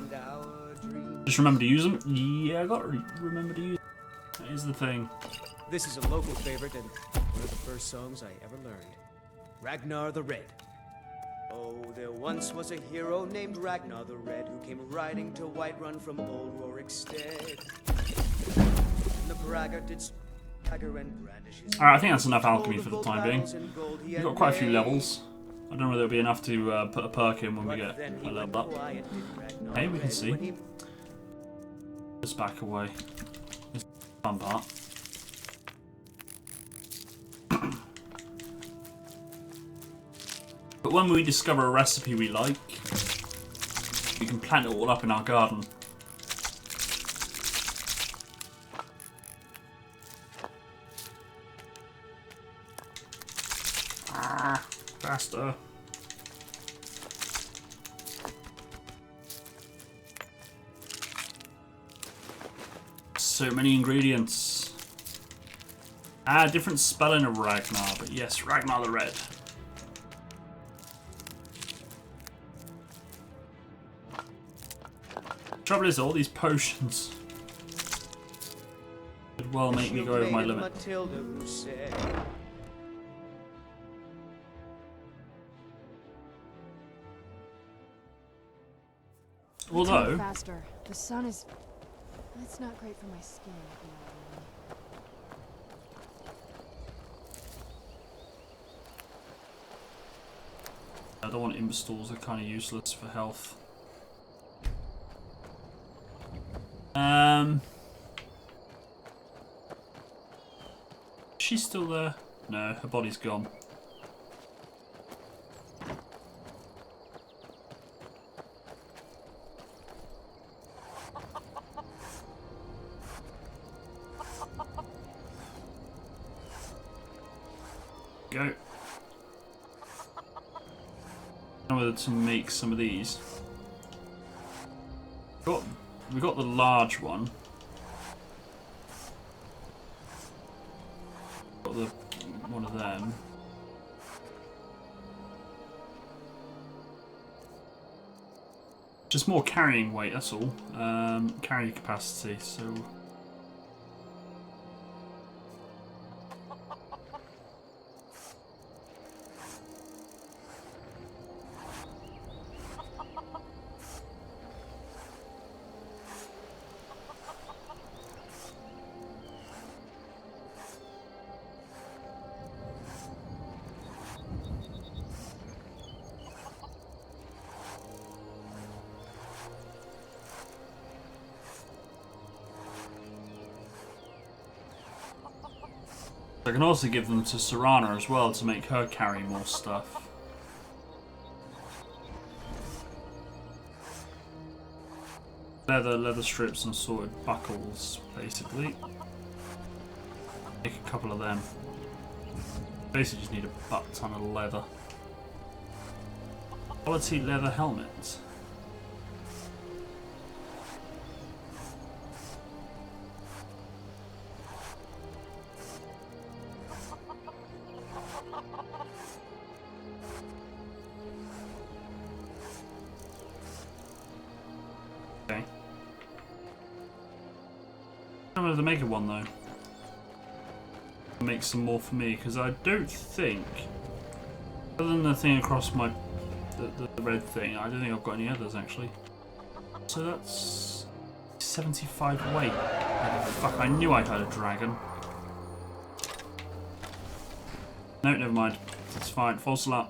Just remember to use them. Yeah, I got to remember to use them. That is the thing. This is a local favorite and one of the first songs I ever learned. Ragnar the Red. Oh, there once was a hero named Ragnar the Red who came riding to Whiterun from old Rorikstead. And the braggart did stagger and brandish his. Alright, I think that's enough alchemy for the time being. We've got quite a few levels. I don't know whether it'll be enough to put a perk in when we get a level up. Hey, we can see. Let's back away. This is the fun part. But when we discover a recipe we like, we can plant it all up in our garden. Ah, faster. So many ingredients. Different spelling of Ragnar, but yes, Ragnar the Red. Trouble is, all these potions could well make me go over my limit. Although, faster. The sun is. It's not great for my skin, if you know what I mean. I don't want imbeciles, they're kind of useless for health. She's still there? No, her body's gone. Go. I don't know whether to make some of these. We got the large one. Got the one of them. Just more carrying weight, that's all. Carrying capacity, so. I can also give them to Serana as well to make her carry more stuff. Leather strips and sorted buckles, basically. Make a couple of them. Basically just need a butt ton of leather. Quality leather helmet. Okay. I'm going to make a one though. Make some more for me because I don't think, other than the thing across my the red thing, I don't think I've got any others actually. So that's 75 weight. Oh, fuck! I knew I had a dragon. No, never mind. It's fine. False alarm.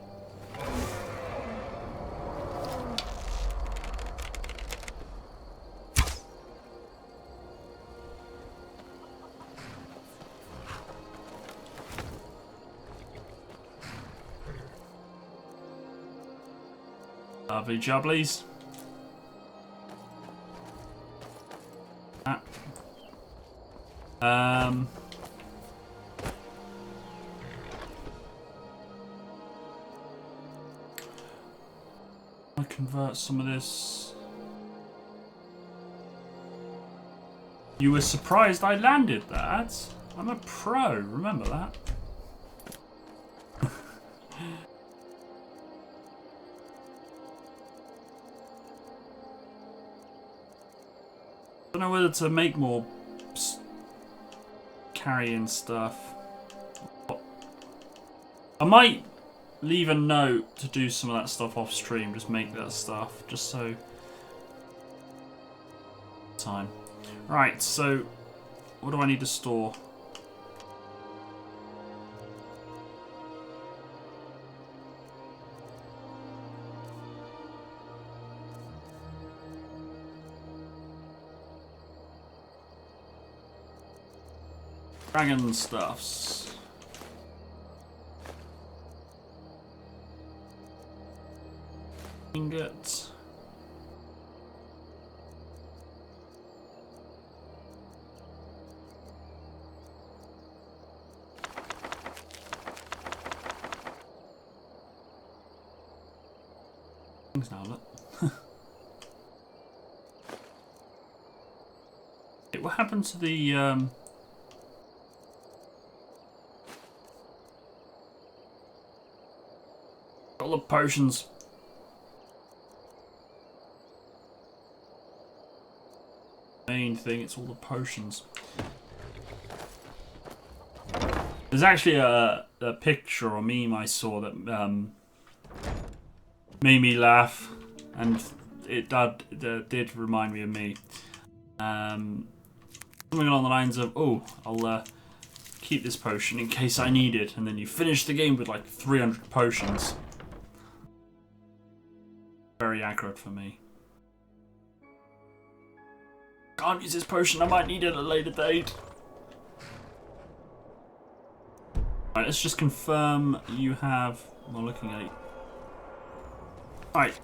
Lovely jobblies. I convert some of this. You were surprised I landed that? I'm a pro, remember that? I don't know whether to make more carrying stuff. I might leave a note to do some of that stuff off stream, just make that stuff, just so time. Right, so what do I need to store? Dragon stuffs. Ingots. Things now, look. What happened to the all the potions? Main thing, it's all the potions. There's actually a picture or meme I saw that made me laugh, and it did remind me of me. Something along the lines of, oh, I'll keep this potion in case I need it, and then you finish the game with like 300 potions. Very accurate for me. Can't use this potion, I might need it at a later date. Right, let's just confirm you have, we're looking at it. Right.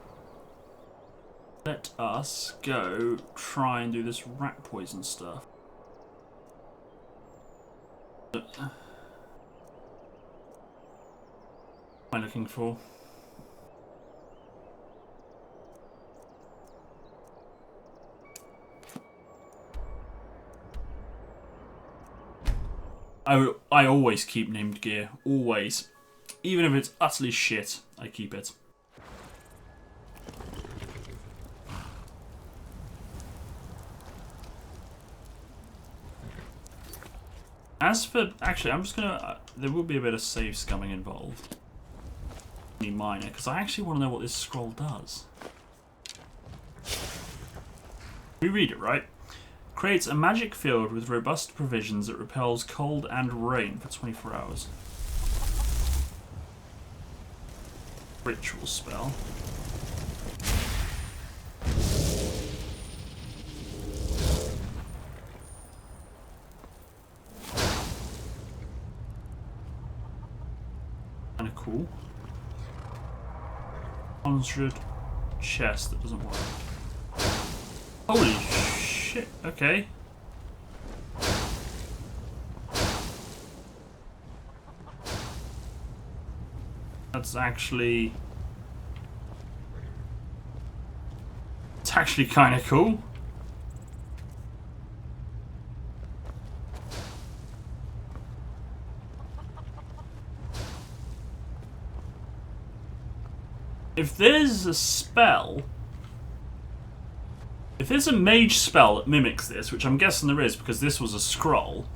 Let us go try and do this rat poison stuff. What am I looking for? I always keep named gear. Always. Even if it's utterly shit, I keep it. As for... Actually, I'm just gonna... there will be a bit of save scumming involved. Minor, because I actually want to know what this scroll does. We read it, right? Creates a magic field with robust provisions that repels cold and rain for 24 hours. Ritual spell. Kinda cool. 100 chest that doesn't work. Holy shit, okay. That's actually... it's actually kind of cool. If there's a spell... if there's a mage spell that mimics this, which I'm guessing there is because this was a scroll,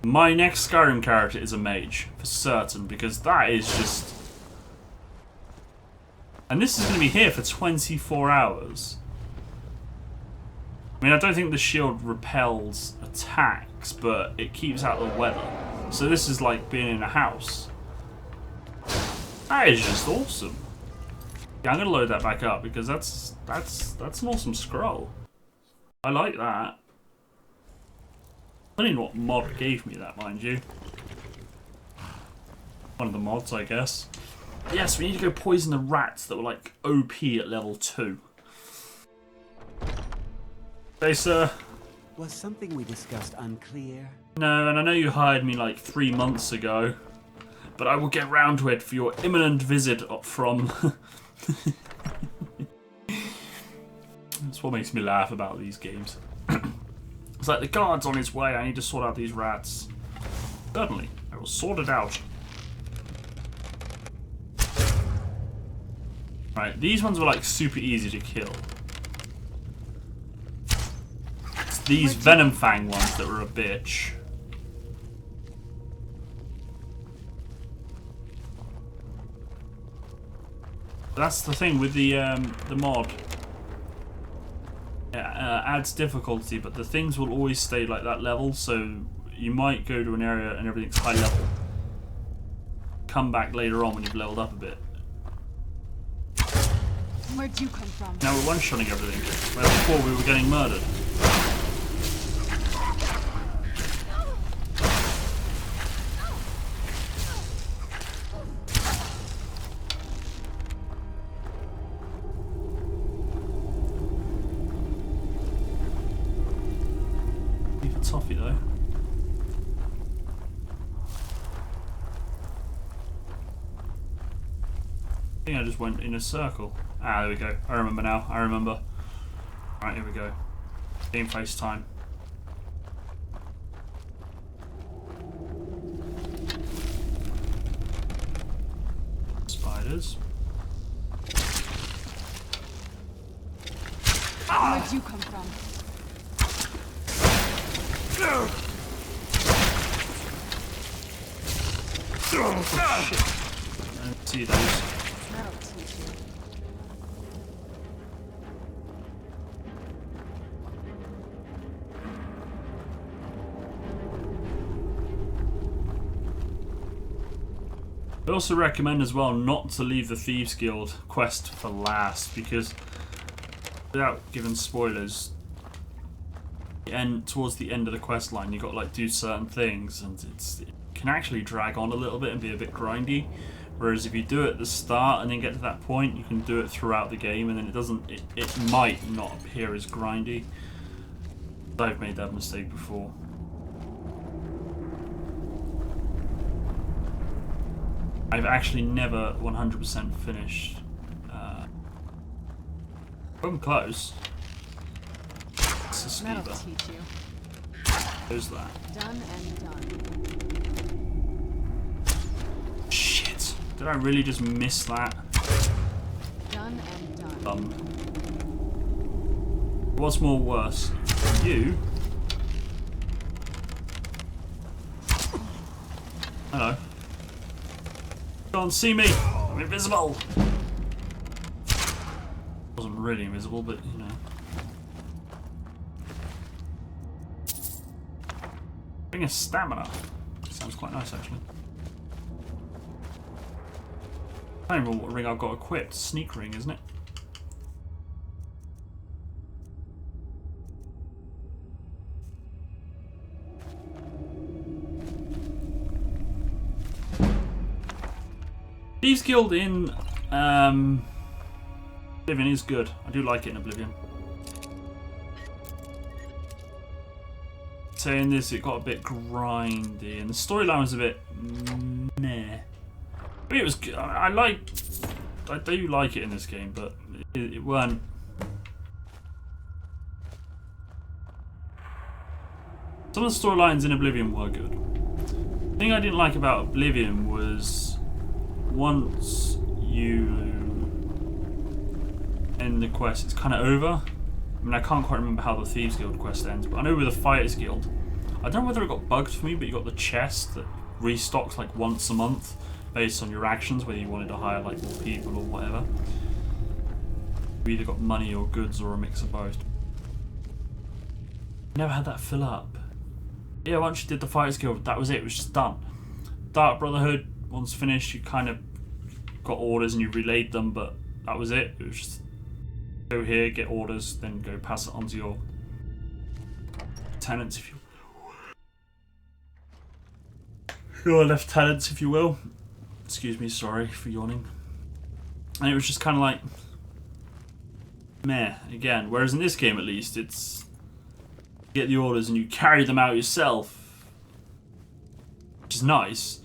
my next Skyrim character is a mage, for certain, because that is just... and this is going to be here for 24 hours. I mean, I don't think the shield repels attacks, but it keeps out the weather. So this is like being in a house. That is just awesome. Yeah, I'm gonna load that back up because that's an awesome scroll. I like that. I don't know what mod gave me that, mind you. One of the mods, I guess. Yes, we need to go poison the rats that were like OP at level 2. Hey, sir. Was something we discussed unclear? No, and I know you hired me like 3 months ago, but I will get round to it for your imminent visit from... That's what makes me laugh about these games. It's like, the guard's on his way, I need to sort out these rats. Certainly, I will sort it out. Right, these ones were like super easy to kill. It's these Venom Fang ones that were a bitch. That's the thing with the mod. It adds difficulty, but the things will always stay like that level, so you might go to an area and everything's high level. Come back later on when you've leveled up a bit. Where'd you come from? Now we're one-shotting everything, where before we were getting murdered. Leave a toffee though. I think I just went in a circle. Ah, there we go. I remember now. I remember. Right, here we go. Game face time. Spiders. Where'd you come from? Oh, shit. I don't see those. That'll teach you. I also recommend as well not to leave the Thieves Guild quest for last, because without giving spoilers, towards the end of the quest line you got to like do certain things, and it can actually drag on a little bit and be a bit grindy. Whereas if you do it at the start and then get to that point, you can do it throughout the game, and then it might not appear as grindy. I've made that mistake before. I've actually never 100% finished. I'm close. It's a That'll skeever. teach you. Who's that? Done and done. Shit! Did I really just miss that? Done and done. What's more worse? You? Hello. Can't see me! I'm invisible! Wasn't really invisible, but you know. Bring a stamina. Sounds quite nice actually. I don't remember what ring I've got equipped. Sneak ring, isn't it? Thieves Guild in Oblivion is good. I do like it in Oblivion. Saying this, it got a bit grindy, and the storyline was a bit meh. I mean, it was good. I do like it in this game, but it weren't. Some of the storylines in Oblivion were good. The thing I didn't like about Oblivion was once you end the quest, it's kind of over. I mean, I can't quite remember how the Thieves Guild quest ends, but I know with the Fighters Guild, I don't know whether it got bugged for me, but you got the chest that restocks like once a month based on your actions, whether you wanted to hire like more people or whatever. You either got money or goods or a mix of both. Never had that fill up. Yeah, once you did the Fighters Guild, that was it. It was just done. Dark Brotherhood, once finished, you kind of got orders and you relayed them, but that was it. It was just go here, get orders, then go pass it on to your lieutenants, if you your lieutenants, if you will. Excuse me, sorry for yawning. And it was just kind of like meh again. Whereas in this game, at least, it's you get the orders and you carry them out yourself, which is nice.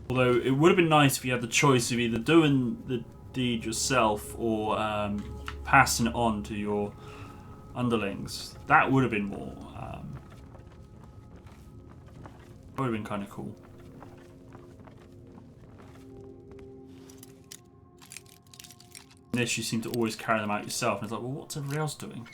Although it would have been nice if you had the choice of either doing the deed yourself or passing it on to your underlings. That would have been more. That would have been kind of cool. In this, you seem to always carry them out yourself, and it's like, well, what's everybody else doing?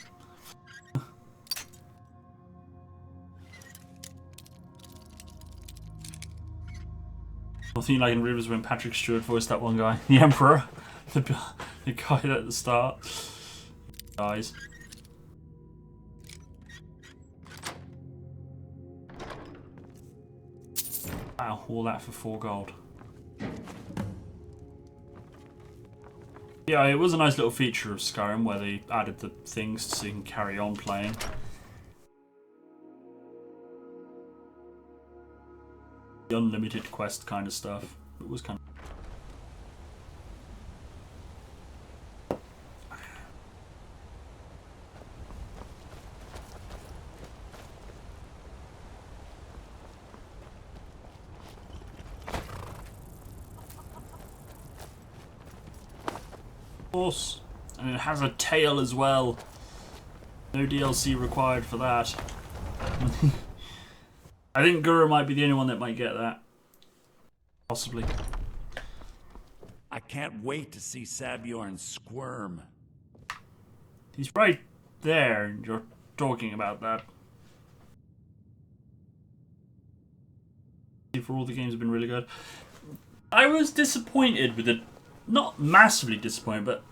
I think like in Rivers when Patrick Stewart voiced that one guy, the Emperor, the guy at the start. Guys. Wow, all that for 4 gold. Yeah, it was a nice little feature of Skyrim where they added the things so you can carry on playing. The unlimited quest kind of stuff. It was kind of... Of course. And it has a tail as well. No DLC required for that. I think Guru might be the only one that might get that. Possibly. I can't wait to see Sabjorn squirm. He's right there, and you're talking about that. For all the games have been really good. I was disappointed with it. Not massively disappointed, but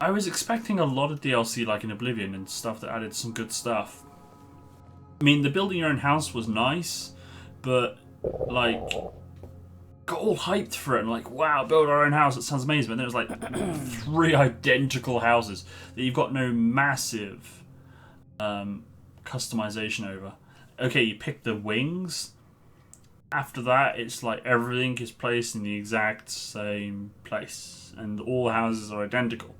I was expecting a lot of DLC like in Oblivion and stuff that added some good stuff. I mean, the building your own house was nice, but like got all hyped for it and like, wow, build our own house, it sounds amazing. But then it was like 3 identical houses that you've got no massive customization over. Okay, you pick the wings. After that, it's like everything is placed in the exact same place, and all the houses are identical.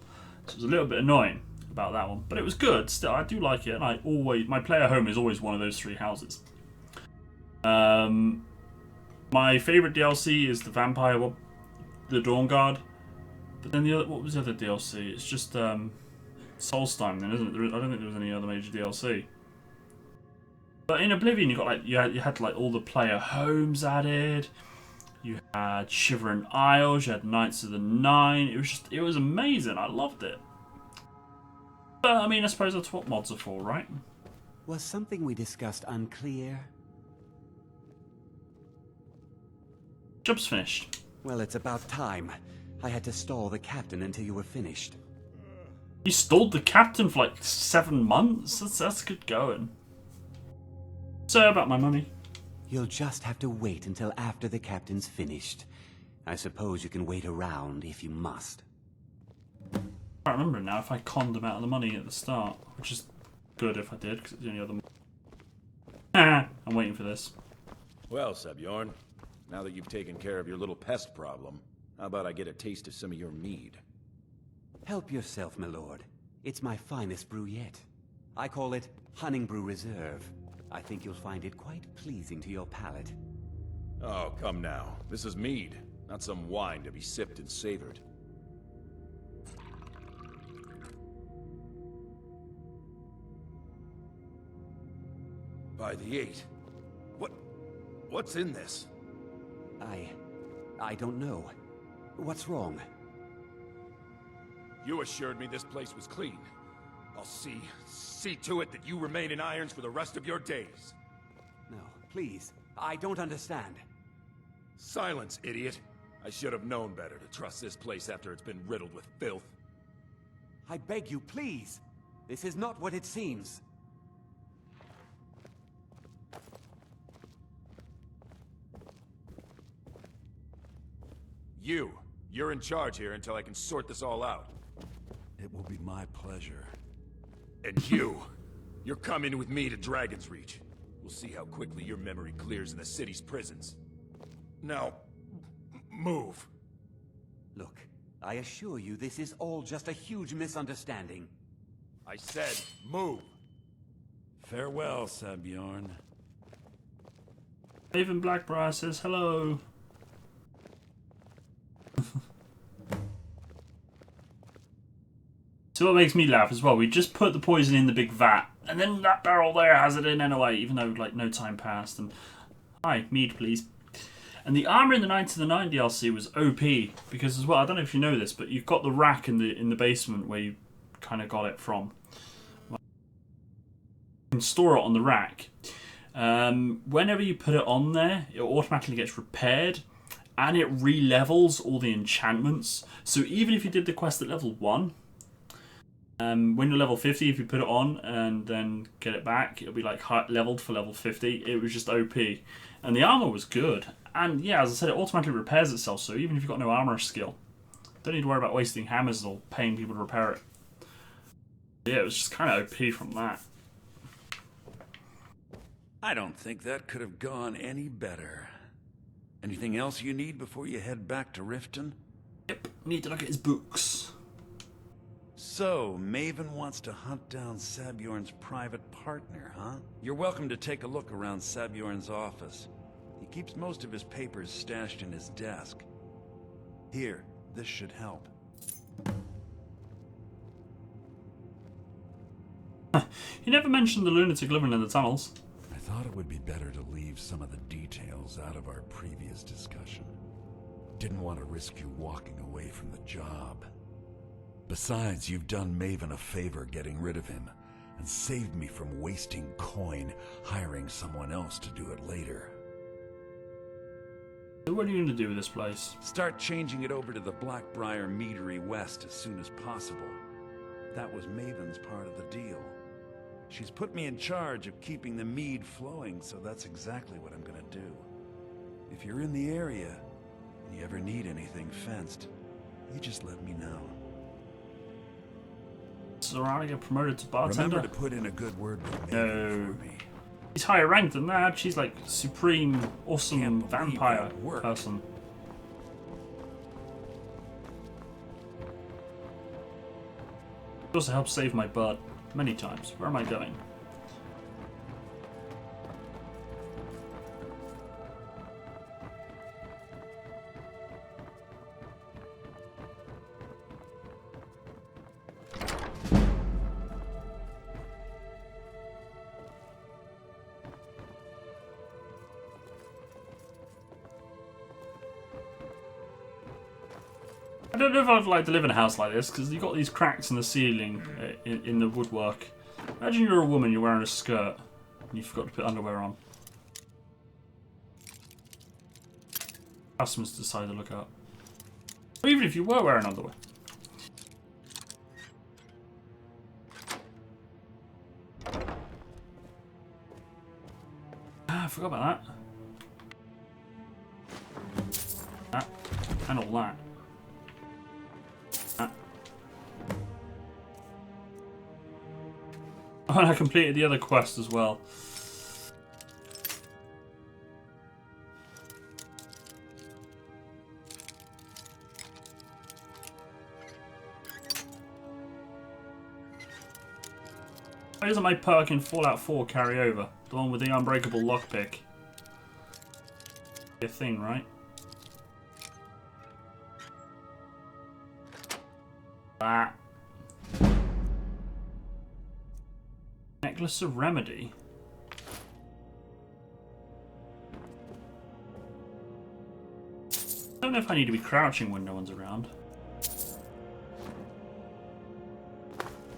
So it was a little bit annoying about that one, but it was good. Still, I do like it, and my player home is always one of those 3 houses. My favorite DLC is the Vampire, the Dawn Guard. But then what was the other DLC? It's just Solstheim, then, isn't it? I don't think there was any other major DLC. But in Oblivion, you got like you had like all the player homes added. You had Shivering Isles. You had Knights of the Nine. It was amazing. I loved it. But I mean, I suppose that's what mods are for, right? Was something we discussed unclear? Job's finished. Well, it's about time. I had to stall the captain until you were finished. You stalled the captain for like 7 months? That's good going. So, about my money. You'll just have to wait until after the captain's finished. I suppose you can wait around if you must. I can't remember now if I conned them out of the money at the start, which is good if I did, because it's the only other... I'm waiting for this. Well, Sabjorn, now that you've taken care of your little pest problem, how about I get a taste of some of your mead? Help yourself, my lord. It's my finest brew yet. I call it Honningbrew Reserve. I think you'll find it quite pleasing to your palate. Oh, come now. This is mead, not some wine to be sipped and savored. By the 8. What's in this? I don't know. What's wrong? You assured me this place was clean. I'll see to it that you remain in irons for the rest of your days. No, please. I don't understand. Silence, idiot. I should have known better to trust this place after it's been riddled with filth. I beg you, please. This is not what it seems. You're in charge here until I can sort this all out. It will be my pleasure. And you're coming with me to Dragon's Reach. We'll see how quickly your memory clears in the city's prisons. Now, move. Look, I assure you this is all just a huge misunderstanding. I said, move. Farewell, Sabjorn. Raven Blackbriar says hello. So what makes me laugh as well, we just put the poison in the big vat, and then that barrel there has it in anyway, even though like no time passed. And hi, mead please. And the armor in the Knights of the Night DLC was OP because as well, I don't know if you know this, but you've got the rack in the basement where you kind of got it from. You can store it on the rack. Whenever you put it on there, it automatically gets repaired, and it re-levels all the enchantments. So even if you did the quest at level 1. When you're level 50, if you put it on and then get it back, it'll be like leveled for level 50. It was just OP. And the armor was good. And yeah, as I said, it automatically repairs itself, so even if you've got no armor skill, don't need to worry about wasting hammers or paying people to repair it. Yeah, it was just kind of OP from that. I don't think that could have gone any better. Anything else you need before you head back to Riften? Yep, need to look at his books. So, Maven wants to hunt down Sabjorn's private partner, huh? You're welcome to take a look around Sabjorn's office. He keeps most of his papers stashed in his desk. Here, this should help. He never mentioned the lunatic living in the tunnels. I thought it would be better to leave some of the details out of our previous discussion. Didn't want to risk you walking away from the job. Besides, you've done Maven a favor getting rid of him, and saved me from wasting coin hiring someone else to do it later. So what are you going to do with this place? Start changing it over to the Blackbriar Meadery West as soon as possible. That was Maven's part of the deal. She's put me in charge of keeping the mead flowing, so that's exactly what I'm going to do. If you're in the area, and you ever need anything fenced, you just let me know. So Rana get promoted to bartender? Remember to put in a good word with Maven for me. He's higher ranked than that. She's like supreme, awesome vampire person. It also helped save my butt many times. Where am I going? I don't know if I'd like to live in a house like this, because you've got these cracks in the ceiling, in the woodwork. Imagine you're a woman, you're wearing a skirt, and you forgot to put underwear on. Customers decide to look up. Or even if you were wearing underwear. Ah, I forgot about that. That, and all that. Oh, and I completed the other quest as well. Why doesn't my perk in Fallout 4 carry over? The one with the unbreakable lockpick. Be a thing, right? That. Necklace of Remedy. I don't know if I need to be crouching when no one's around.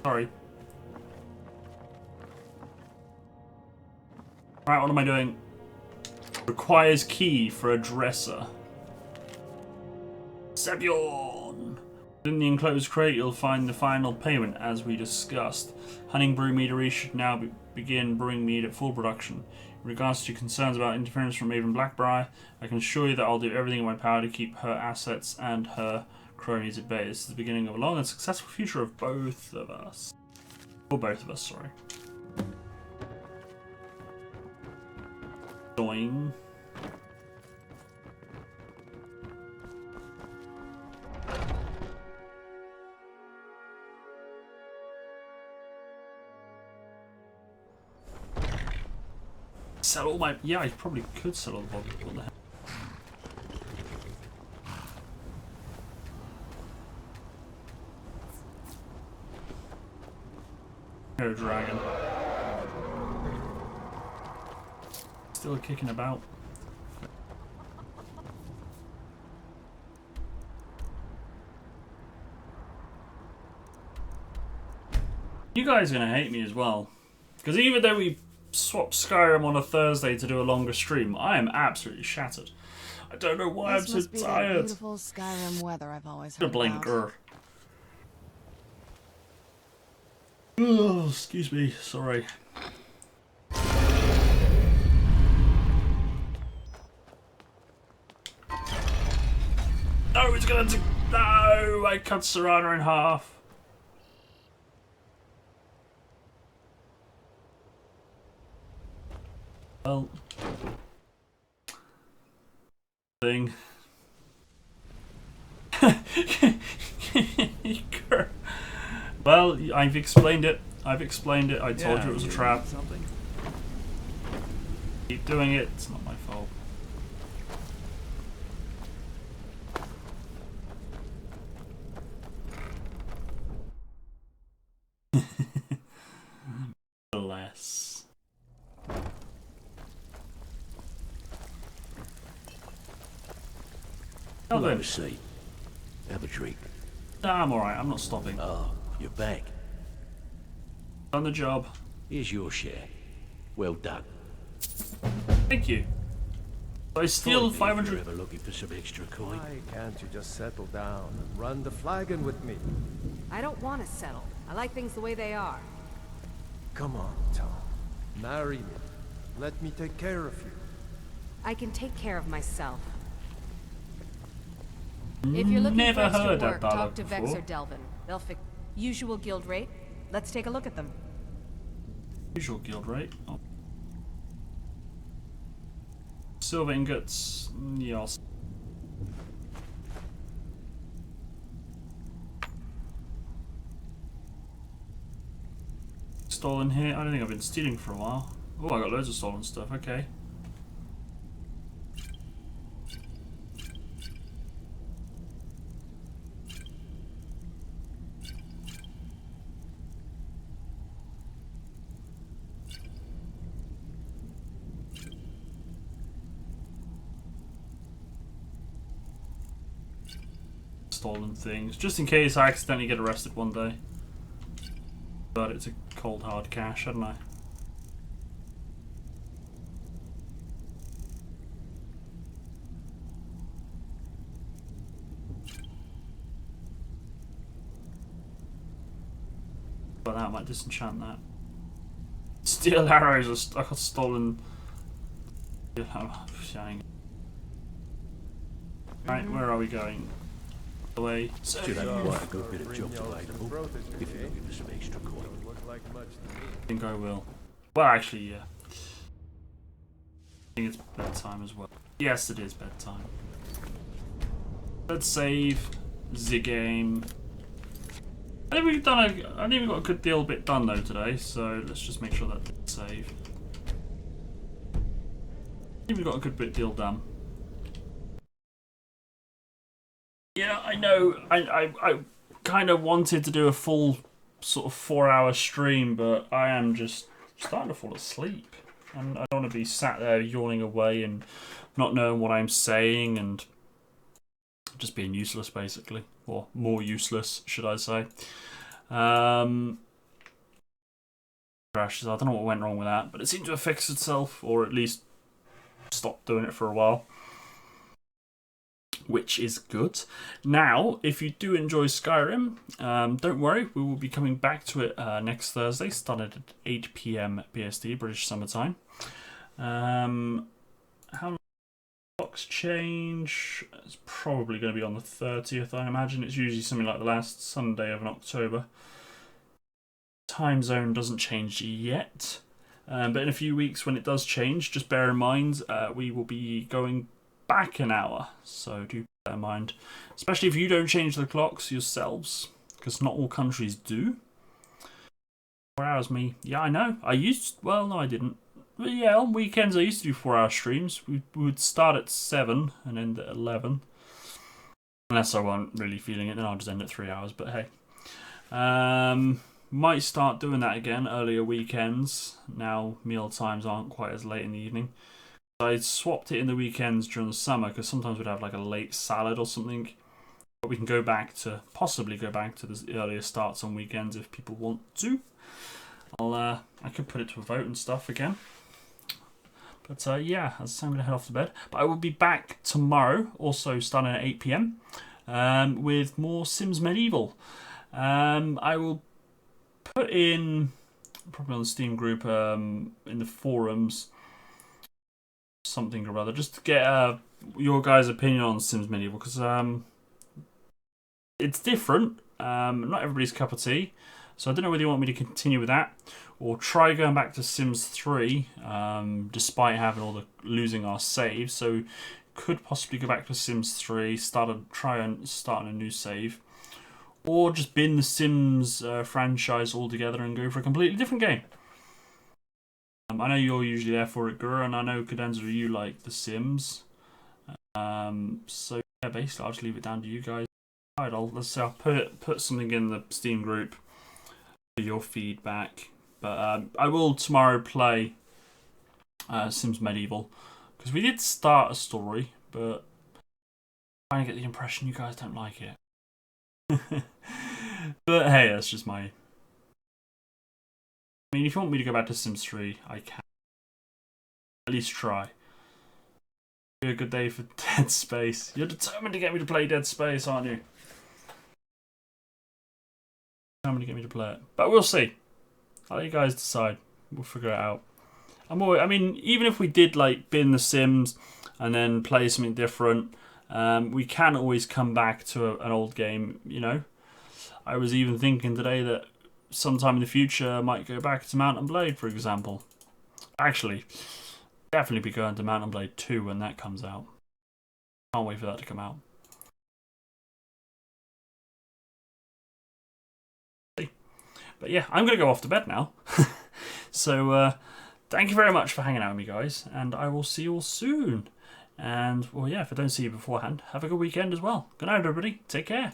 Sorry. Right, what am I doing? Requires key for a dresser. Sabjorn! In the enclosed crate, you'll find the final payment, as we discussed. Hunting Brew Meadery should now begin brewing mead at full production. In regards to your concerns about interference from Maven Blackbriar, I can assure you that I'll do everything in my power to keep her assets and her cronies at bay. This is the beginning of a long and successful future of both of us. Or both of us, sorry. Doing. Sell all my... Yeah, I probably could sell all the bodies. What the hell? No dragon. Still kicking about. You guys are going to hate me as well. Because even though we swapped Skyrim on a Thursday to do a longer stream, I am absolutely shattered. I don't know why I'm so Must be that tired. beautiful Skyrim weather I've always The heard about. blinker. Oh, excuse me, sorry. No, it's gonna no! I cut Serrano in half. Well, thing. Well, I've explained it. I've explained it. I told you it was a trap. Something. Keep doing it. It's not my fault. Bless. Have a seat. Have a drink. Nah, I'm alright. I'm not stopping. Oh, you're back. Done the job. Here's your share. Well done. Thank you. So I steal 500. You're ever looking for some extra coin? Why can't you just settle down and run the flagon with me? I don't want to settle. I like things the way they are. Come on, Tom. Marry me. Let me take care of you. I can take care of myself. If you're looking Never for extra heard that work, ballad talk to Vex before. or Delvin. They'll fix. Usual guild rate. Let's take a look at them. Usual guild rate. Oh. Silver ingots. Yes. Stolen here. I don't think I've been stealing for a while. Oh, I got loads of stolen stuff. Okay. Stolen things, just in case I accidentally get arrested one day. But it's a cold hard cash, hadn't I? But that might disenchant that. Steel arrows I got stolen. Right, where are we going? Away. Should have quite a good bit of jobs available if you're looking for some extra coin. I think I will. Well, actually, yeah. I think it's bedtime as well. Yes, it is bedtime. Let's save the game. I think we've done I think we got a good deal bit done though today, so let's just make sure that did save. I think we got a good bit deal done. Yeah, I know. I kind of wanted to do a full sort of 4-hour stream, but I am just starting to fall asleep. And I don't want to be sat there yawning away and not knowing what I'm saying and just being useless, basically. Or more useless, should I say. Crashes. I don't know what went wrong with that, but it seemed to have fixed itself, or at least stopped doing it for a while. Which is good. Now, if you do enjoy Skyrim, don't worry, we will be coming back to it next Thursday, starting at 8 PM BST, British Summer Time. How long clocks change? It's probably going to be on the 30th, I imagine. It's usually something like the last Sunday of October. Time zone doesn't change yet. But in a few weeks when it does change, just bear in mind we will be going back an hour. So do bear in mind. Especially if you don't change the clocks yourselves. Because not all countries do. 4 hours, me. Yeah, I know. Well, no, I didn't. But yeah, on weekends I used to do 4-hour streams. We would start at 7 and end at 11. Unless I wasn't really feeling it, then I'll just end at 3 hours. But hey. Might start doing that again, earlier weekends. Now meal times aren't quite as late in the evening. I swapped it in the weekends during the summer because sometimes we'd have like a late salad or something. But we can possibly go back to the earlier starts on weekends if people want to. I could put it to a vote and stuff again. But yeah, as I say, I'm going to head off to bed. But I will be back tomorrow, also starting at 8 PM, with more Sims Medieval. I will put in, probably on the Steam group, in the forums, something or other, just to get your guys' opinion on Sims Medieval, because it's different. Not everybody's cup of tea. So I don't know whether you want me to continue with that or try going back to Sims 3, despite having losing our saves. So could possibly go back to Sims 3, try and start a new save, or just bin the Sims franchise altogether and go for a completely different game. I know you're usually there for it, Guru, and I know Cadenza, you like the Sims. So yeah, basically I'll just leave it down to you guys. Alright, I'll put something in the Steam group for your feedback. But I will tomorrow play Sims Medieval, because we did start a story, but I kind of get the impression you guys don't like it. But hey, that's just my... I mean, if you want me to go back to Sims 3, I can. At least try. Be a good day for Dead Space. You're determined to get me to play Dead Space, aren't you? Determined to get me to play it. But we'll see. I'll let you guys decide. We'll figure it out. I mean, even if we did like bin the Sims and then play something different, we can always come back to an old game, you know. I was even thinking today that sometime in the future I might go back to Mount & Blade, for example. Actually, definitely be going to Mount & Blade 2 when that comes out. Can't wait for that to come out. But yeah, I'm going to go off to bed now. So, thank you very much for hanging out with me, guys. And I will see you all soon. And, well, yeah, if I don't see you beforehand, have a good weekend as well. Good night, everybody. Take care.